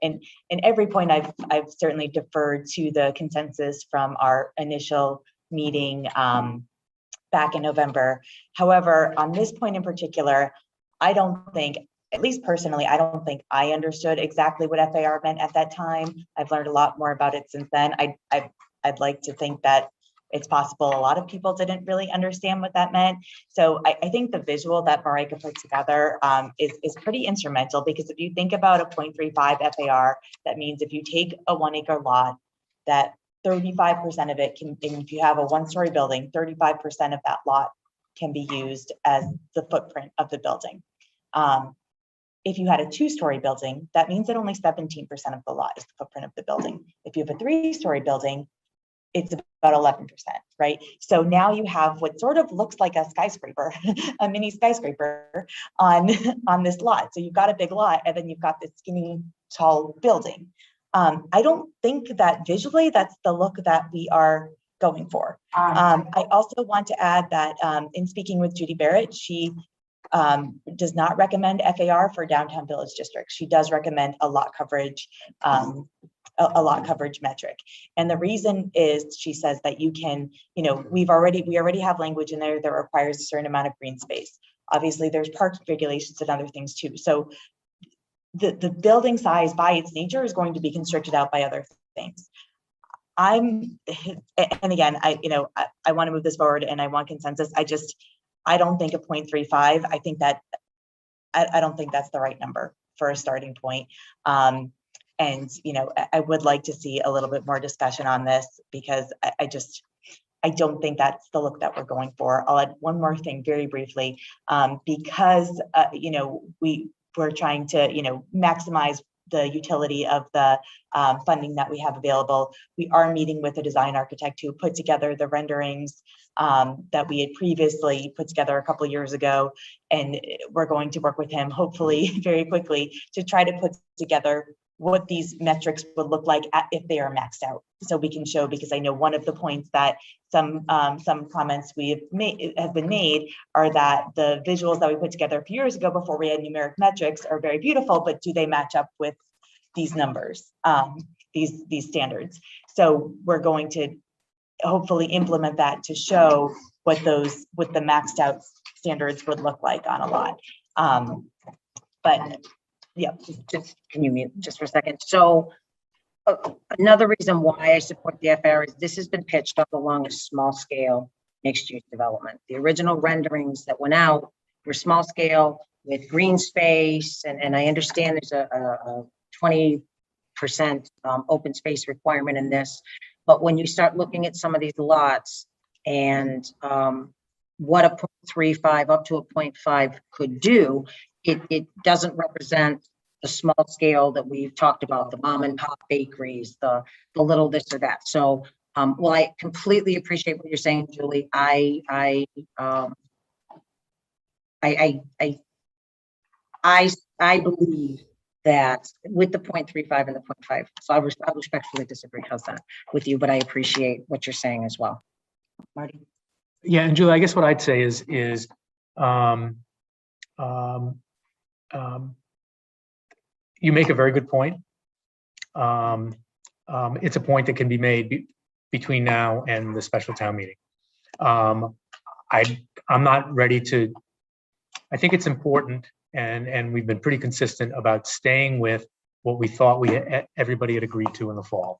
S13: in every point I've certainly deferred to the consensus from our initial meeting back in November. However, on this point in particular, I don't think, at least personally, I don't think I understood exactly what FAR meant at that time. I've learned a lot more about it since then. I'd like to think that it's possible a lot of people didn't really understand what that meant. So I think the visual that Marika put together is pretty instrumental, because if you think about a 0.35 FAR, that means if you take a 1 acre lot, that 35% of it can, and if you have a 1-story building, 35% of that lot can be used as the footprint of the building. If you had a 2-story building, that means that only 17% of the lot is the footprint of the building. If you have a 3-story building, it's about 11%, right? So now you have what sort of looks like a skyscraper, a mini skyscraper on this lot. So you've got a big lot, and then you've got this skinny, tall building. I don't think that visually that's the look that we are going for. I also want to add that in speaking with Judy Barrett, she does not recommend FAR for downtown village districts. She does recommend a lot coverage, a lot coverage metric. And the reason is, she says that you can, we already have language in there that requires a certain amount of green space. Obviously there's park regulations and other things too. So the building size by its nature is going to be constricted out by other things. And again, I want to move this forward and I want consensus. I don't think a 0.35, I think that, I don't think that's the right number for a starting point. And, I would like to see a little bit more discussion on this, because I don't think that's the look that we're going for. I'll add one more thing very briefly, because, we're trying to, maximize the utility of the funding that we have available. We are meeting with a design architect who put together the renderings that we had previously put together a couple of years ago. And we're going to work with him, hopefully very quickly, to try to put together what these metrics would look like if they are maxed out. So we can show, because I know one of the points that some comments have been made are that the visuals that we put together a few years ago before we had numeric metrics are very beautiful, but do they match up with these numbers, these standards? So we're going to hopefully implement that to show what the maxed out standards would look like on a lot. But yeah,
S1: just can you mute just for a second? So another reason why I support the FAR is this has been pitched up along a small scale mixed use development. The original renderings that went out were small scale with green space, and I understand there's a 20% open space requirement in this. But when you start looking at some of these lots and what a 0.35 up to a 0.5 could do, it doesn't represent the small scale that we've talked about, the mom and pop bakeries, the little this or that. So, well, I completely appreciate what you're saying, Julie. I believe that with the 0.35 and the 0.5, so I respectfully disagree, how's that, with you, but I appreciate what you're saying as well. Marty?
S3: Yeah, and Julie, I guess what I'd say is you make a very good point. It's a point that can be made between now and the special town meeting. I'm not ready to, I think it's important, and we've been pretty consistent about staying with what we thought everybody had agreed to in the fall.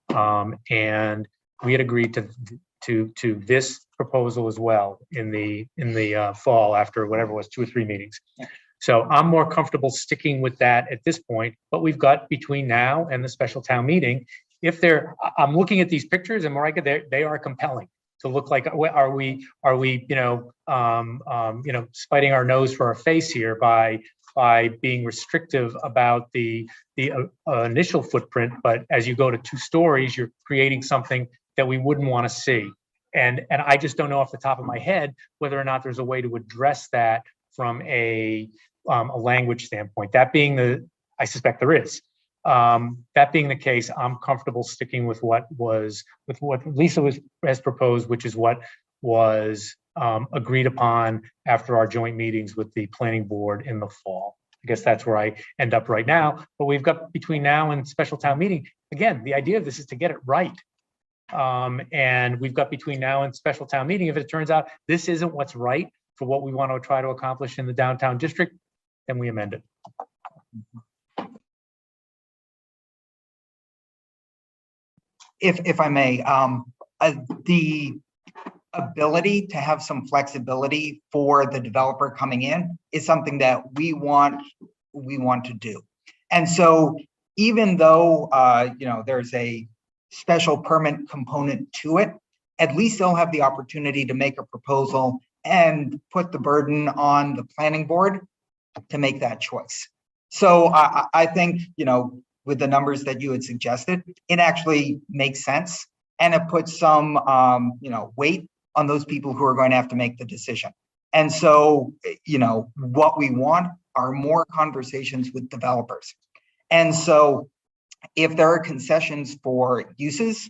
S3: And we had agreed to this proposal as well in the fall after whatever it was, 2 or 3 meetings. So I'm more comfortable sticking with that at this point, but we've got between now and the special town meeting, I'm looking at these pictures and Marika, they are compelling to look like, are we, spiting our nose for our face here by being restrictive about the initial footprint, but as you go to 2 stories, you're creating something that we wouldn't want to see. And I just don't know off the top of my head whether or not there's a way to address that from a language standpoint. That being I suspect there is. That being the case, I'm comfortable sticking with what Lisa has proposed, which is what was agreed upon after our joint meetings with the planning board in the fall. I guess that's where I end up right now. But we've got between now and special town meeting, again, the idea of this is to get it right. And we've got between now and special town meeting, if it turns out this isn't what's right for what we want to try to accomplish in the downtown district, then we amend it.
S17: If I may, the ability to have some flexibility for the developer coming in is something that we want to do. And so even though, there's a special permit component to it, at least they'll have the opportunity to make a proposal and put the burden on the planning board to make that choice. So I think, with the numbers that you had suggested, it actually makes sense. And it puts some, weight on those people who are going to have to make the decision. And so, what we want are more conversations with developers. And so if there are concessions for uses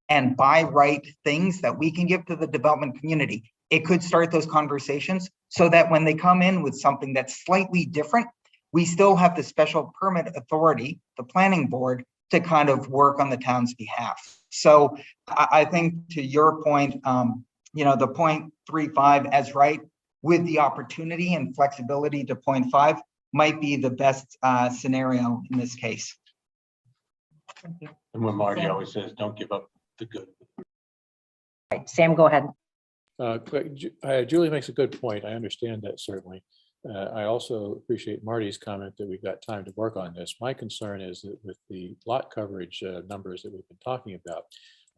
S17: and by right things that we can give to the development community, it could start those conversations so that when they come in with something that's slightly different, we still have the special permit authority, the planning board, to kind of work on the town's behalf. So I think to your point, the 0.35 as right with the opportunity and flexibility to 0.5 might be the best scenario in this case.
S14: And when Marty always says, don't give up the good.
S1: Right. Sam, go ahead.
S9: Julie makes a good point. I understand that certainly. I also appreciate Marty's comment that we've got time to work on this. My concern is that with the lot coverage numbers that we've been talking about,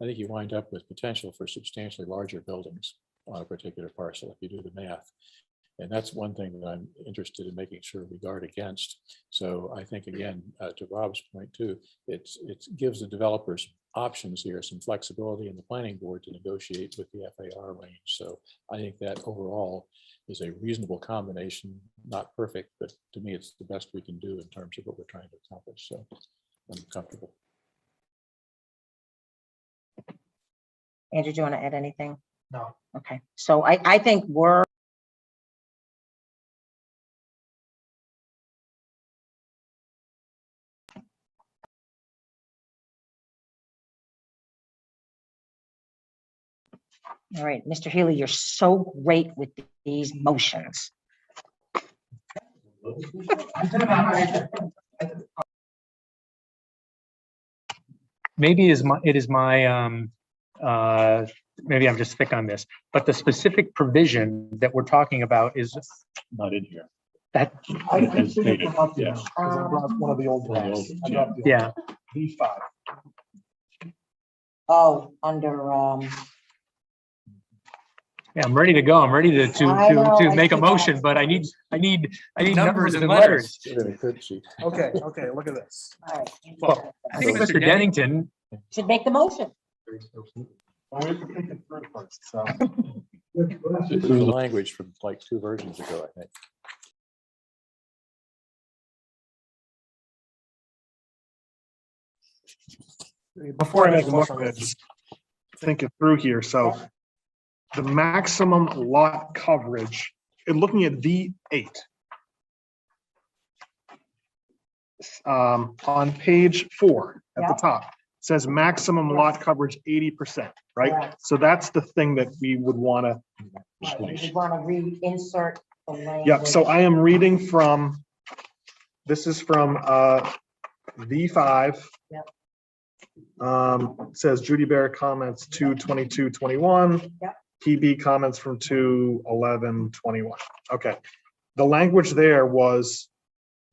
S9: I think you wind up with potential for substantially larger buildings on a particular parcel if you do the math. And that's one thing that I'm interested in making sure we guard against. So I think, again, to Rob's point too, it gives the developers options here, some flexibility in the planning board to negotiate with the FAR range. So I think that overall is a reasonable combination, not perfect, but to me, it's the best we can do in terms of what we're trying to accomplish. So I'm comfortable.
S1: Andrew, do you want to add anything?
S3: No.
S1: Okay, so I think we're all right, Mr. Healy, you're so great with these motions.
S3: Maybe maybe I'm just thick on this, but the specific provision that we're talking about is
S9: not in here.
S3: That
S10: As stated, yeah. Because I brought one of the old drafts.
S3: Yeah.
S10: B5.
S1: Oh, under,
S3: Yeah, I'm ready to go. I'm ready to
S1: I know, I
S3: make a
S1: see that.
S3: motion, but I need numbers and letters.
S9: Within a crib sheet.
S10: Okay, okay, look at this.
S1: All right.
S3: Well, I think Mr. Dennington,
S1: Should make the motion.
S10: Well, we have to think it through first, so.
S9: This is the language from like 2 versions ago, I think.
S10: Before I make a motion, I'm gonna just think it through here. So the maximum lot coverage, and looking at V8. On page 4 at the
S1: Yeah.
S10: top, says maximum lot coverage 80%, right?
S1: Correct.
S10: So that's the thing that we would want to.
S1: Right, we want to reinsert the language.
S10: Yep, so I am reading from, this is from V5.
S1: Yep.
S10: It says Judy Bear comments 2/22/21.
S1: Yep.
S10: PB comments from 2/11/21. Okay. The language there was,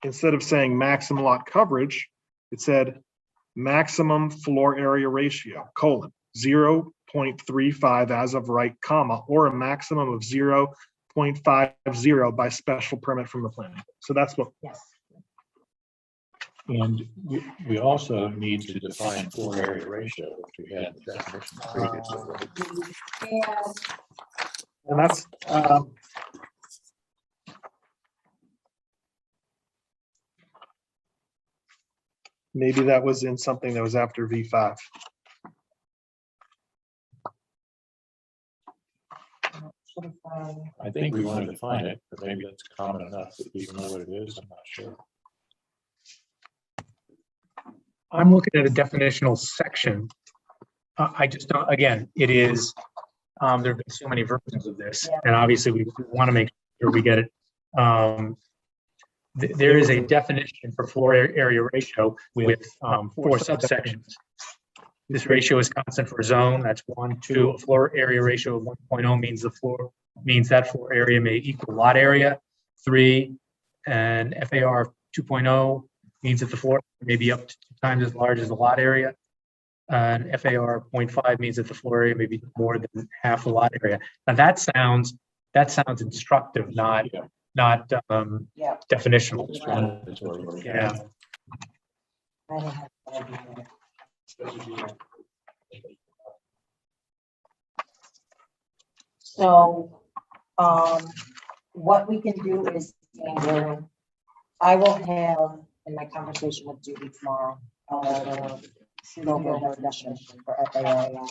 S10: instead of saying maximum lot coverage, it said maximum floor area ratio, 0.35 as of right, comma, or a maximum of 0.50 by special permit from the planning. So that's what.
S1: Yes.
S9: And we also need to define floor area ratio, which we had the definition previously.
S10: And that's, maybe that was in something that was after V5.
S9: I think we want to define it, but maybe that's common enough that people know what it is. I'm not sure.
S3: I'm looking at a definitional section. I just don't, again, it is, there've been so many versions of this, and obviously we want to make sure we get it. There is a definition for floor area ratio with 4 subsections. This ratio is constant for a zone, that's 1, 2. A floor area ratio of 1.0 means that floor area may equal lot area. 3, and FAR 2.0 means that the floor may be up to 2 times as large as the lot area. And FAR 0.5 means that the floor area may be more than half the lot area. Now that sounds instructive, not definitional. Yeah.
S1: So, what we can do is, I will have, in my conversation with Judy tomorrow, shoot over her definition for FAR.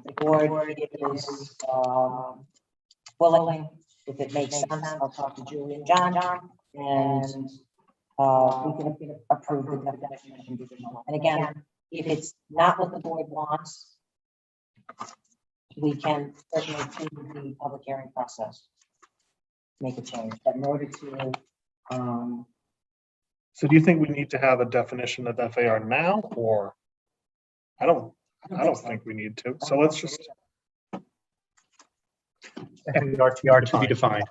S1: The board is, willing, if it makes sense, I'll talk to Julie and John, and, we can approve the definition. And again, if it's not what the board wants, we can certainly through the public hearing process make a change, but in order to,
S10: So do you think we need to have a definition of FAR now, or? I don't think we need to, so let's just.
S3: FAR to be defined.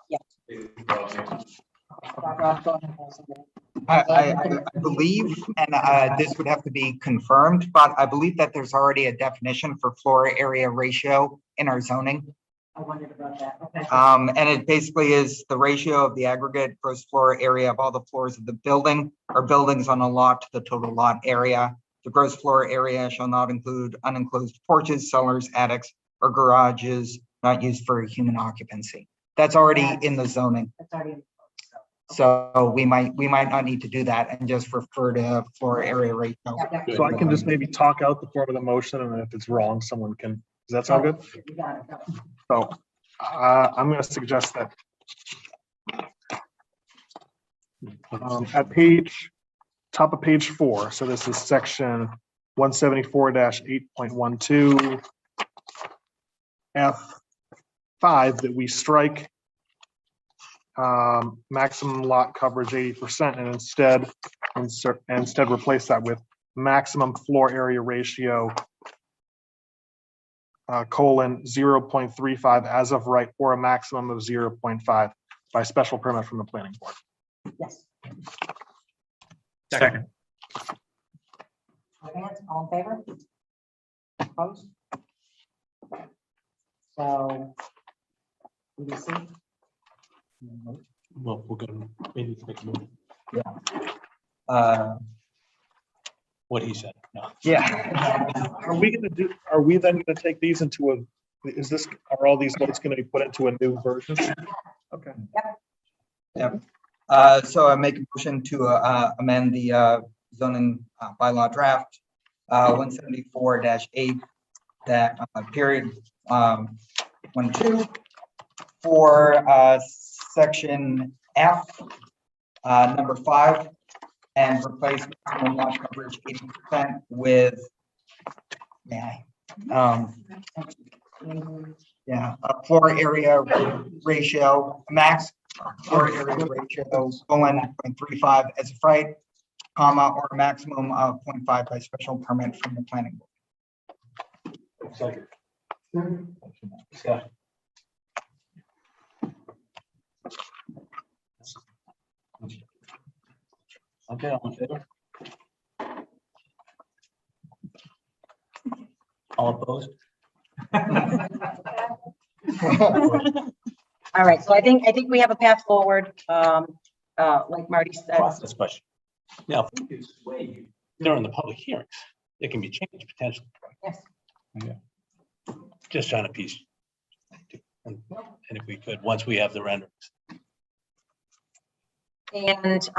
S17: I believe, and this would have to be confirmed, but I believe that there's already a definition for floor area ratio in our zoning.
S1: I wondered about that. Okay.
S17: And it basically is the ratio of the aggregate gross floor area of all the floors of the building or buildings on a lot to the total lot area. The gross floor area shall not include unenclosed porches, cellars, attics, or garages not used for human occupancy. That's already in the zoning.
S1: That's already.
S17: So we might not need to do that and just refer to floor area ratio.
S10: So I can just maybe talk out the form of the motion, and then if it's wrong, someone can, does that sound good?
S1: You got it.
S10: So I'm gonna suggest that at top of page 4, so this is section 174-8.12 F5, that we strike maximum lot coverage 80% and instead replace that with maximum floor area ratio colon 0.35 as of right, or a maximum of 0.5 by special permit from the planning board.
S1: Yes.
S3: Second.
S1: All in favor? Opposed? So. EDC?
S14: Well, we're gonna, maybe make a move.
S17: Uh,
S14: What he said. No.
S17: Yeah.
S10: Are we then gonna take these into are all these votes gonna be put into a new version? Okay.
S17: Yep. So I make a motion to amend the zoning bylaw draft 174-8, that period 1-2 for section F, number 5, and replace maximum lot coverage 80% with, floor area ratio, max floor area ratio, colon 0.35 as a right, comma, or a maximum of 0.5 by special permit from the planning board.
S14: Second. Okay, all in favor? All opposed?
S1: All right, so I think we have a path forward. Like Marty said.
S14: Process question. Now, during the public hearings, it can be changed potentially.
S1: Yes.
S14: Yeah. Just trying to piece. And if we could, once we have the renderings.
S1: And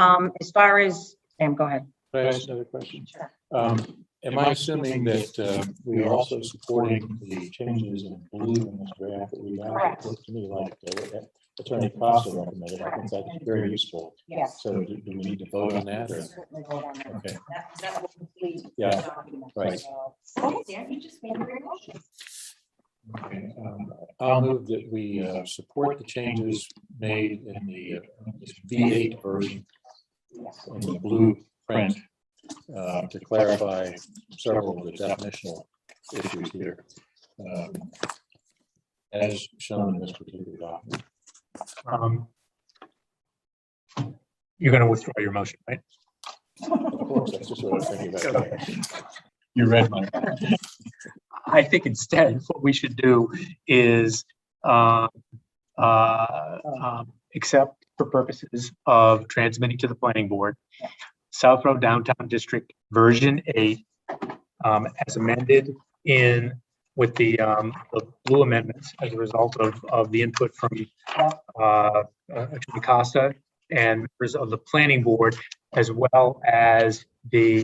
S1: as far as, Sam, go ahead.
S9: Can I ask another question? Am I assuming that we are also supporting the changes in blue in this draft that we got?
S1: Correct.
S9: It looks to me like what Attorney Costa recommended. I think that's very useful.
S1: Yes.
S9: So do we need to vote on that or?
S1: Certainly vote on that.
S9: Okay.
S1: That will complete the
S9: Yeah,
S1: document.
S9: right.
S1: So, Dan, you just made a very motion.
S9: Okay, I'll move that we support the changes made in the V8 version in the blue print to clarify several of the definitional issues here, as shown in this particular document.
S3: You're going to withdraw your motion, right?
S9: Of course, that's just what I was thinking about.
S3: You read my. I think instead, what we should do is accept for purposes of transmitting to the planning board, Southborough Downtown District version 8, as amended with the blue amendments as a result of the input from Attorney Costa and members of the planning board, as well as the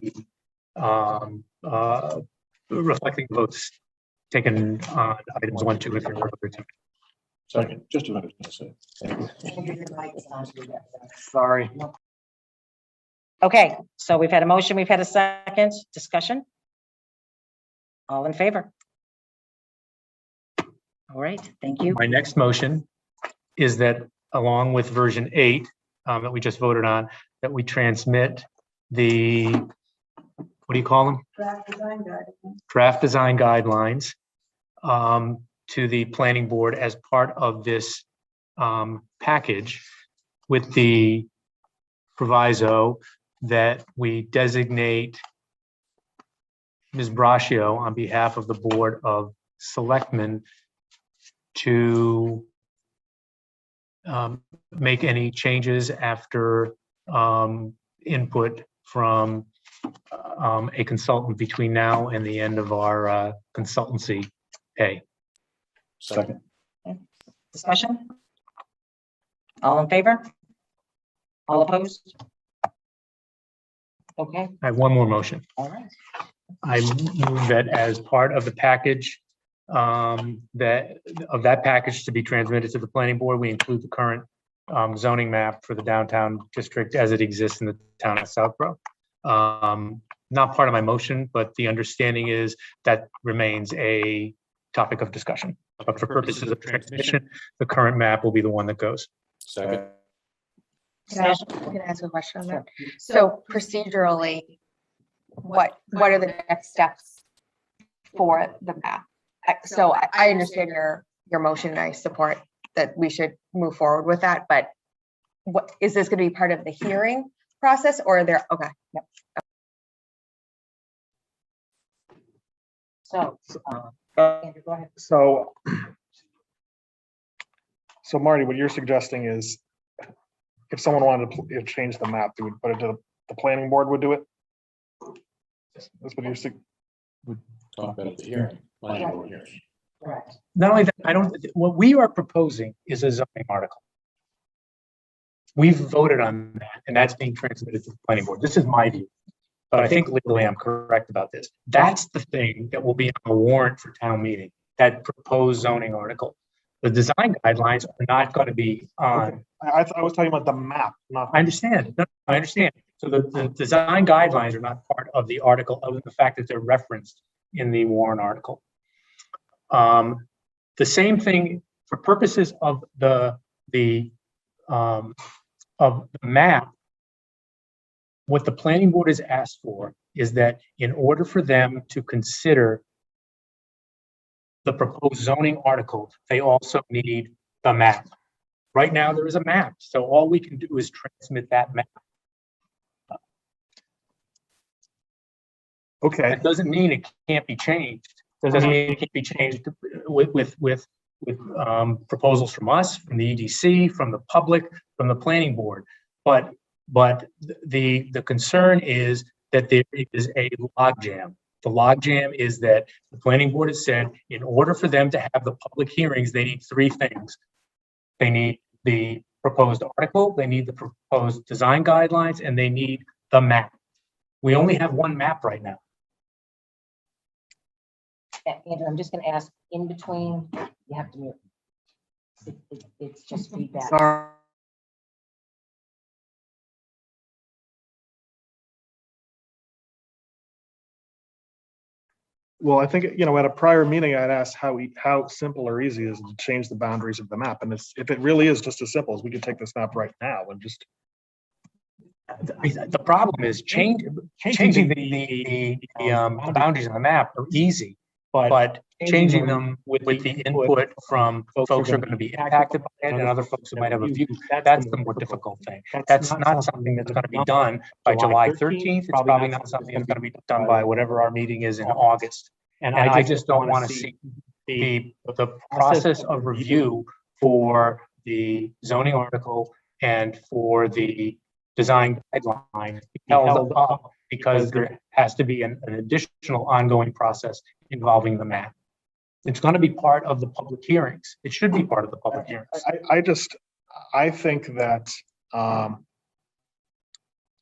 S3: reflecting votes taken on items 1, 2, and 3.
S9: Second, just what I was going to say.
S3: Sorry.
S1: Okay, so we've had a motion, we've had a second discussion. All in favor? All right, thank you.
S3: My next motion is that along with version 8 that we just voted on, that we transmit the, what do you call them? Draft design guidelines to the planning board as part of this package, with the proviso that we designate Ms. Braccio on behalf of the Board of Selectmen to make any changes after input from a consultant between now and the end of our consultancy pay.
S9: Second.
S1: Discussion? All in favor? All opposed? Okay,
S3: I have one more motion.
S1: all right.
S3: I move that as part of the package, that package to be transmitted to the planning board, we include the current zoning map for the downtown district as it exists in the town of Southborough. Not part of my motion, but the understanding is that remains a topic of discussion. But for purposes of transmission, the current map will be the one that goes.
S9: Second.
S8: Can I ask a question on that? So procedurally, what are the next steps for the map? So I understand your motion and I support that we should move forward with that, but what is this going to be part of the hearing process or are there? Okay. Yep.
S1: So,
S10: Uh,
S1: Andrew, go ahead.
S10: So, so Marty, what you're suggesting is if someone wanted to change the map, they would put it to the planning board would do it? That's what you're saying?
S9: Talk about the hearing. planning board hearing.
S1: Correct.
S3: Not only that, what we are proposing is a zoning article. We've voted on that, and that's being transmitted to the planning board. This is my view. But I think legally I'm correct about this. That's the thing that will be on the warrant for town meeting, that proposed zoning article. The design guidelines are not going to be on.
S10: I was talking about the map, not.
S3: I understand. No, I understand. So the design guidelines are not part of the article, other than the fact that they're referenced in the warrant article. The same thing for purposes of the map. What the planning board has asked for is that in order for them to consider the proposed zoning article, they also need the map. Right now, there is a map, so all we can do is transmit that map.
S10: Okay.
S3: That doesn't mean it can't be changed. Doesn't mean it can't be changed with proposals from us, from the EDC, from the public, from the planning board. But the concern is that there is a logjam. The logjam is that the planning board has said, in order for them to have the public hearings, they need three things. They need the proposed article, they need the proposed design guidelines, and they need the map. We only have one map right now.
S1: Andrew, I'm just going to ask, in between, you have to mute. It's just feedback.
S10: Sorry. Well, I think, at a prior meeting, I'd asked how simple or easy is it to change the boundaries of the map. And if it really is just as simple as we could take this map right now and just.
S3: The problem is changing the boundaries on the map are easy, but changing them with the input from folks who are going to be impacted by it and other folks who might have a view, that's the more difficult thing. That's not something that's going to be done by July 13th. It's probably not something that's going to be done by whatever our meeting is in August. And I just don't want to see the process of review for the zoning article and for the design guideline held up because there has to be an additional ongoing process involving the map. It's going to be part of the public hearings. It should be part of the public hearings.
S10: I think that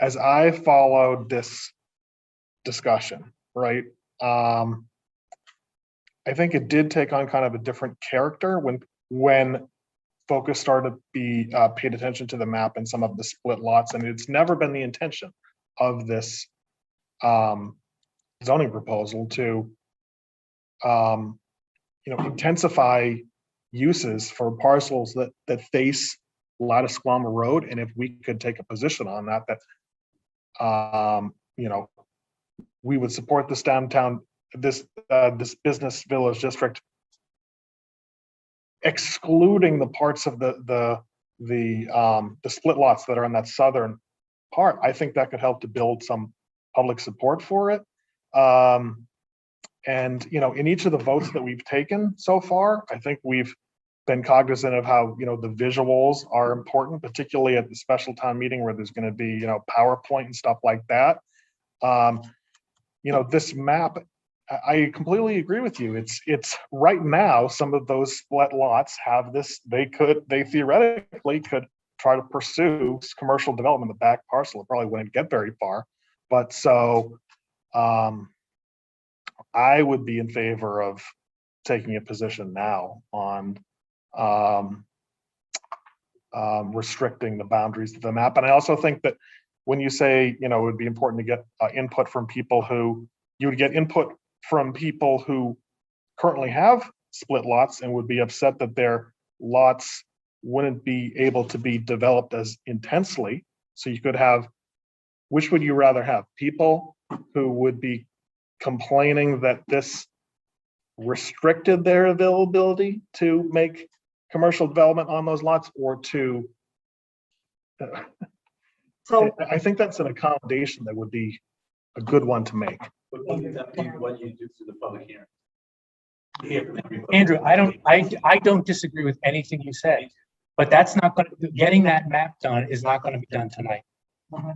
S10: as I followed this discussion, right, I think it did take on kind of a different character when focus started to be paid attention to the map and some of the split lots, and it's never been the intention of this zoning proposal to intensify uses for parcels that face Ladisquama Road. And if we could take a position on that we would support this downtown, this business village district, excluding the parts of the split lots that are in that southern part, I think that could help to build some public support for it. And in each of the votes that we've taken so far, I think we've been cognizant of how the visuals are important, particularly at the special town meeting where there's going to be PowerPoint and stuff like that. This map, I completely agree with you. It's right now, some of those split lots have this, they theoretically could try to pursue commercial development, the back parcel. It probably wouldn't get very far. But so I would be in favor of taking a position now on restricting the boundaries of the map. And I also think that when you say, it would be important to get input from people who, you would get input from people who currently have split lots and would be upset that their lots wouldn't be able to be developed as intensely. So you could have, which would you rather have? People who would be complaining that this restricted their availability to make commercial development on those lots, or to, so I think that's an accommodation that would be a good one to make.
S3: What you do through the public hearing. Andrew, I don't disagree with anything you say, but that's not going to, getting that map done is not going to be done tonight.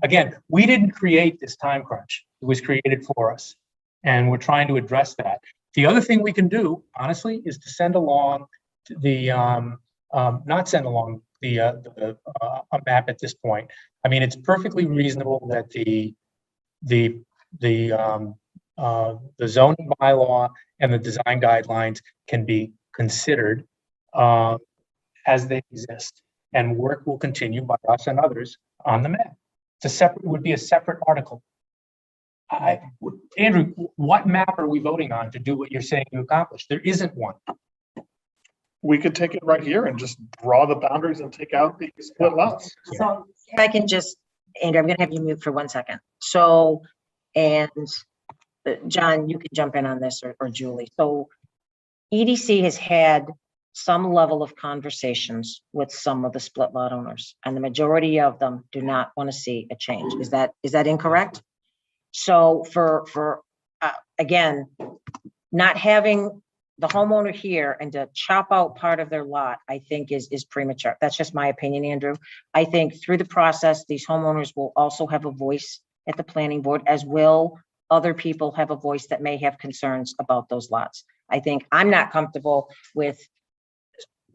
S3: Again, we didn't create this time crunch. It was created for us. And we're trying to address that. The other thing we can do, honestly, is to send along the, not send along a map at this point. I mean, it's perfectly reasonable that the zoning bylaw and the design guidelines can be considered as they exist, and work will continue by us and others on the map. It's a separate, would be a separate article. Andrew, what map are we voting on to do what you're saying to accomplish? There isn't one.
S10: We could take it right here and just draw the boundaries and take out the split lots.
S1: So if I can just, Andrew, I'm gonna have you mute for 1 second. So, and John, you can jump in on this, or Julie. So EDC has had some level of conversations with some of the split lot owners, and the majority of them do not want to see a change. Is that incorrect? So for again, not having the homeowner here and to chop out part of their lot, I think is premature. That's just my opinion, Andrew. I think through the process, these homeowners will also have a voice at the planning board, as will other people have a voice that may have concerns about those lots. I think I'm not comfortable with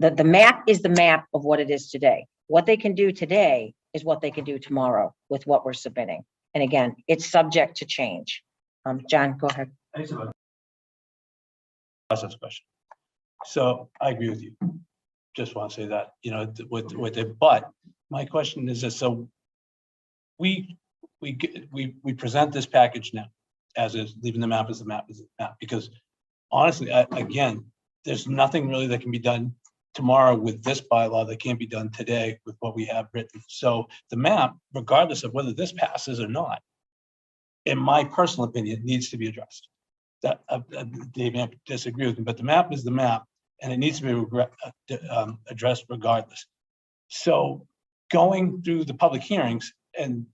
S1: the map is the map of what it is today. What they can do today is what they can do tomorrow with what we're submitting. And again, it's subject to change. John, go ahead.
S14: Process question. So I agree with you. Just want to say that, you know, with it, but my question is this, so we present this package now as is, leaving the map as the map is the map, because honestly, again, there's nothing really that can be done tomorrow with this bylaw that can't be done today with what we have written. So the map, regardless of whether this passes or not, in my personal opinion, needs to be addressed. That Dave may disagree with me, but the map is the map, and it needs to be addressed regardless. So going through the public hearings and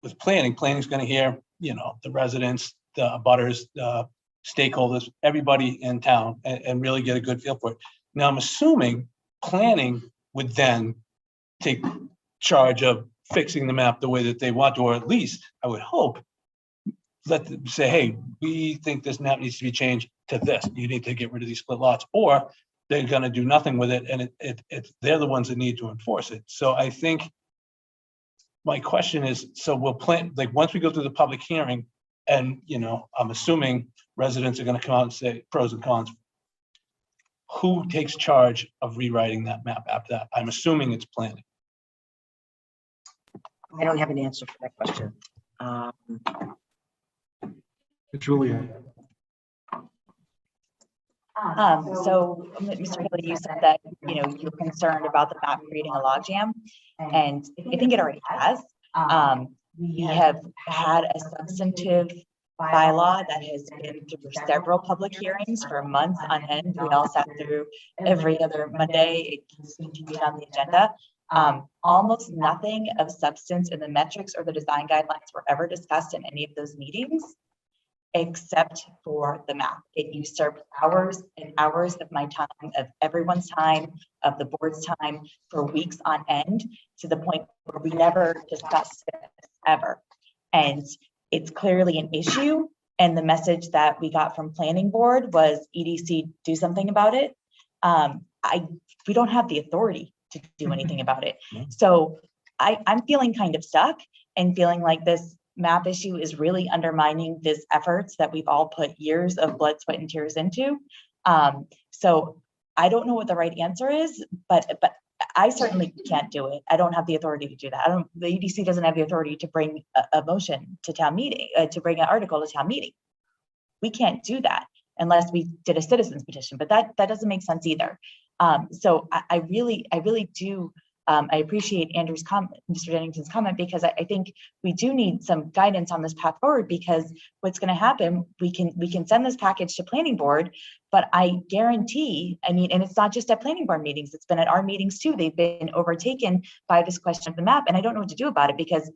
S14: with planning's going to hear, you know, the residents, the abutters, the stakeholders, everybody in town, and really get a good feel for it. Now, I'm assuming planning would then take charge of fixing the map the way that they want to, or at least I would hope, let them say, hey, we think this map needs to be changed to this. You need to get rid of these split lots, or they're going to do nothing with it, and they're the ones that need to enforce it. So I think my question is, so we'll plan, like, once we go through the public hearing, and, you know, I'm assuming residents are going to come out and say pros and cons. Who takes charge of rewriting that map after that? I'm assuming it's planning.
S1: I don't have an answer for that question.
S3: Julia.
S13: So Mr. Haley, you said that, you know, you're concerned about the map creating a logjam, and I think it already has. We have had a substantive bylaw that has been through several public hearings for months on end. We all sat through every other Monday. It continued on the agenda. Almost nothing of substance in the metrics or the design guidelines were ever discussed in any of those meetings, except for the map. It usurped hours and hours of my time, of everyone's time, of the board's time, for weeks on end, to the point where we never discussed it ever. And it's clearly an issue. And the message that we got from planning board was EDC, do something about it. We don't have the authority to do anything about it. So I'm feeling kind of stuck and feeling like this map issue is really undermining this efforts that we've all put years of blood, sweat, and tears into. So I don't know what the right answer is, but I certainly can't do it. I don't have the authority to do that. The EDC doesn't have the authority to bring a motion to town meeting, to bring an article to town meeting. We can't do that unless we did a citizen's petition, but that doesn't make sense either. So I really do. I appreciate Andrew's comment, Mr. Dennington's comment, because I think we do need some guidance on this path forward, because what's going to happen, we can send this package to planning board, but I guarantee, I mean, and it's not just at planning board meetings, it's been at our meetings too. They've been overtaken by this question of the map, and I don't know what to do about it, because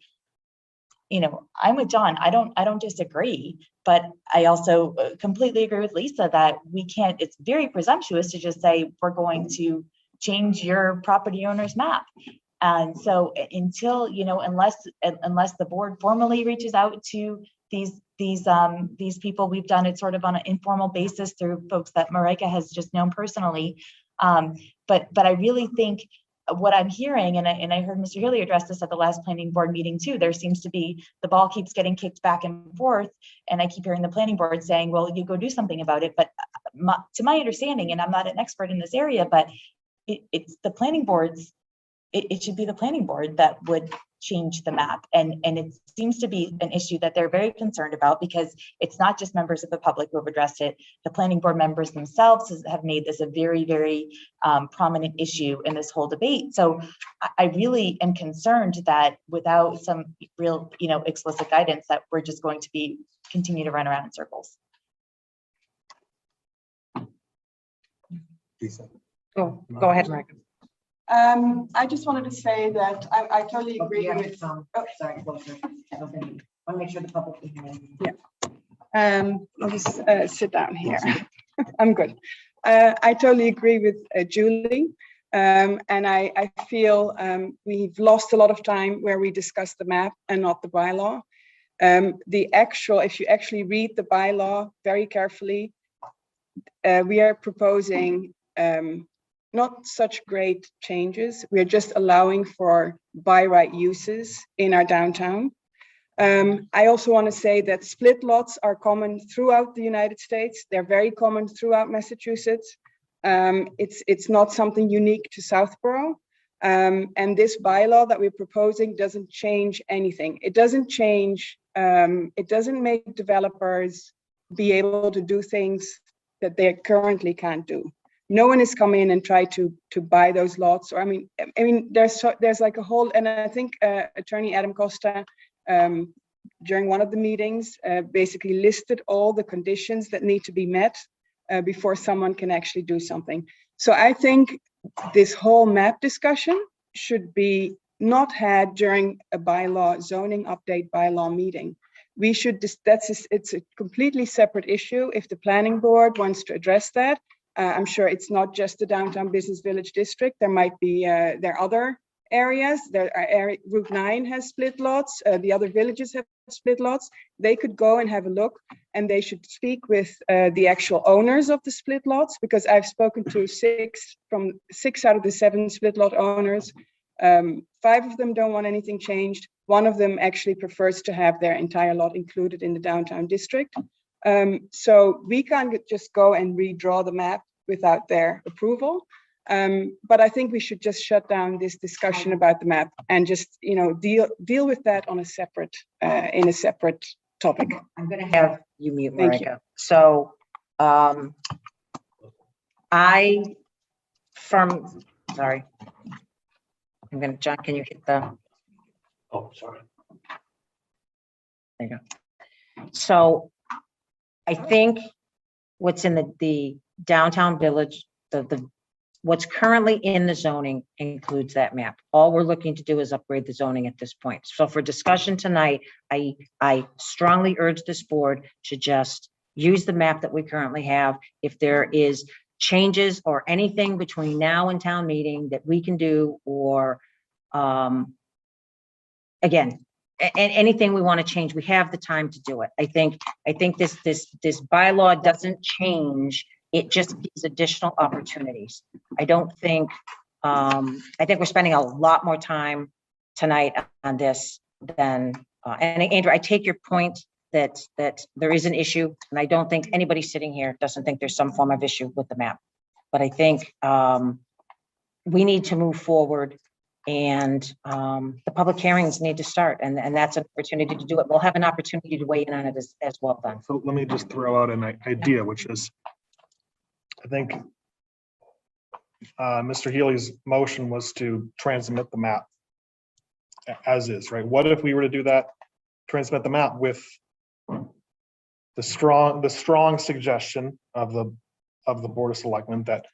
S13: I'm with John. I don't disagree, but I also completely agree with Lisa that it's very presumptuous to just say, we're going to change your property owner's map. And so until, unless the board formally reaches out to these people, we've done it sort of on an informal basis through folks that Marika has just known personally. But I really think what I'm hearing, and I heard Mr. Healy address this at the last planning board meeting too, there seems to be, the ball keeps getting kicked back and forth. And I keep hearing the planning board saying, well, you go do something about it. But to my understanding, and I'm not an expert in this area, but it's the planning boards, it should be the planning board that would change the map. And it seems to be an issue that they're very concerned about, because it's not just members of the public who have addressed it. The planning board members themselves have made this a very, very prominent issue in this whole debate. So I really am concerned that without some real, explicit guidance, that we're just going to continue to run around in circles.
S1: Go ahead, Marika.
S15: I just wanted to say that I totally agree with.
S1: Sorry, I want to make sure the public can hear you.
S15: Yeah. I'll just sit down here. I'm good. I totally agree with Julie. And I feel we've lost a lot of time where we discuss the map and not the bylaw. If you actually read the bylaw very carefully, we are proposing not such great changes. We're just allowing for by right uses in our downtown. I also want to say that split lots are common throughout the United States. They're very common throughout Massachusetts. It's not something unique to Southborough. And this bylaw that we're proposing doesn't change anything. It doesn't make developers be able to do things that they currently can't do. No one has come in and tried to buy those lots. Or I mean, there's like a whole, and I think Attorney Adam Costa during one of the meetings basically listed all the conditions that need to be met before someone can actually do something. So I think this whole map discussion should be not had during a zoning update bylaw meeting. We should, it's a completely separate issue. If the planning board wants to address that, I'm sure it's not just the downtown business village district. There might be, there are other areas. Route 9 has split lots. The other villages have split lots. They could go and have a look, and they should speak with the actual owners of the split lots, because I've spoken to 6 out of the 7 split lot owners. 5 of them don't want anything changed. 1 of them actually prefers to have their entire lot included in the downtown district. So we can't just go and redraw the map without their approval. But I think we should just shut down this discussion about the map and just, deal with that on a separate, in a separate topic.
S1: I'm going to have you mute,
S15: Thank
S1: Marika. So, sorry. John, can you hit the?
S14: Oh, sorry.
S1: There you go. So I think what's in the downtown village, what's currently in the zoning includes that map. All we're looking to do is upgrade the zoning at this point. So for discussion tonight, I strongly urge this board to just use the map that we currently have. If there is changes or anything between now and town meeting that we can do, or again, anything we want to change, we have the time to do it. I think this bylaw doesn't change. It just gives additional opportunities. I think we're spending a lot more time tonight on this than, and Andrew, I take your point that there is an issue, and I don't think anybody sitting here doesn't think there's some form of issue with the map. But I think we need to move forward, and the public hearings need to start, and that's an opportunity to do it. We'll have an opportunity to weigh in on it as well then.
S10: So let me just throw out an idea, which is, I think Mr. Healy's motion was to transmit the map as is, right? What if we were to do that, transmit the map with the strong suggestion of the Board of Selectmen that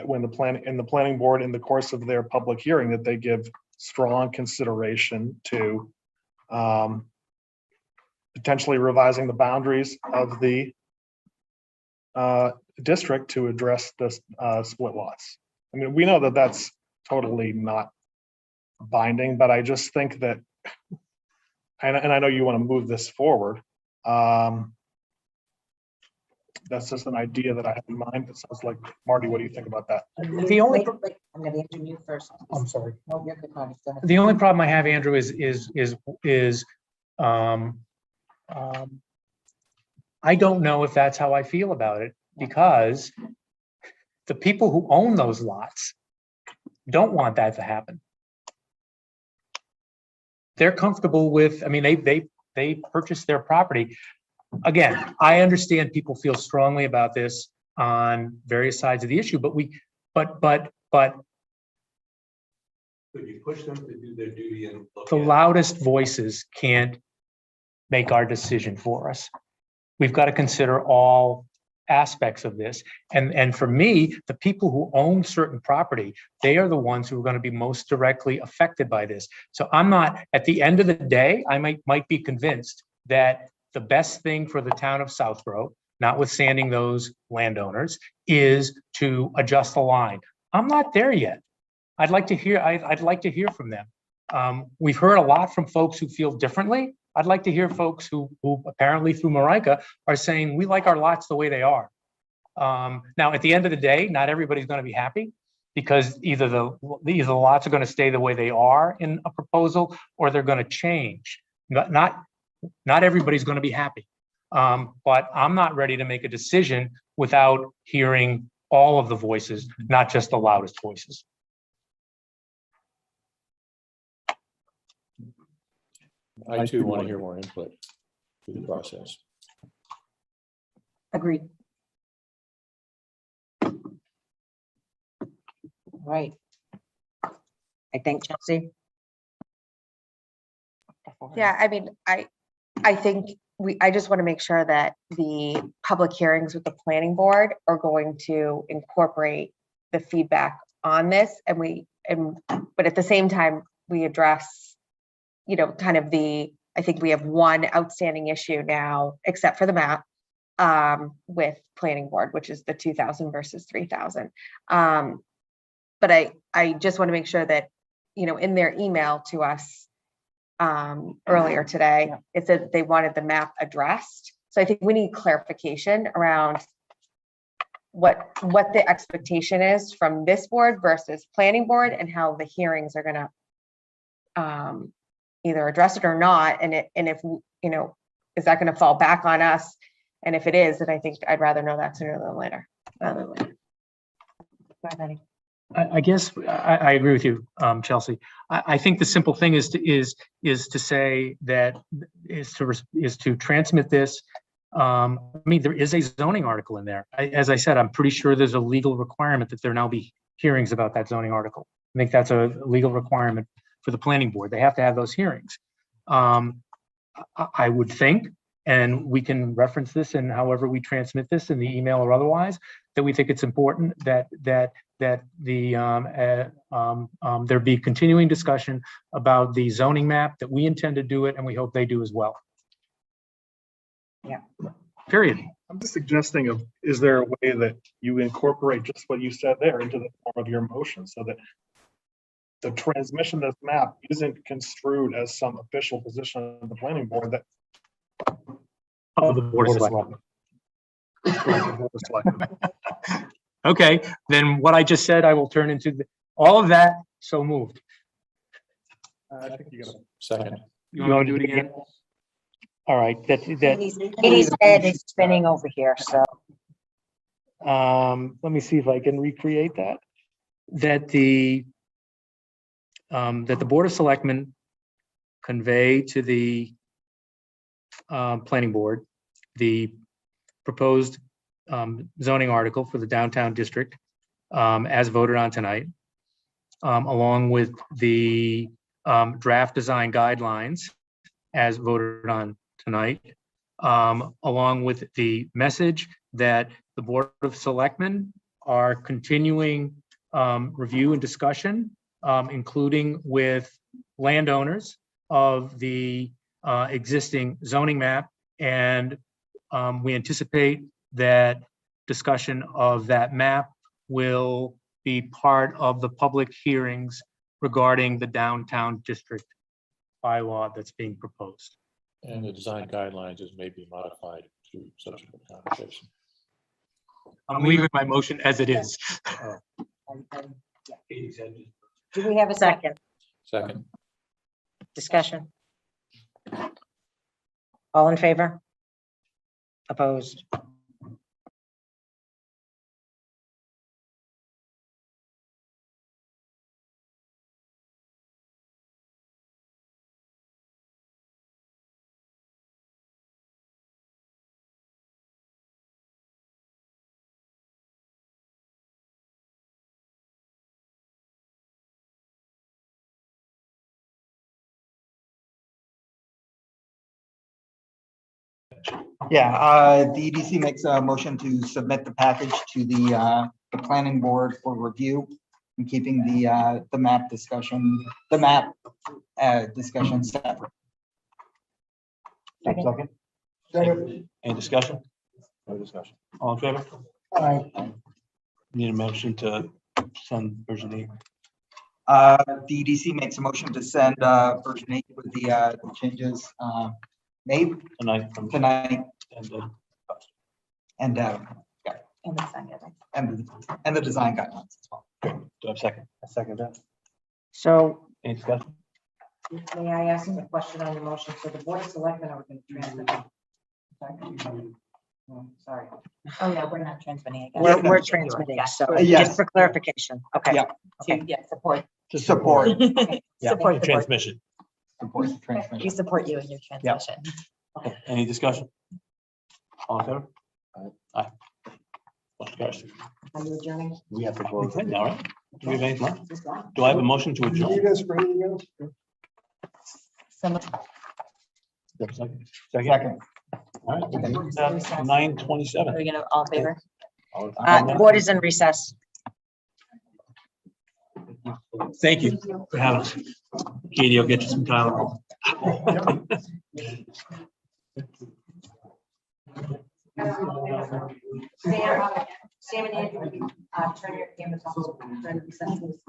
S10: when the planning board, in the course of their public hearing, that they give strong consideration to potentially revising the boundaries of the district to address the split lots. I mean, we know that that's totally not binding, but I just think that, and I know you want to move this forward. That's just an idea that I have in mind. It sounds like, Marty, what do you think about that?
S3: The only,
S1: Wait, I'm gonna answer you first.
S3: I'm sorry.
S1: No, you're good, Connie. Go ahead.
S3: The only problem I have, Andrew, is I don't know if that's how I feel about it, because the people who own those lots don't want that to happen. They're comfortable with, I mean, they purchased their property. Again, I understand people feel strongly about this on various sides of the issue, but
S14: Could you push them to do their duty and look
S3: the
S14: at-
S3: loudest voices can't make our decision for us. We've got to consider all aspects of this. And for me, the people who own certain property, they are the ones who are going to be most directly affected by this. So I'm not, at the end of the day, I might be convinced that the best thing for the town of Southborough, notwithstanding those landowners, is to adjust the line. I'm not there yet. I'd like to hear from them. We've heard a lot from folks who feel differently. I'd like to hear folks who apparently through Marika are saying, we like our lots the way they are. Now, at the end of the day, not everybody's going to be happy, because either the lots are going to stay the way they are in a proposal, or they're going to change. Not everybody's going to be happy. But I'm not ready to make a decision without hearing all of the voices, not just the loudest voices.
S9: I too want to hear more input through the process.
S1: Agreed. Right. I think, Chelsea.
S8: Yeah, I mean, I think I just want to make sure that the public hearings with the planning board are going to incorporate the feedback on this, but at the same time, we address, kind of I think we have one outstanding issue now, except for the map, with planning board, which is the 2,000 versus 3,000. But I just want to make sure that, in their email to us earlier today, it said they wanted the map addressed. So I think we need clarification around what the expectation is from this board versus planning board, and how the hearings are going to either address it or not. And if, is that going to fall back on us? And if it is, then I think I'd rather know that sooner than later.
S1: Go ahead, Betty.
S3: I guess I agree with you, Chelsea. I think the simple thing is to say that is to transmit this. I mean, there is a zoning article in there. As I said, I'm pretty sure there's a legal requirement that there now be hearings about that zoning article. I think that's a legal requirement for the planning board. They have to have those hearings. I would think, and we can reference this in however we transmit this in the email or otherwise, that we think it's important that there be continuing discussion about the zoning map, that we intend to do it, and we hope they do as well.
S1: Yeah.
S3: Period.
S10: I'm just suggesting is there a way that you incorporate just what you said there into the form of your motion, so that the transmission of this map isn't construed as some official position of the planning board that
S3: Of the Board of Selectmen. Okay, then what I just said, I will turn into all of that. So moved.
S10: I think you gotta.
S9: Second.
S3: You want to do it again? All right,
S1: Katie's head is spinning over here, so.
S3: let me see if I can recreate that. That the Board of Selectmen convey to the planning board the proposed zoning article for the downtown district as voted on tonight, along with the draft design guidelines as voted on tonight, along with the message that the Board of Selectmen are continuing review and discussion, including with landowners of the existing zoning map. And we anticipate that discussion of that map will be part of the public hearings regarding the downtown district bylaw that's being proposed.
S9: And the design guidelines is maybe modified through subsequent conversation.
S3: I'm leaving my motion as it is.
S1: Do we have a second?
S9: Second.
S1: Discussion? All in favor? Opposed?
S17: Yeah, the EDC makes a motion to submit the package to the planning board for review and keeping the map discussion separate.
S1: Second.
S14: Any discussion?
S11: No discussion.
S14: All in favor?
S4: Aye.
S14: Need a motion to send version 8.
S17: The EDC makes a motion to send version 8 with the changes made
S14: Tonight.
S17: tonight
S14: And,
S17: and yeah,
S13: And the second.
S17: and the design guidelines as well.
S14: do I have a second?
S11: I second that.
S1: So
S14: Any discussion?
S1: may I ask a question on the motion? So the Board of Selectmen are going to transmit. Sorry.
S13: Oh, yeah, we're not transmitting it.
S1: We're transmitting, so
S17: Yes.
S1: just for clarification. Okay.
S17: Yeah.
S1: Okay.
S13: To, yeah, support.
S17: To support.
S13: Support the board.
S14: Transmission.
S17: Support the
S13: We
S17: transmission.
S13: support you in your transmission.
S14: Okay, any discussion? All in favor? Aye. Motion carries.
S1: Are you adjourning?
S11: We have to close.
S14: Okay, all right. Do we have anything left? Do I have a motion to
S4: Do you
S14: adjourn?
S4: need us for anything else?
S14: Second.
S17: Second.
S14: All right, 9:27.
S13: Are we gonna, all in favor?
S1: The board is in recess.
S14: Thank you for having us. Katie, I'll get you some Tylenol.
S1: Sam and Andrew, turn your cameras off. Turn the recess, please.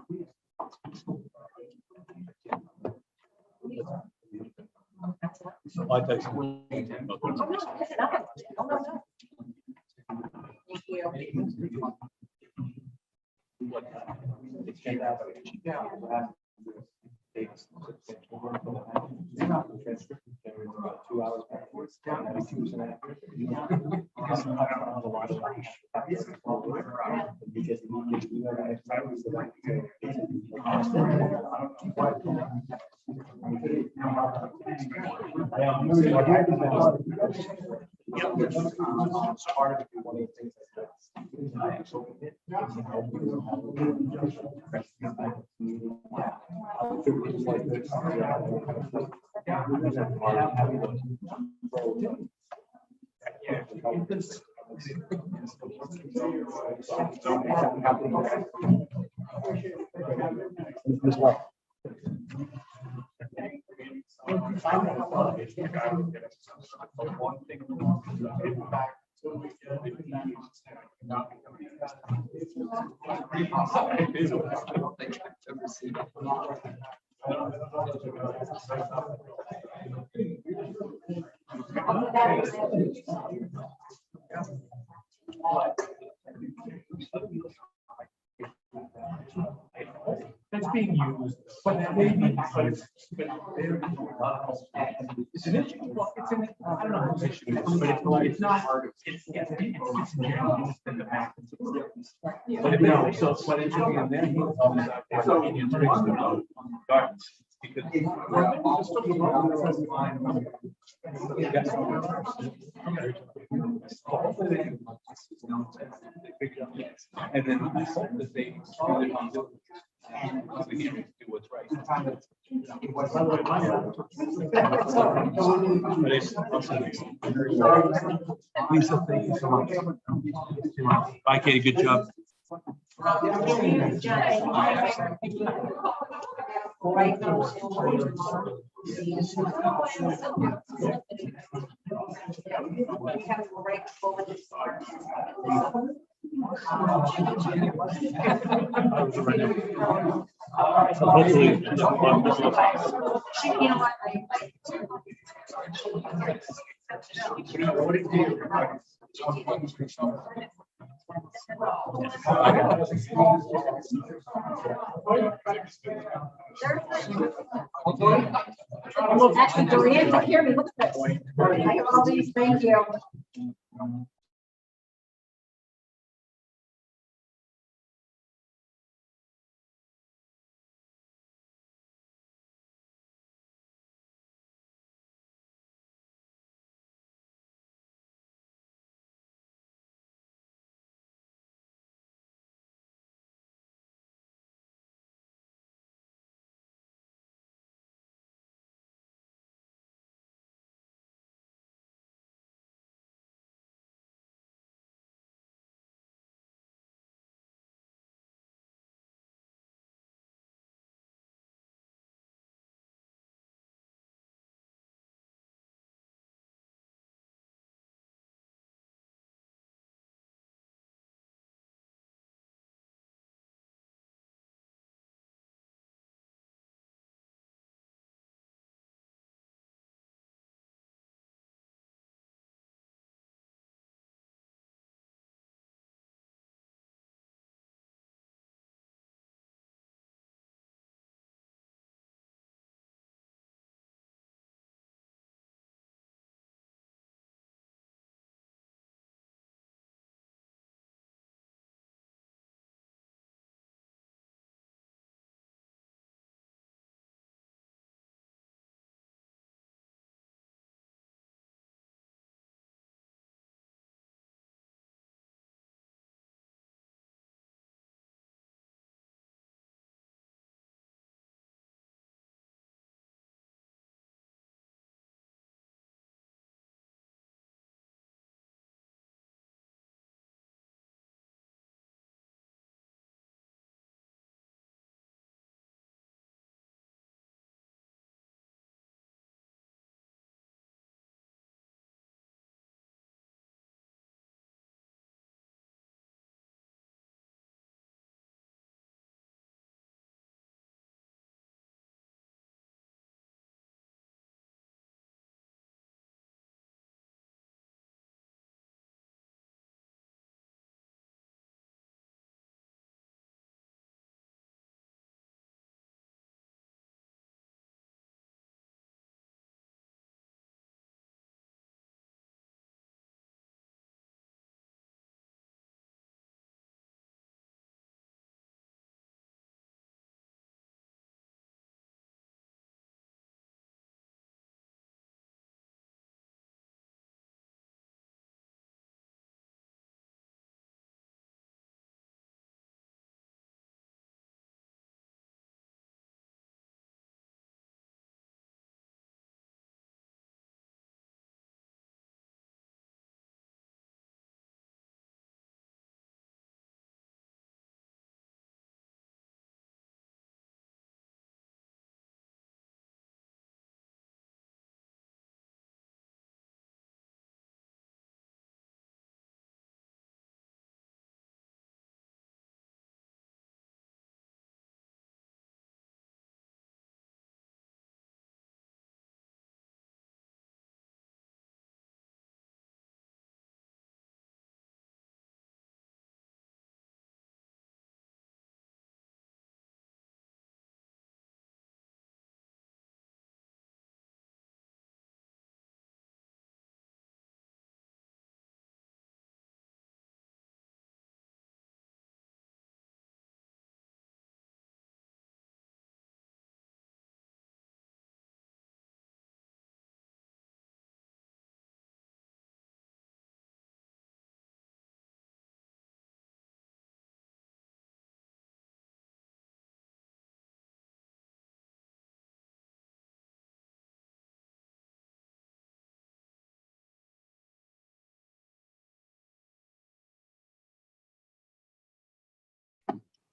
S14: I text you.
S1: Thank you.
S3: That's being used, but that may be because. It's an issue, well, it's an, I don't know, how it's issue, but it's not, it's general in the back. But no, so, but it should be in there. So, in terms of gardens, because. And then I hope that they. Do what's right. Lisa, thank you so much. Bye, Katie, good job.
S1: Actually, Joanne, take care of me. Look at this. I have all these. Thank you.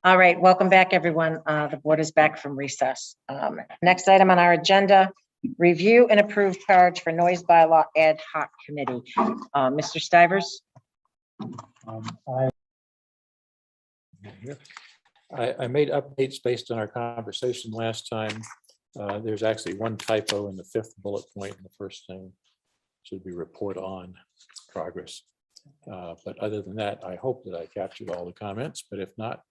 S1: All right, welcome back, everyone. The board is back from recess. Next item on our agenda, review and approve charge for noise bylaw ad hoc committee. Mr. Stivers?
S9: I made updates based on our conversation last time. There's actually one typo in the 5th bullet point, and the first thing should be report on progress. But other than that, I hope that I captured all the comments, but if not,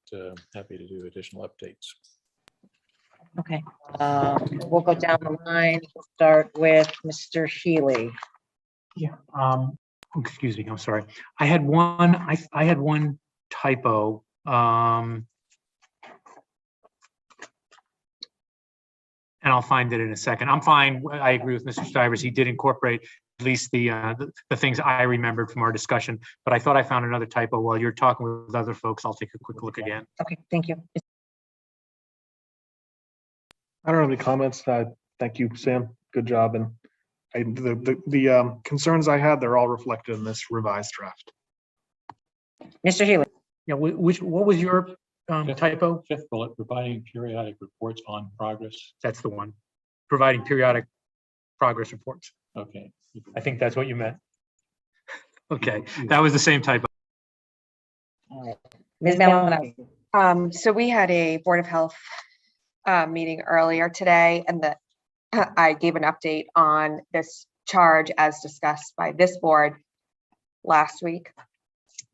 S9: happy to do additional updates.
S1: Okay, we'll go down the line. We'll start with Mr. Healy.
S3: Yeah, excuse me, I'm sorry. I had one typo. And I'll find it in a second. I'm fine. I agree with Mr. Stivers. He did incorporate at least the things I remembered from our discussion, but I thought I found another typo while you're talking with other folks. I'll take a quick look again.
S1: Okay, thank you.
S10: I don't have any comments. Thank you, Sam. Good job. And the concerns I had, they're all reflected in this revised draft.
S1: Mr. Healy.
S3: Yeah, what was your typo?
S9: 5th bullet, providing periodic reports on progress.
S3: That's the one. Providing periodic progress reports.
S9: Okay.
S3: I think that's what you meant. Okay, that was the same typo.
S1: Ms. Malinowski.
S8: So we had a Board of Health meeting earlier today, and I gave an update on this charge as discussed by this board last week.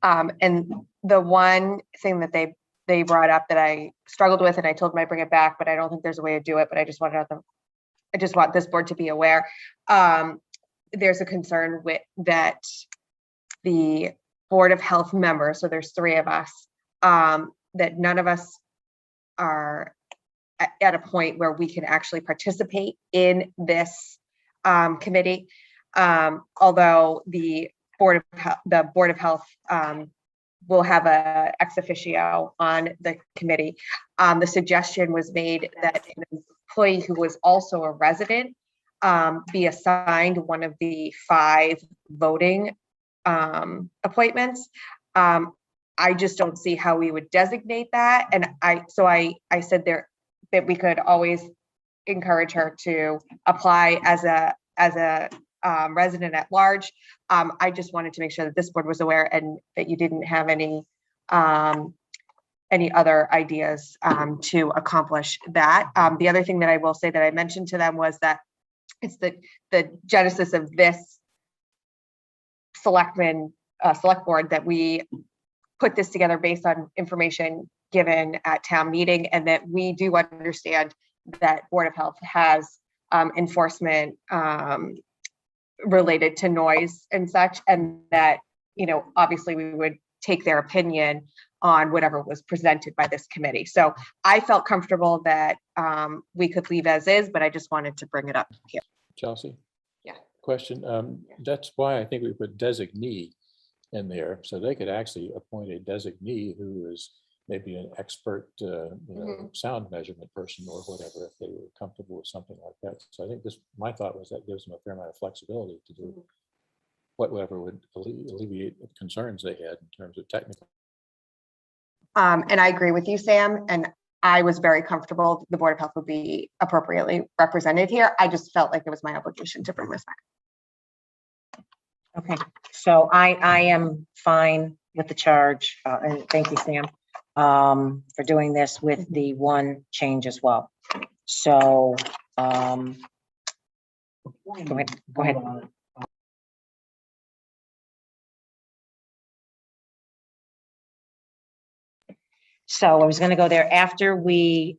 S8: And the one thing that they brought up that I struggled with, and I told them I'd bring it back, but I don't think there's a way to do it, but I just want this board to be aware. There's a concern with that the Board of Health members, so there's 3 of us, that none of us are at a point where we can actually participate in this committee. Although the Board of Health will have a ex officio on the committee. The suggestion was made that an employee who was also a resident be assigned one of the 5 voting appointments. I just don't see how we would designate that. And I said there that we could always encourage her to apply as a resident at large. I just wanted to make sure that this board was aware and that you didn't have any other ideas to accomplish that. The other thing that I will say that I mentioned to them was that it's the genesis of this select board that we put this together based on information given at town meeting, and that we do understand that Board of Health has enforcement related to noise and such, and that, obviously we would take their opinion on whatever was presented by this committee. So I felt comfortable that we could leave as is, but I just wanted to bring it up here.
S9: Chelsea?
S8: Yeah.
S9: Question. That's why I think we put designee in there, so they could actually appoint a designee who is maybe an expert, sound measurement person or whatever, if they were comfortable with something like that. So I think my thought was that gives them a fair amount of flexibility to do whatever would alleviate the concerns they had in terms of technical.
S8: And I agree with you, Sam. And I was very comfortable the Board of Health would be appropriately represented here. I just felt like it was my obligation to bring this back.
S1: Okay, so I am fine with the charge, and thank you, Sam, for doing this with the one change as well. So, go ahead. So I was going to go there after we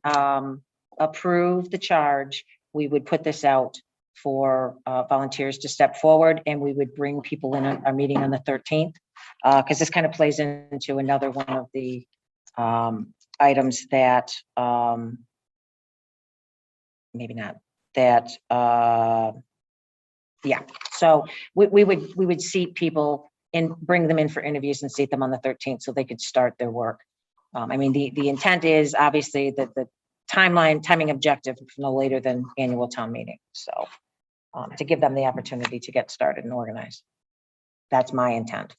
S1: approve the charge. We would put this out for volunteers to step forward, and we would bring people in our meeting on the 13th, because this kind of plays into another one of the items that maybe not that yeah. So we would seat people and bring them in for interviews and seat them on the 13th so they could start their work. I mean, the intent is obviously that the timing objective no later than annual town meeting. So to give them the opportunity to get started and organized. That's my intent.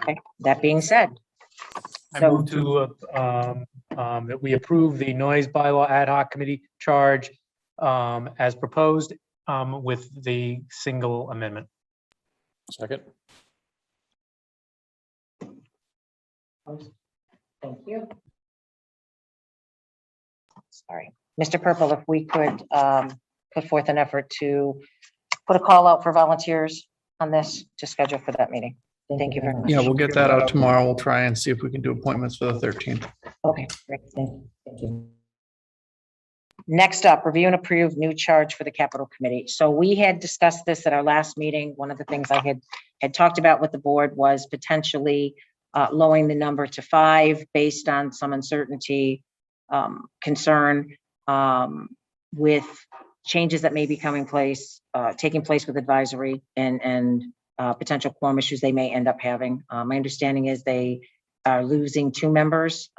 S1: Okay, that being said.
S3: I
S1: So-
S3: move to, that we approve the noise bylaw ad hoc committee charge as proposed with the single amendment.
S9: Second.
S1: Thank you. Sorry, Mr. Purple, if we could put forth an effort to put a call out for volunteers on this to schedule for that meeting. Thank you very much.
S12: Yeah, we'll get that out tomorrow. We'll try and see if we can do appointments for the 13th.
S1: Okay, great. Thank you. Next up, review and approve new charge for the capital committee. So we had discussed this at our last meeting. One of the things I had talked about with the board was potentially lowering the number to 5 based on some uncertainty, concern with changes that may be taking place with advisory and potential quorum issues they may end up having. My understanding is they are losing 2 members.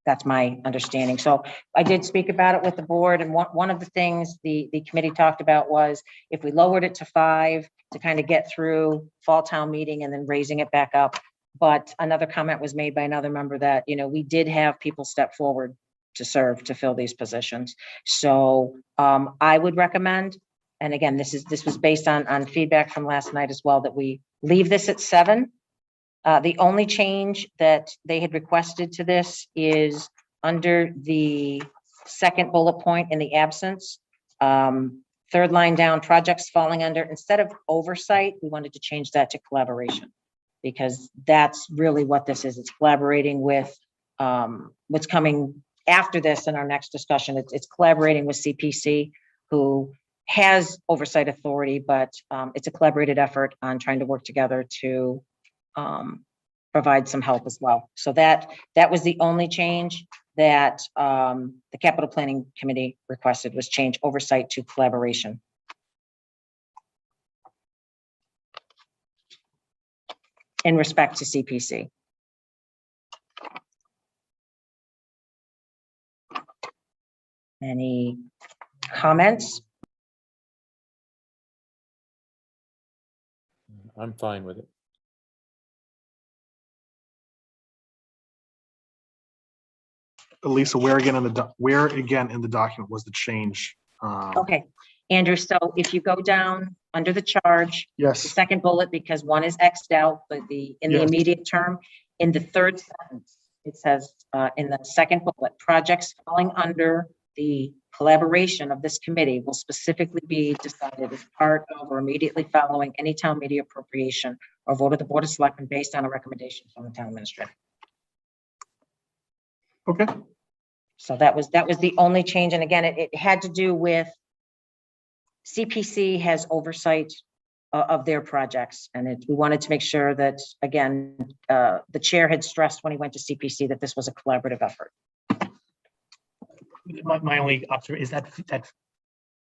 S1: That's my understanding. So I did speak about it with the board, and one of the things the committee talked about was if we lowered it to 5 to kind of get through fall town meeting and then raising it back up. But another comment was made by another member that, we did have people step forward to serve, to fill these positions. So I would recommend, and again, this was based on feedback from last night as well, that we leave this at 7. The only change that they had requested to this is under the second bullet point in the absence. Third line down, projects falling under, instead of oversight, we wanted to change that to collaboration, because that's really what this is. It's collaborating with what's coming after this in our next discussion. It's collaborating with CPC, who has oversight authority, but it's a collaborated effort on trying to work together to provide some help as well. So that was the only change that the capital planning committee requested, was change oversight to collaboration. In respect to CPC. Any comments?
S9: I'm fine with it.
S10: Lisa, where again in the document was the change?
S1: Okay, Andrew, so if you go down under the charge, the
S10: Yes,
S1: second bullet, because one is Xed out, but in the
S10: Yes.
S1: immediate term, in the third sentence, it says in the second bullet, projects falling under the collaboration of this committee will specifically be decided as part of or immediately following any town meeting appropriation or vote of the Board of Selectmen based on a recommendation from the town administrator.
S10: okay.
S1: So that was the only change. And again, it had to do with CPC has oversight of their projects. And we wanted to make sure that, again, the chair had stressed when he went to CPC that this was a collaborative effort.
S3: My only observation is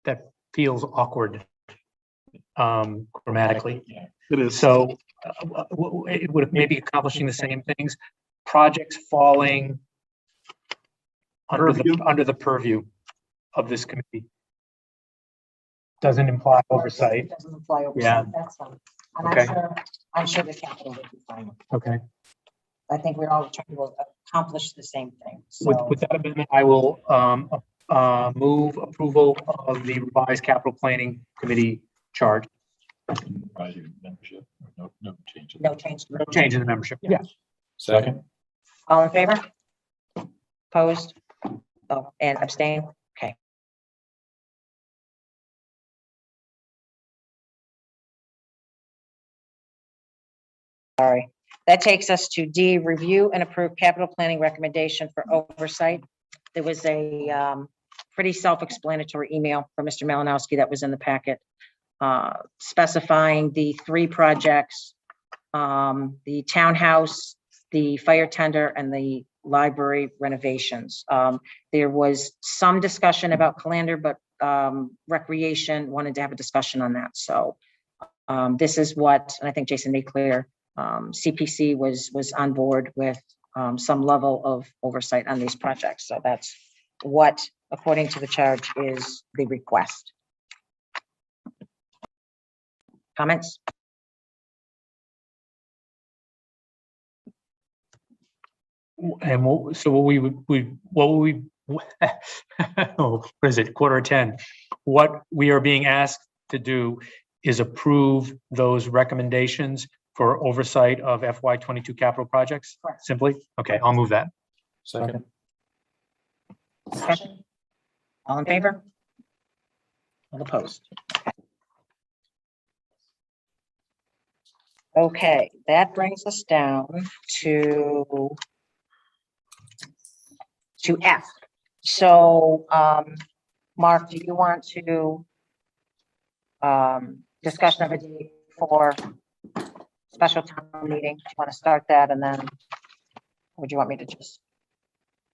S3: that feels awkward grammatically.
S10: It is.
S3: So it would maybe accomplishing the same things. Projects falling under the purview of this committee doesn't imply oversight.
S1: Doesn't imply oversight.
S3: Yeah.
S1: That's fine. And
S3: Okay.
S1: I'm sure the capital would be fine.
S3: Okay.
S1: I think we're all trying to accomplish the same thing. So
S3: With that amendment, I will move approval of the revised capital planning committee charge.
S9: No change.
S1: no change.
S3: No change in the membership. Yeah.
S9: Second.
S1: All in favor? Opposed? Oh, and abstain? Okay. Sorry. That takes us to D, review and approve capital planning recommendation for oversight. There was a pretty self-explanatory email from Mr. Malinowski that was in the packet specifying the 3 projects, the townhouse, the fire tender, and the library renovations. There was some discussion about Calander, but Recreation wanted to have a discussion on that. So this is what, and I think Jason made clear, CPC was on board with some level of oversight on these projects. So that's what, according to the charge, is the request. Comments?
S3: And so what we would, what we, oh, what is it, 9:45? What we are being asked to do is approve those recommendations for oversight of FY '22 capital projects, simply? Okay, I'll move that.
S9: Second.
S1: Discussion? All in favor? All opposed? Okay, that brings us down to F. So, Mark, do you want to discussion of a date for special town meeting? Do you want to start that and then, or do you want me to just?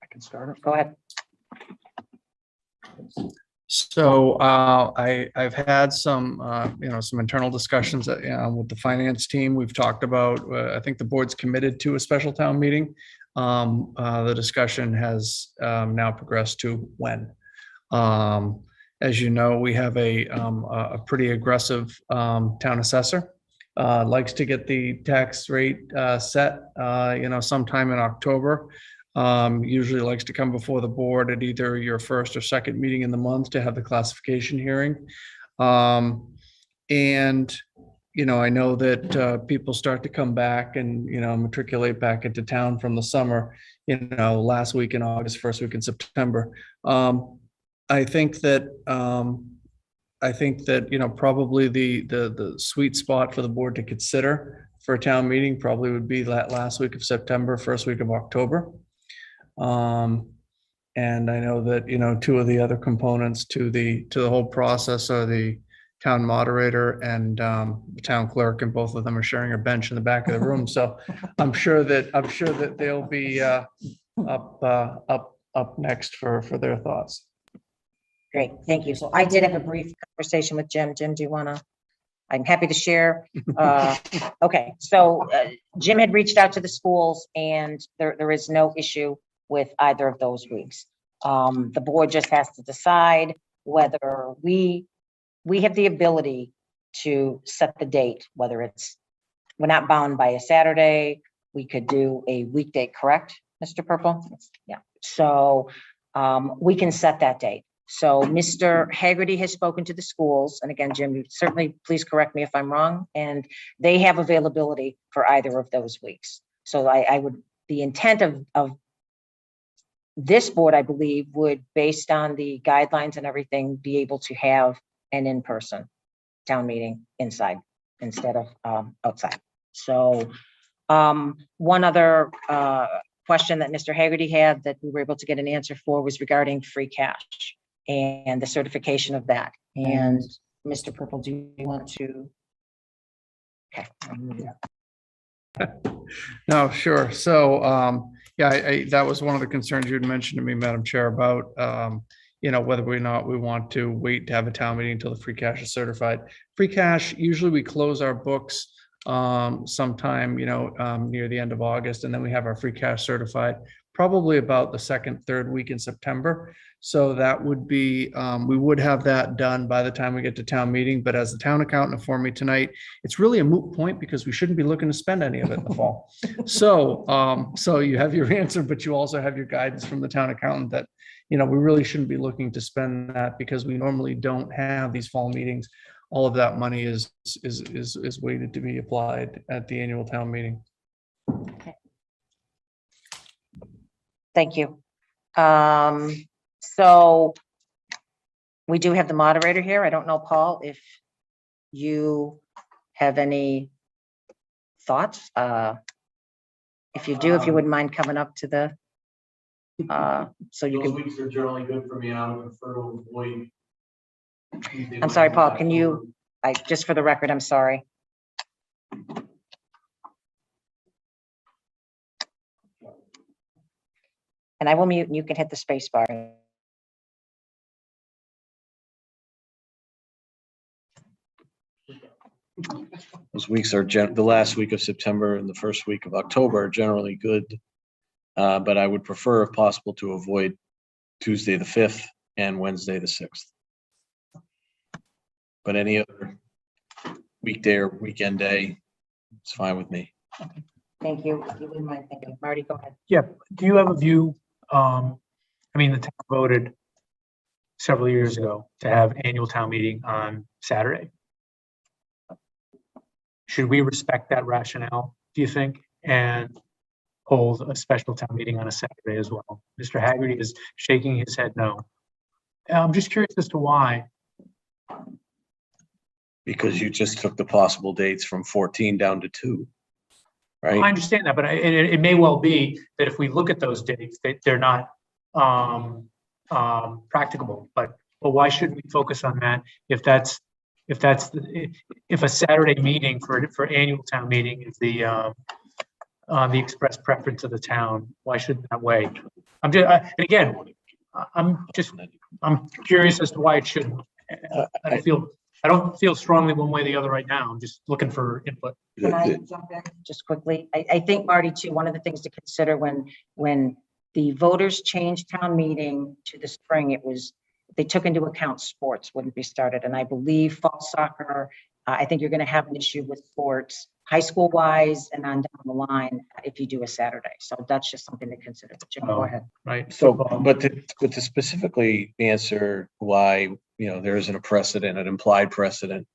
S1: I can start it. Go ahead.
S12: So I've had some, some internal discussions with the finance team. We've talked about, I think the board's committed to a special town meeting. The discussion has now progressed to when. As you know, we have a pretty aggressive town assessor. Likes to get the tax rate set, sometime in October. Usually likes to come before the board at either your first or second meeting in the month to have the classification hearing. And, I know that people start to come back and, matriculate back into town from the summer, last week in August, first week in September. I think that, probably the sweet spot for the board to consider for a town meeting probably would be that last week of September, first week of October. And I know that, two of the other components to the whole process are the town moderator and the town clerk, and both of them are sharing a bench in the back of the room. So I'm sure that they'll be up next for their thoughts.
S1: Great, thank you. So I did have a brief conversation with Jim. Jim, do you want to? I'm happy to share. Okay, so Jim had reached out to the schools and there is no issue with either of those weeks. The board just has to decide whether we have the ability to set the date, whether we're not bound by a Saturday, we could do a weekday, correct, Mr. Purple? Yeah, so we can set that date. So Mr. Haggerty has spoken to the schools, and again, Jim, you certainly please correct me if I'm wrong, and they have availability for either of those weeks. So the intent of this board, I believe, would, based on the guidelines and everything, be able to have an in-person town meeting inside instead of outside. So one other question that Mr. Haggerty had that we were able to get an answer for was regarding free cash and the certification of that. And Mr. Purple, do you want to? Okay.
S12: No, sure. So, that was one of the concerns you had mentioned to me, Madam Chair, about, whether or not we want to wait to have a town meeting until the free cash is certified. Free cash, usually we close our books sometime, near the end of August, and then we have our free cash certified probably about the second, third week in September. So that would be, we would have that done by the time we get to town meeting. But as the town accountant informed me tonight, it's really a moot point because we shouldn't be looking to spend any of it in the fall. So you have your answer, but you also have your guidance from the town accountant that, we really shouldn't be looking to spend that because we normally don't have these fall meetings. All of that money is waited to be applied at the annual town meeting.
S1: Okay. Thank you. So we do have the moderator here. I don't know, Paul, if you have any thoughts. If you do, if you wouldn't mind coming up to the, so you
S5: Those
S1: can.
S5: weeks are generally good for me. I would prefer to avoid.
S1: I'm sorry, Paul, can you, just for the record, I'm sorry. And I will mute and you can hit the space bar.
S5: Those weeks are the last week of September and the first week of October are generally good. But I would prefer, if possible, to avoid Tuesday the 5th and Wednesday the 6th. But any other weekday or weekend day, it's fine with me.
S1: Thank you. If you wouldn't mind, thank you. Marty, go ahead.
S3: Yeah, do you have a view? I mean, the town voted several years ago to have annual town meeting on Saturday. Should we respect that rationale, do you think? And hold a special town meeting on a Saturday as well? Mr. Haggerty is shaking his head no. I'm just curious as to why.
S5: Because you just took the possible dates from 14 down to 2.
S3: I
S5: Right?
S3: understand that, but it may well be that if we look at those dates, they're not practicable. But why should we focus on that if a Saturday meeting for annual town meeting is the express preference of the town? Why shouldn't that way? I'm curious as to why it shouldn't. I don't feel strongly one way or the other right now. I'm just looking for input.
S1: Can I jump in just quickly? I think, Marty, too, one of the things to consider when the voters changed town meeting to the spring, they took into account sports wouldn't be started. And I believe fall soccer, I think you're going to have an issue with sports, high school wise and on down the line if you do a Saturday. So that's just something to consider. But Jim, go ahead.
S3: Right.
S5: So, but to specifically answer why, there isn't a precedent, an implied precedent,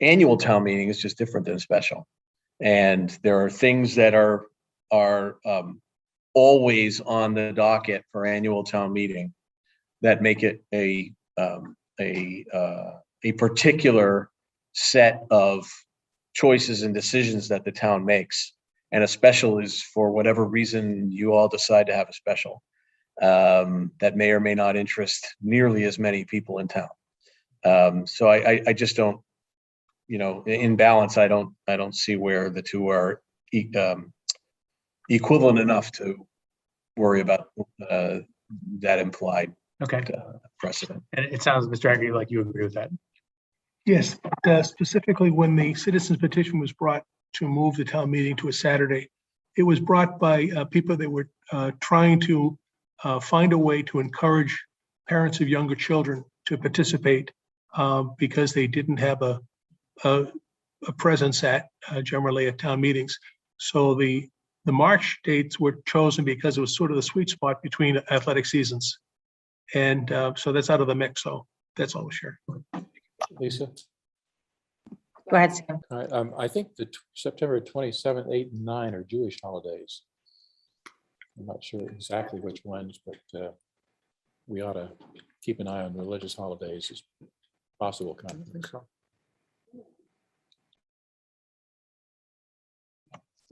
S5: annual town meeting is just different than a special. And there are things that are always on the docket for annual town meeting that make it a particular set of choices and decisions that the town makes. And a special is for whatever reason you all decide to have a special that may or may not interest nearly as many people in town. So I just don't, in balance, I don't see where the two are equivalent enough to worry about that implied precedent.
S3: And it sounds, Mr. Haggerty, like you agree with that.
S6: Yes, specifically when the citizens petition was brought to move the town meeting to a Saturday, it was brought by people that were trying to find a way to encourage parents of younger children to participate because they didn't have a presence generally at town meetings. So the March dates were chosen because it was sort of the sweet spot between athletic seasons. And so that's out of the mix. So that's all we'll share.
S9: Lisa?
S1: Go ahead, Sam.
S9: I think the September 27th, 8, and 9 are Jewish holidays. I'm not sure exactly which ones, but we ought to keep an eye on religious holidays as possible conflicts.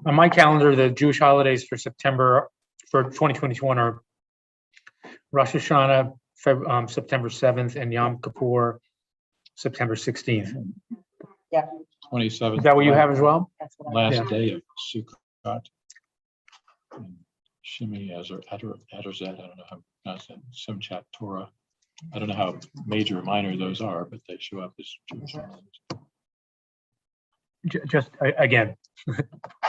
S3: On my calendar, the Jewish holidays for September for 2021 are Rosh Hashanah, September 7th, and Yom Kippur, September 16th.
S1: Yeah.
S9: 27th.
S3: Is that what you have as well?
S9: Last day of Sukkot. Shimi Azarzet, I don't know how to pronounce that. Simchat Torah. I don't know how major or minor those are, but they show up as Jewish holidays.
S3: Just again,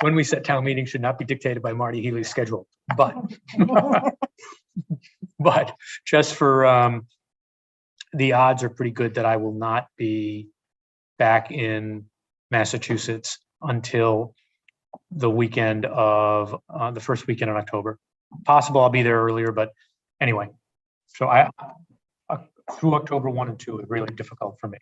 S3: when we set town meetings should not be dictated by Marty Healy's schedule, but just for the odds are pretty good that I will not be back in Massachusetts until the weekend of the first weekend in October. Possible I'll be there earlier, but anyway, so I through October 1 and 2 is really difficult for me.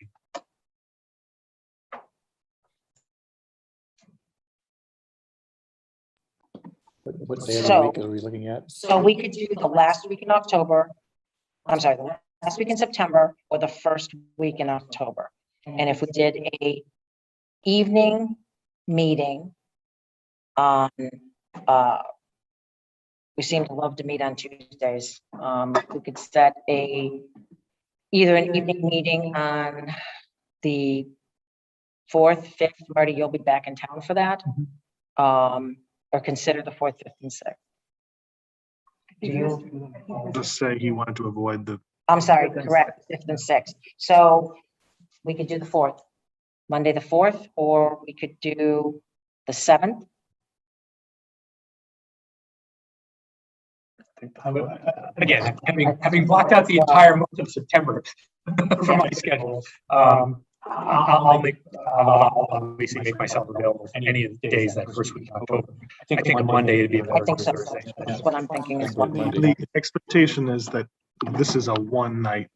S9: What day of the week are we looking at?
S1: So we could do the last week in October. I'm sorry, the last week in September or the first week in October. And if we did a evening meeting on, we seem to love to meet on Tuesdays. We could set either an evening meeting on the 4th, 5th. Marty, you'll be back in town for that. Or consider the 4th, 5th, and 6th.
S10: I'll just say he wanted to avoid the.
S1: I'm sorry, correct, 5th and 6th. So we could do the 4th, Monday the 4th, or we could do the 7th.
S3: Again, having blocked out the entire month of September from my schedule, I'll obviously make myself available any of the days that first week of October. I think on Monday it'd be a
S1: I
S3: better
S1: think so.
S3: Thursday.
S1: That's what I'm thinking as well.
S10: The expectation is that this is a one night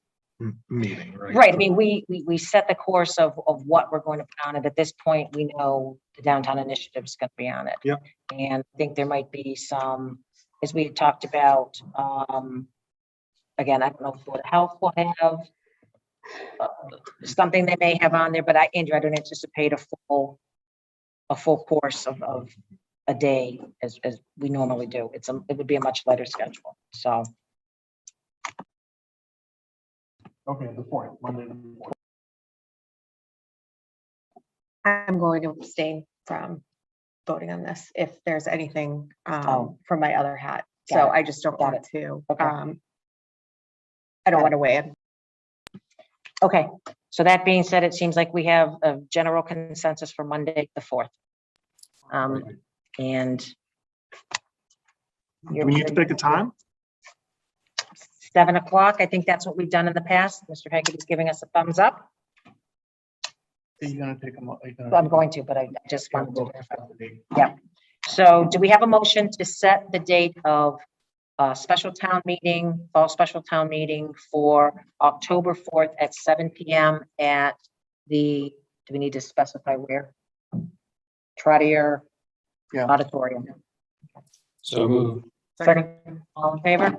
S10: meeting, right?
S1: Right, I mean, we set the course of what we're going to put on it. At this point, we know the downtown initiative is going to be on it.
S10: Yep.
S1: And I think there might be some, as we had talked about, again, I don't know if Board of Health will have something they may have on there, but Andrew, I don't anticipate a full course of a day as we normally do. It would be a much lighter schedule, so.
S10: Okay, the point, Monday. The point.
S8: I'm going to abstain from voting on this if there's anything
S1: Oh.
S8: from my other hat.
S1: Got
S8: So
S1: it.
S8: I just don't
S1: Got
S8: want to,
S1: Okay.
S8: I don't
S1: Got
S8: want
S1: it.
S8: to weigh in.
S1: Okay, so that being said, it seems like we have a general consensus for Monday, the 4th. And
S10: Do we need to pick a time?
S1: 7 o'clock, I think that's what we've done in the past. Mr. Hackett is giving us a thumbs up.
S12: Are you gonna take them?
S1: I'm going to, but I just wanted to verify. Yeah. So do we have a motion to set the date of special town meeting, fall special town meeting for October 4th at 7 PM at the, do we need to specify where? Trotter
S12: Yeah.
S1: Auditorium.
S9: So moved.
S1: Second, all in favor?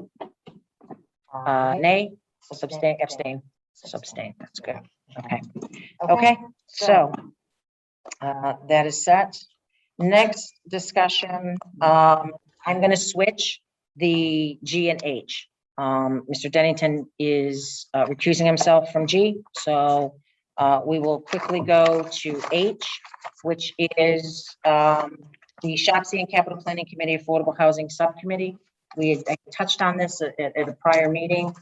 S1: Nay, abstain, that's good. Okay, so that is set. Next discussion, I'm gonna switch the G and H. Mr. Dennington is recusing himself from G, so we will quickly go to H, which is the Shopsy and Capital Planning Committee Affordable Housing Subcommittee. We had touched on this at a prior meeting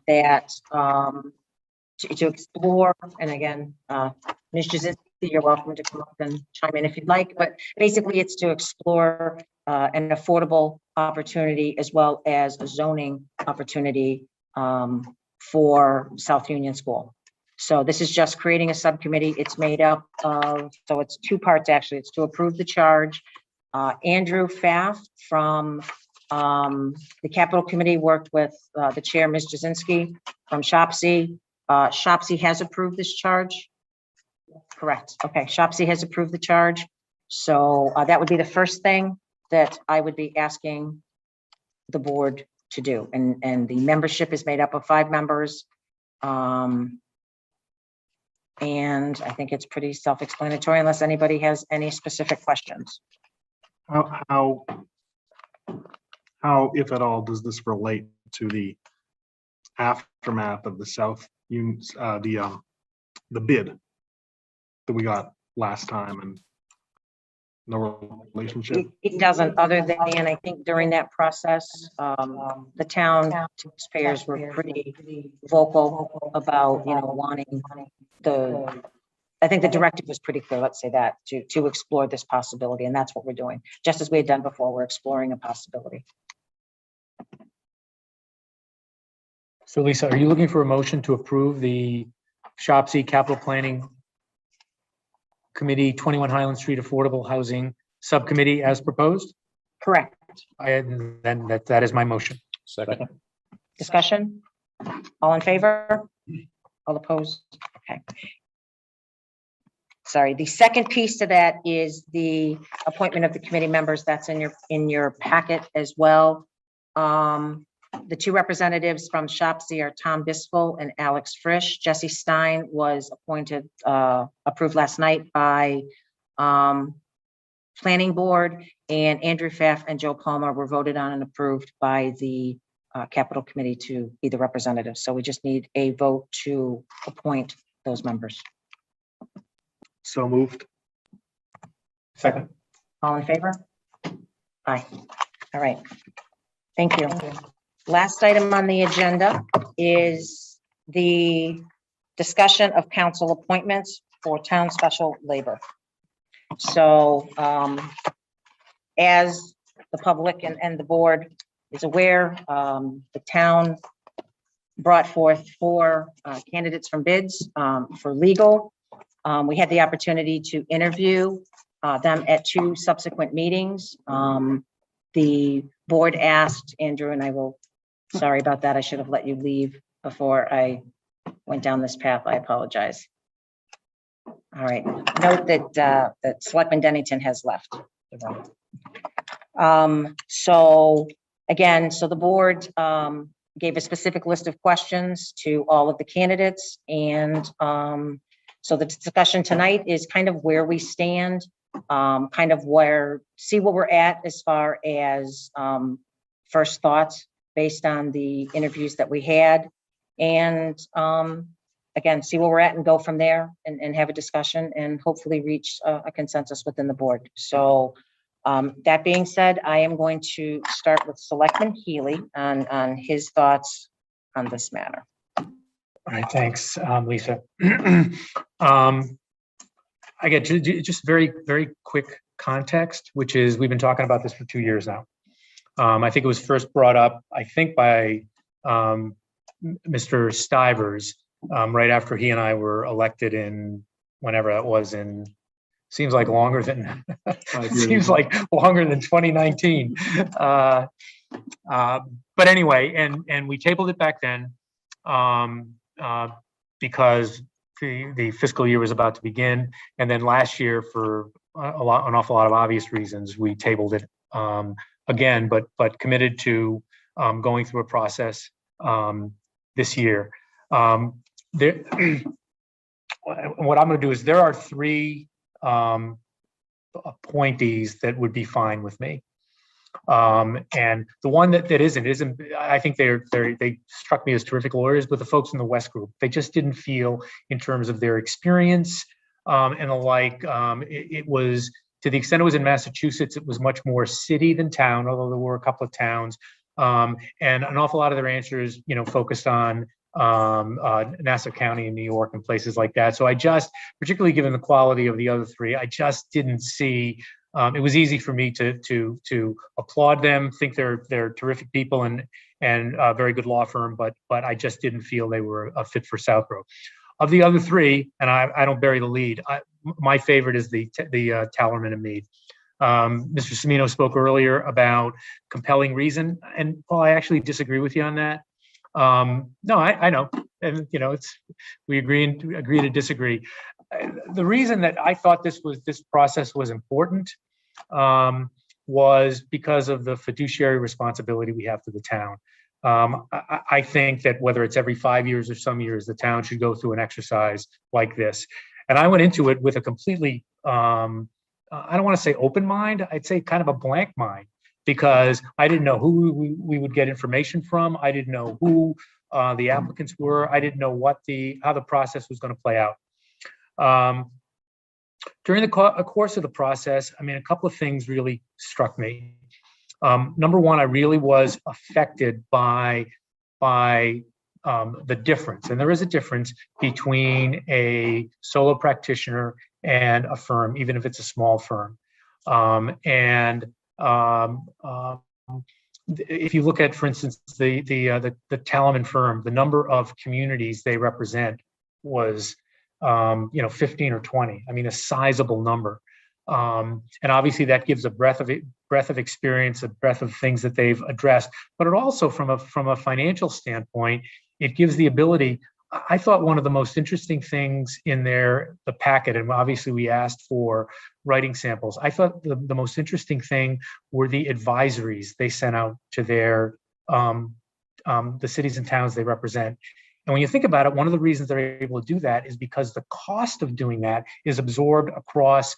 S1: that to explore, and again, Ms. Jazinski, you're welcome to come up and chime in if you'd like, but basically it's to explore an affordable opportunity as well as a zoning opportunity for South Union School. So this is just creating a subcommittee. It's made up of, so it's two parts actually. It's to approve the charge. Andrew Pfaff from the Capital Committee worked with the chair, Ms. Jazinski from Shopsy. Shopsy has approved this charge. Correct. Okay, Shopsy has approved the charge. So that would be the first thing that I would be asking the board to do. And the membership is made up of 5 members. And I think it's pretty self-explanatory unless anybody has any specific questions.
S10: How, if at all, does this relate to the aftermath of the South Union, the bid that we got last time, and no relationship?
S1: It doesn't, other than, I think during that process, the town taxpayers were pretty vocal about, wanting I think the directive was pretty clear, let's say that, to explore this possibility, and that's what we're doing. Just as we had done before, we're exploring a possibility.
S3: So Lisa, are you looking for a motion to approve the Shopsy Capital Planning Committee 21 Highland Street Affordable Housing Subcommittee as proposed?
S1: Correct.
S3: Then that is my motion.
S9: Second.
S1: Discussion? All in favor? All opposed? Okay. Sorry, the second piece to that is the appointment of the committee members. That's in your packet as well. The 2 representatives from Shopsy are Tom Bisful and Alex Frisch. Jesse Stein was appointed, approved last night by Planning Board, and Andrew Pfaff and Joe Palmer were voted on and approved by the Capital Committee to be the representatives. So we just need a vote to appoint those members.
S10: So moved.
S3: Second.
S1: All in favor? Aye. All right. Thank you. Last item on the agenda is the discussion of council appointments for town special labor. So as the public and the board is aware, the town brought forth 4 candidates from bids for legal. We had the opportunity to interview them at 2 subsequent meetings. The board asked Andrew, and I will, sorry about that, I should have let you leave before I went down this path. I apologize. All right, note that Selectman Dennington has left the room. So again, so the board gave a specific list of questions to all of the candidates, and so the discussion tonight is kind of where we stand, kind of see where we're at as far as first thoughts based on the interviews that we had, and again, see where we're at and go from there, and have a discussion and hopefully reach a consensus within the board. So that being said, I am going to start with Selectman Healy on his thoughts on this matter.
S3: All right, thanks, Lisa. I get just very, very quick context, which is we've been talking about this for 2 years now. I think it was first brought up, I think, by Mr. Stivers, right after he and I were elected in whenever that was, in seems like longer than seems like longer than 2019. But anyway, and we tabled it back then because the fiscal year was about to begin, and then last year, for an awful lot of obvious reasons, we tabled it again, but committed to going through a process this year. What I'm going to do is there are 3 appointees that would be fine with me. And the one that isn't, I think they struck me as terrific lawyers, but the folks in the West Group, they just didn't feel, in terms of their experience and the like, it was, to the extent it was in Massachusetts, it was much more city than town, although there were a couple of towns, and an awful lot of their answers, focused on Nassau County in New York and places like that. So I just, particularly given the quality of the other 3, I just didn't see. It was easy for me to applaud them, think they're terrific people and a very good law firm, but I just didn't feel they were a fit for Southborough. Of the other 3, and I don't bury the lead, my favorite is the Tallerman and Mead. Mr. Semino spoke earlier about compelling reason, and Paul, I actually disagree with you on that. No, I know, and we agree to disagree. The reason that I thought this process was important was because of the fiduciary responsibility we have to the town. I think that whether it's every 5 years or some years, the town should go through an exercise like this. And I went into it with a completely, I don't want to say open mind, I'd say kind of a blank mind, because I didn't know who we would get information from. I didn't know who the applicants were. I didn't know how the process was going to play out. During the course of the process, I mean, a couple of things really struck me. Number one, I really was affected by the difference, and there is a difference between a solo practitioner and a firm, even if it's a small firm. If you look at, for instance, the Tallerman firm, the number of communities they represent was 15 or 20. I mean, a sizable number. And obviously that gives a breadth of experience, a breadth of things that they've addressed, but it also, from a financial standpoint, it gives the ability. I thought one of the most interesting things in the packet, and obviously we asked for writing samples, I thought the most interesting thing were the advisories they sent out to the cities and towns they represent. And when you think about it, one of the reasons they're able to do that is because the cost of doing that is absorbed across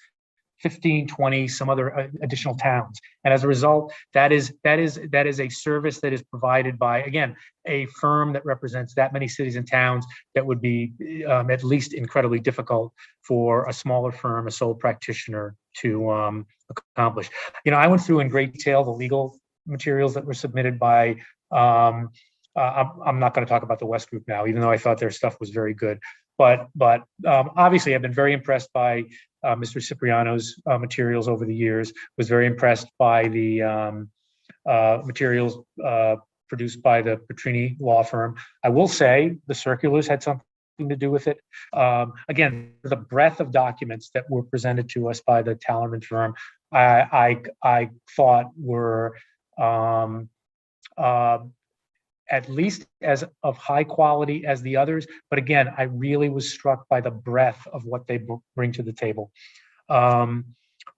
S3: 15, 20, some other additional towns. And as a result, that is a service that is provided by, again, a firm that represents that many cities and towns that would be at least incredibly difficult for a smaller firm, a sole practitioner, to accomplish. I went through in great detail the legal materials that were submitted by, I'm not going to talk about the West Group now, even though I thought their stuff was very good. But obviously, I've been very impressed by Mr. Cipriano's materials over the years. Was very impressed by the materials produced by the Petrini law firm. I will say the circulars had something to do with it. Again, the breadth of documents that were presented to us by the Tallerman firm, I thought were at least as of high quality as the others. But again, I really was struck by the breadth of what they bring to the table.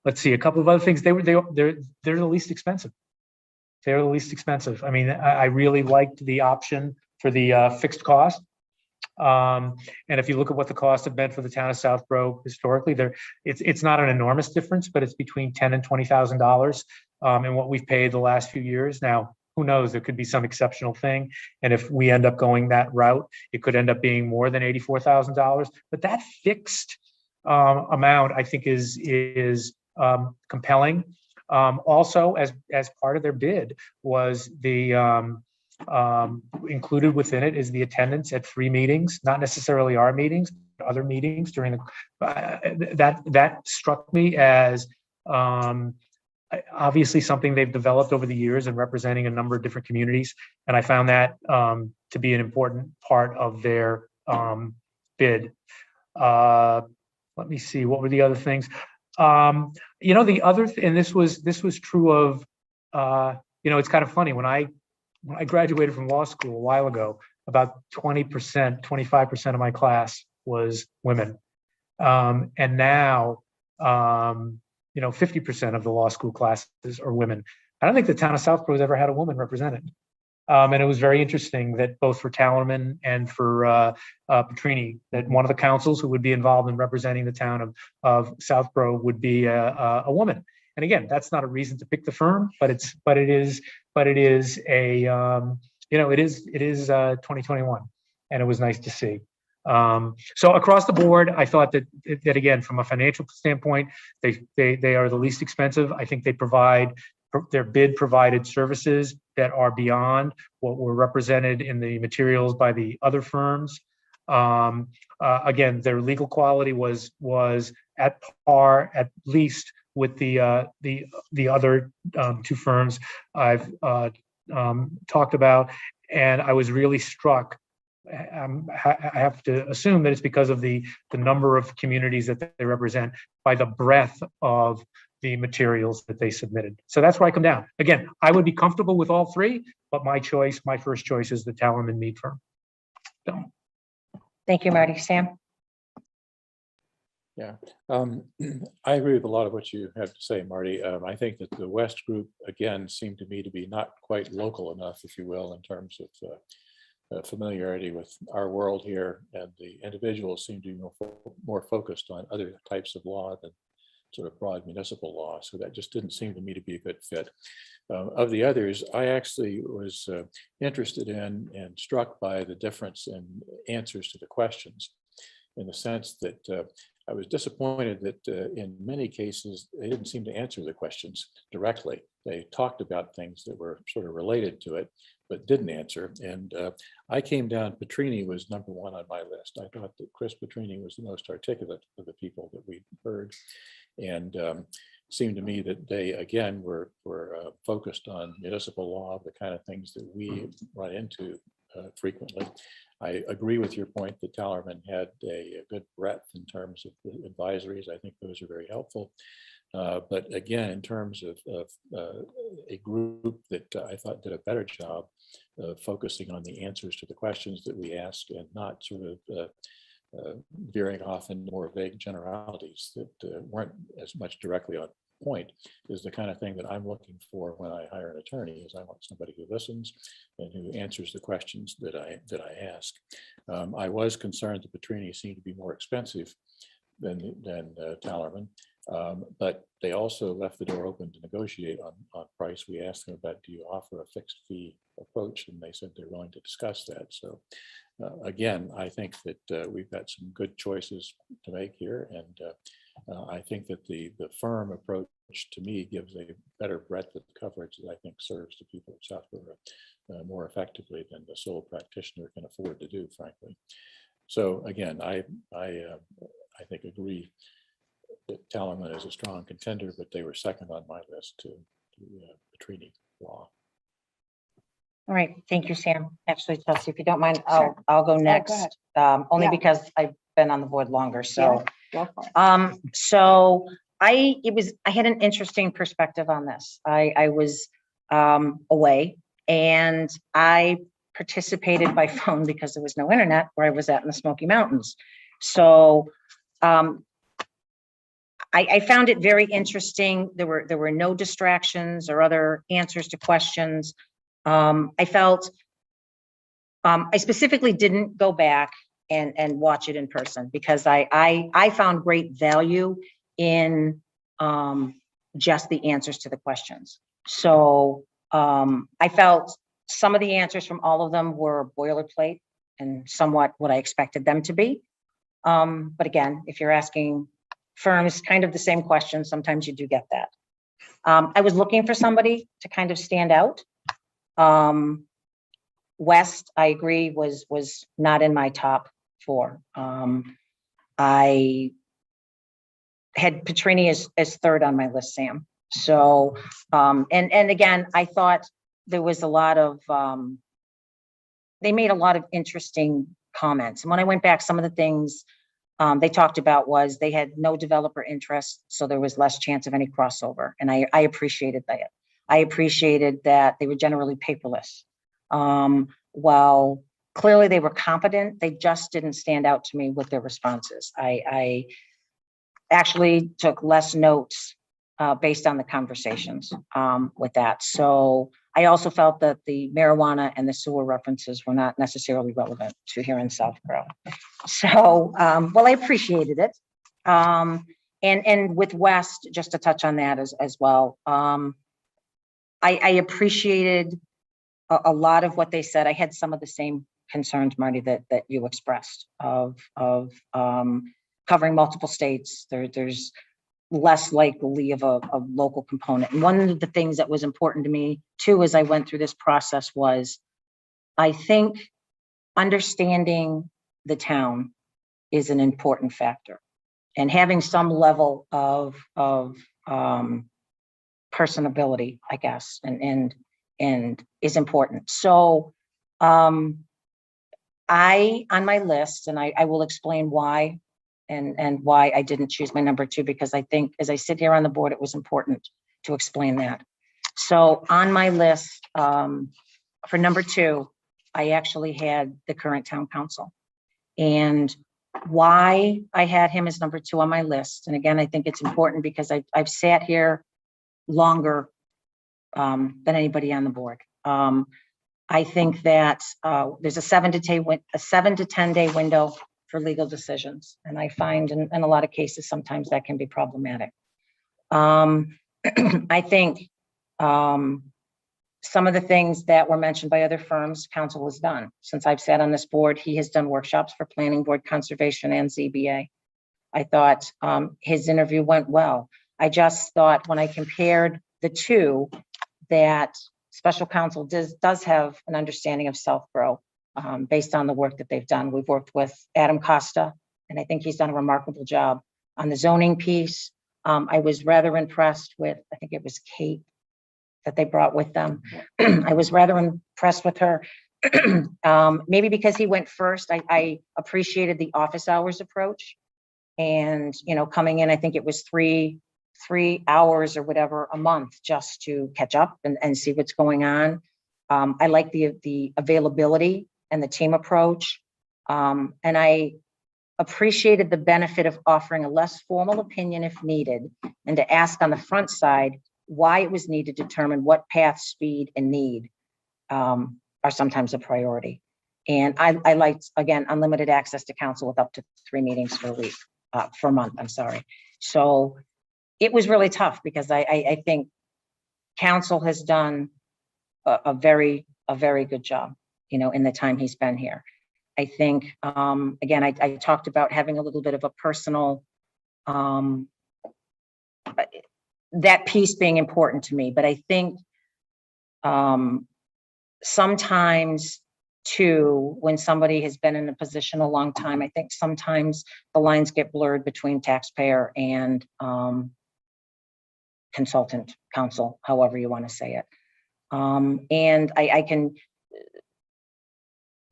S3: Let's see, a couple of other things. They're the least expensive. They're the least expensive. I mean, I really liked the option for the fixed cost. And if you look at what the costs have been for the town of Southborough historically, it's not an enormous difference, but it's between $10,000 and $20,000 in what we've paid the last few years. Now, who knows? There could be some exceptional thing, and if we end up going that route, it could end up being more than $84,000. But that fixed amount, I think, is compelling. Also, as part of their bid was the included within it is the attendance at 3 meetings, not necessarily our meetings, but other meetings during the that struck me as obviously something they've developed over the years and representing a number of different communities. And I found that to be an important part of their bid. Let me see, what were the other things? The other, and this was true of, it's kind of funny, when I graduated from law school a while ago, about 20%, 25% of my class was women. And now, 50% of the law school classes are women. I don't think the town of Southborough has ever had a woman represented. And it was very interesting that both for Tallerman and for Petrini, that one of the councils who would be involved in representing the town of Southborough would be a woman. And again, that's not a reason to pick the firm, but it is a 2021, and it was nice to see. So across the board, I thought that again, from a financial standpoint, they are the least expensive. I think they provide, their bid provided services that are beyond what were represented in the materials by the other firms. Again, their legal quality was at par, at least, with the other 2 firms I've talked about, and I was really struck. I have to assume that it's because of the number of communities that they represent, by the breadth of the materials that they submitted. So that's where I come down. Again, I would be comfortable with all 3, but my first choice is the Tallerman Mead firm. So.
S1: Thank you, Marty. Sam?
S9: Yeah, I agree with a lot of what you have to say, Marty. I think that the West group, again, seemed to me to be not quite local enough, if you will, in terms of familiarity with our world here, and the individuals seem to be more focused on other types of law than sort of broad municipal law. So that just didn't seem to me to be a good fit. Of the others, I actually was interested in and struck by the difference in answers to the questions, in the sense that I was disappointed that in many cases, they didn't seem to answer the questions directly. They talked about things that were sort of related to it, but didn't answer. And I came down, Petrini was #1 on my list. I thought that Chris Petrini was the most articulate of the people that we'd heard. And seemed to me that they, again, were focused on municipal law, the kind of things that we run into frequently. I agree with your point that Tallerman had a good breadth in terms of the advisories. I think those are very helpful. But again, in terms of a group that I thought did a better job of focusing on the answers to the questions that we asked, and not sort of veering off into more vague generalities that weren't as much directly on point, is the kind of thing that I'm looking for when I hire an attorney. Is I want somebody who listens and who answers the questions that I ask. I was concerned that Petrini seemed to be more expensive than Tallerman, but they also left the door open to negotiate on price. We asked them about, do you offer a fixed fee approach, and they said they're willing to discuss that. So again, I think that we've got some good choices to make here, and I think that the firm approach to me gives a better breadth of coverage that I think serves the people of Southborough more effectively than the sole practitioner can afford to do, frankly. So again, I think agree that Tallerman is a strong contender, but they were second on my list to Petrini law.
S1: All right, thank you, Sam. Actually, Chelsea, if you don't mind, I'll go next. Only
S8: Yeah.
S1: because I've been on the board longer, so.
S8: Go for it.
S1: So I had an interesting perspective on this. I was away and I participated by phone because there was no internet where I was at in the Smoky Mountains. So I found it very interesting. There were no distractions or other answers to questions. I felt I specifically didn't go back and watch it in person because I found great value in just the answers to the questions. So I felt some of the answers from all of them were boilerplate and somewhat what I expected them to be. But again, if you're asking firms kind of the same questions, sometimes you do get that. I was looking for somebody to kind of stand out. West, I agree, was not in my top 4. I had Petrini as third on my list, Sam. So, and again, I thought there was a lot of, they made a lot of interesting comments. And when I went back, some of the things they talked about was they had no developer interest, so there was less chance of any crossover. And I appreciated that. I appreciated that they were generally paperless. While clearly they were competent, they just didn't stand out to me with their responses. I actually took less notes based on the conversations with that. So I also felt that the marijuana and the sewer references were not necessarily relevant to here in Southborough. So, well, I appreciated it. And with West, just to touch on that as well, I appreciated a lot of what they said. I had some of the same concerns, Marty, that you expressed of covering multiple states. There's less likely of a local component. And one of the things that was important to me too, as I went through this process was, I think understanding the town is an important factor, and having some level of personability, I guess, and is important. So on my list, and I will explain why and why I didn't choose my number 2, because I think as I sit here on the board, it was important to explain that. So on my list for number 2, I actually had the current town council. And why I had him as number 2 on my list, and again, I think it's important because I've sat here longer than anybody on the board. I think that there's a 7 to 10 day window for legal decisions. And I find in a lot of cases, sometimes that can be problematic. I think some of the things that were mentioned by other firms, council has done. Since I've sat on this board, he has done workshops for planning board, conservation, and ZBA. I thought his interview went well. I just thought when I compared the 2, that special counsel does have an understanding of Southborough based on the work that they've done. We've worked with Adam Costa, and I think he's done a remarkable job on the zoning piece. I was rather impressed with, I think it was Kate that they brought with them. I was rather impressed with her. Maybe because he went first, I appreciated the office hours approach. And, you know, coming in, I think it was three hours or whatever a month just to catch up and see what's going on. I like the availability and the team approach. And I appreciated the benefit of offering a less formal opinion if needed, and to ask on the front side why it was needed to determine what path, speed, and need are sometimes a priority. And I liked, again, unlimited access to council with up to 3 meetings per week, for a month, I'm sorry. So it was really tough because I think council has done a very good job, you know, in the time he's been here. I think, again, I talked about having a little bit of a personal, that piece being important to me, but I think sometimes too, when somebody has been in a position a long time, I think sometimes the lines get blurred between taxpayer and consultant counsel, however you want to say it. And I can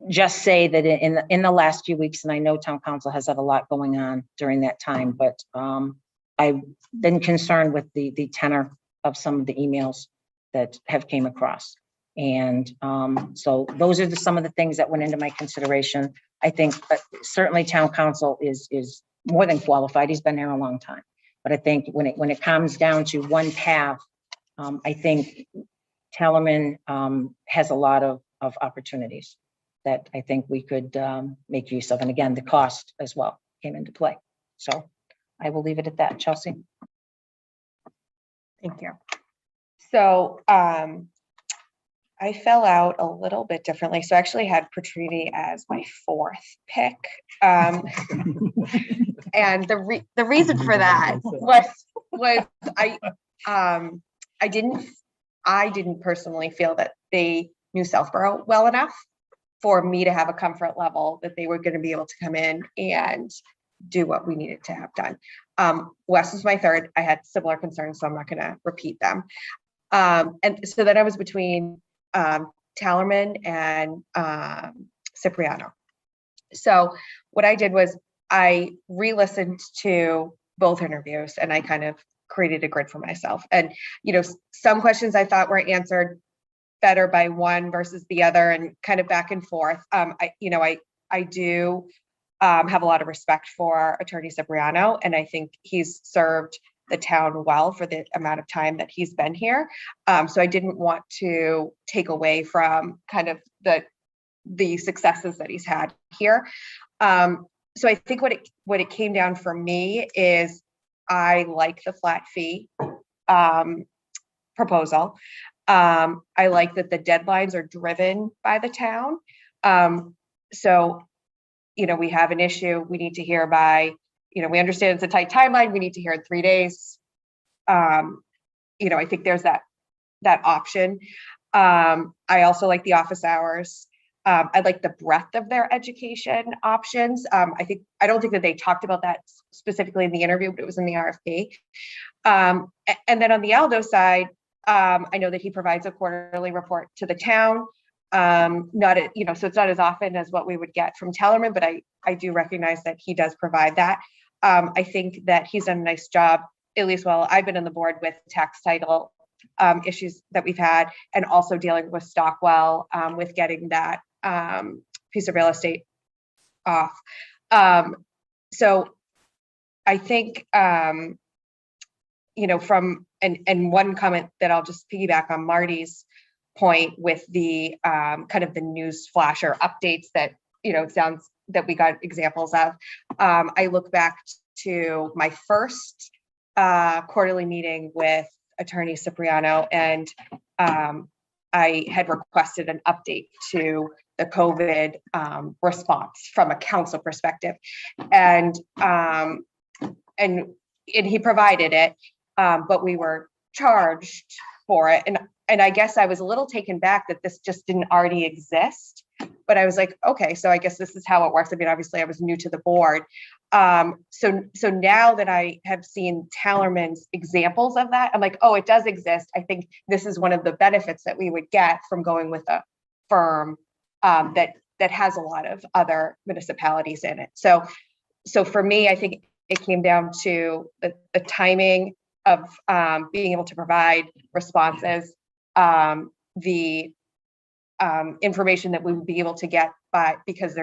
S1: just say that in the last few weeks, and I know town council has had a lot going on during that time, but I've been concerned with the tenor of some of the emails that have came across. And so those are some of the things that went into my consideration. I think certainly town council is more than qualified. He's been here a long time. But I think when it comes down to one path, I think Tellerman has a lot of opportunities that I think we could make use of. And again, the cost as well came into play. So I will leave it at that. Chelsea?
S8: Thank you. So I fell out a little bit differently. So I actually had Patrini as my fourth pick. And the reason for that was I didn't personally feel that they knew Southborough well enough for me to have a comfort level that they were going to be able to come in and do what we needed to have done. Wes was my third. I had similar concerns, so I'm not going to repeat them. And so then I was between Tellerman and Cipriano. So what I did was I re-listened to both interviews and I kind of created a grid for myself. And, you know, some questions I thought were answered better by one versus the other and kind of back and forth. I do have a lot of respect for Attorney Cipriano, and I think he's served the town well for the amount of time that he's been here. So I didn't want to take away from kind of the successes that he's had here. So I think what it came down for me is I like the flat fee proposal. I like that the deadlines are driven by the town. So, you know, we have an issue, we need to hear by, you know, we understand it's a tight timeline, we need to hear in 3 days. You know, I think there's that option. I also like the office hours. I like the breadth of their education options. I don't think that they talked about that specifically in the interview, but it was in the RFP. And then on the Aldo side, I know that he provides a quarterly report to the town. So it's not as often as what we would get from Tellerman, but I do recognize that he does provide that. I think that he's done a nice job, at least while I've been on the board, with tax title issues that we've had, and also dealing with Stockwell with getting that piece of real estate off. So I think, and one comment that I'll just piggyback on Marty's point with the kind of the news flash or updates that, you know, it sounds that we got examples of. I look back to my first quarterly meeting with Attorney Cipriano, and I had requested an update to the COVID response from a council perspective, and he provided it, but we were charged for it, and I guess I was a little taken back that this just didn't already exist. But I was like, okay, so I guess this is how it works. I mean, obviously I was new to the board. So now that I have seen Tellerman's examples of that, I'm like, oh, it does exist. I think this is one of the benefits that we would get from going with a firm that has a lot of other municipalities in it. So for me, I think it came down to the timing of being able to provide responses, the information that we would be able to get because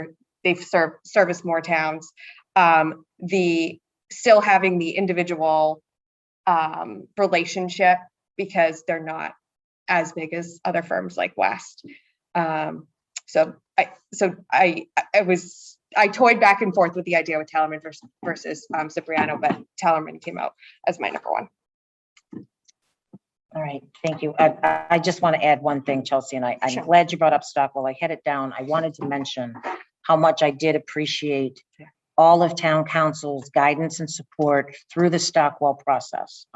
S8: they've serviced more towns, the still having the individual relationship because they're not as big as other firms like West. So I toyed back and forth with the idea with Tellerman versus Cipriano, but Tellerman came out as my number one.
S1: All right, thank you. I just want to add one thing, Chelsea, and I'm glad you brought up Stockwell. I had it down. I wanted to mention how much I did appreciate all of town council's guidance and support through the Stockwell process.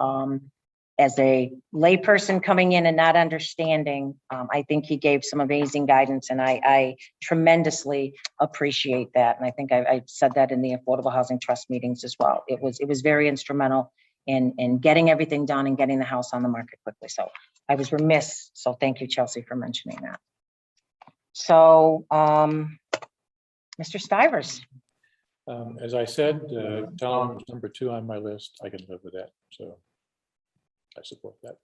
S1: As a layperson coming in and not understanding, I think he gave some amazing guidance, and I tremendously appreciate that. And I think I said that in the Affordable Housing Trust meetings as well. It was very instrumental in getting everything done and getting the house on the market quickly. So I was remiss. So thank you, Chelsea, for mentioning that. So, Mr. Stivers,
S9: As I said, Tom was number 2 on my list. I can live with that, so I support that.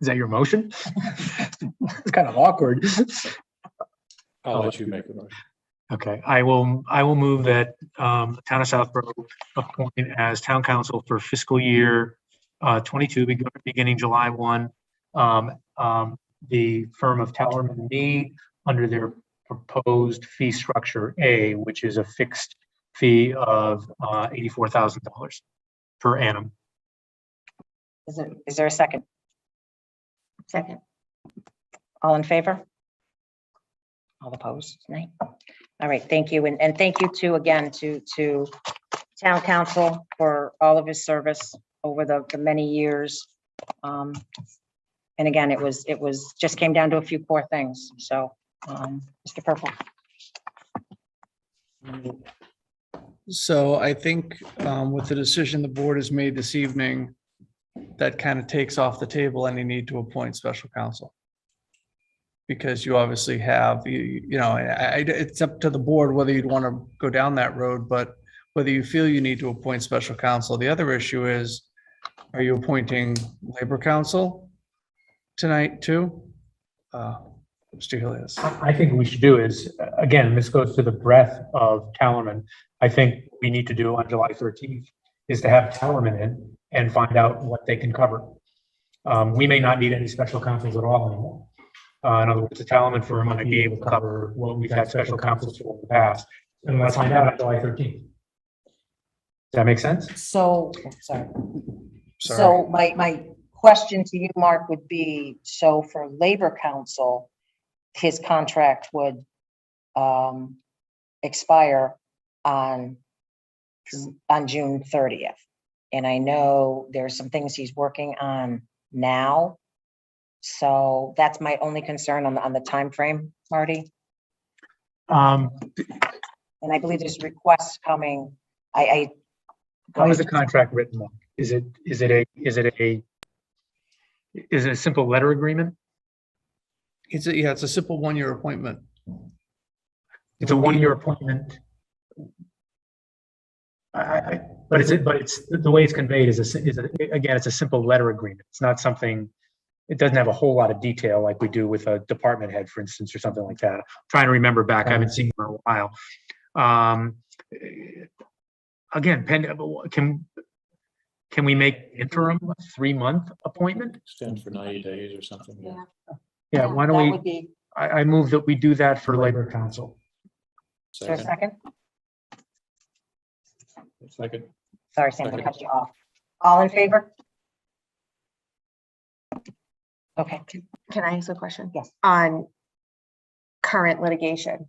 S3: Is that your motion? It's kind of awkward.
S9: I'll let you make the motion.
S3: Okay, I will move that the town of Southborough appoint as town council for fiscal year 22, beginning July 1. The firm of Tellerman Me under their proposed fee structure A, which is a fixed fee of $84,000 per annum.
S1: is there a second?
S8: Second.
S1: All in favor? All opposed? Nay. All right, thank you. And thank you too, again, to town council for all of his service over the many years. And again, it was just came down to a few core things. So, Mr. Purple.
S12: So I think with the decision the board has made this evening, that kind of takes off the table any need to appoint special counsel. Because you obviously have, it's up to the board whether you'd want to go down that road, but whether you feel you need to appoint special counsel. The other issue is, are you appointing labor counsel tonight too? Mr. Helios.
S3: I think what we should do is, again, this goes to the breadth of Tellerman. I think we need to do on July 13th is to have Tellerman in and find out what they can cover. We may not need any special counsels at all anymore. In other words, the Tellerman firm might be able to cover what we've had special counsels for in the past. And let's find out on July 13th. Does that make sense?
S1: So, sorry. So my question to you, Mark, would be, so for labor counsel, his contract would expire on June 30th. And I know there's some things he's working on now. So that's my only concern on the time frame, Marty. And I believe there's requests coming.
S3: How is the contract written, Mark? Is it a simple letter agreement?
S12: It's a simple 1-year appointment.
S3: It's a 1-year appointment. But it's the way it's conveyed again, it's a simple letter agreement. It's not something, it doesn't have a whole lot of detail like we do with a department head, for instance, or something like that. I'm trying to remember back. I haven't seen him in a while. Again, can we make interim a 3-month appointment?
S9: Extend for 90 days or something. Yeah.
S3: Yeah, why don't we, I move that we do that for labor council.
S1: Is there a second?
S9: Second.
S1: Sorry, Sam, I cut you off. All in favor? Okay.
S8: Can I ask a question?
S1: Yes.
S8: On current litigation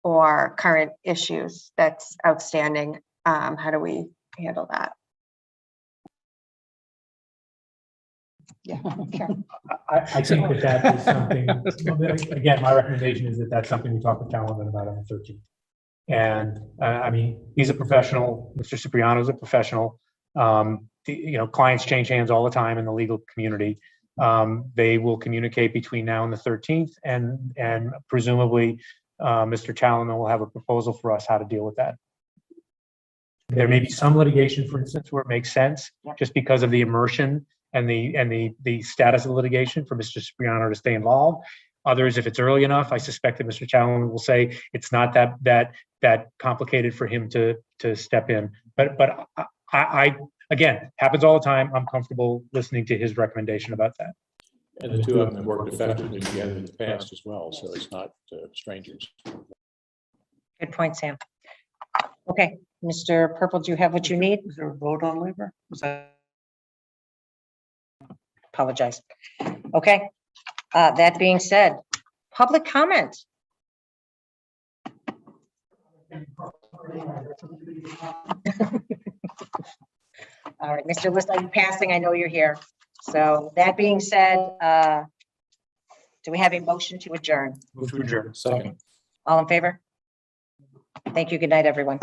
S8: or current issues that's outstanding, how do we handle that?
S1: Yeah, sure.
S3: I think that is something, again, my recommendation is that that's something we talk with Tellerman about on the 13th. And I mean, he's a professional. Mr. Cipriano is a professional. Clients change hands all the time in the legal community. They will communicate between now and the 13th, and presumably Mr. Tellerman will have a proposal for us how to deal with that. There may be some litigation, for instance, where it makes sense just because of the immersion and the status of litigation for Mr. Cipriano to stay involved. Others, if it's early enough, I suspect that Mr. Tellerman will say it's not that complicated for him to step in. But I again, happens all the time. I'm comfortable listening to his recommendation about that.
S9: And the two of them have worked effectively together in the past as well, so it's not strangers.
S1: Good point, Sam. Okay, Mr. Purple, do you have what you need?
S12: Is there a vote on labor? Was that?
S1: Apologize. Okay, that being said, public comment. All right, Mr. List, I'm passing. I know you're here. So that being said, do we have a motion to adjourn?
S3: Move to adjourn.
S9: Second.
S1: All in favor? Thank you. Good night, everyone.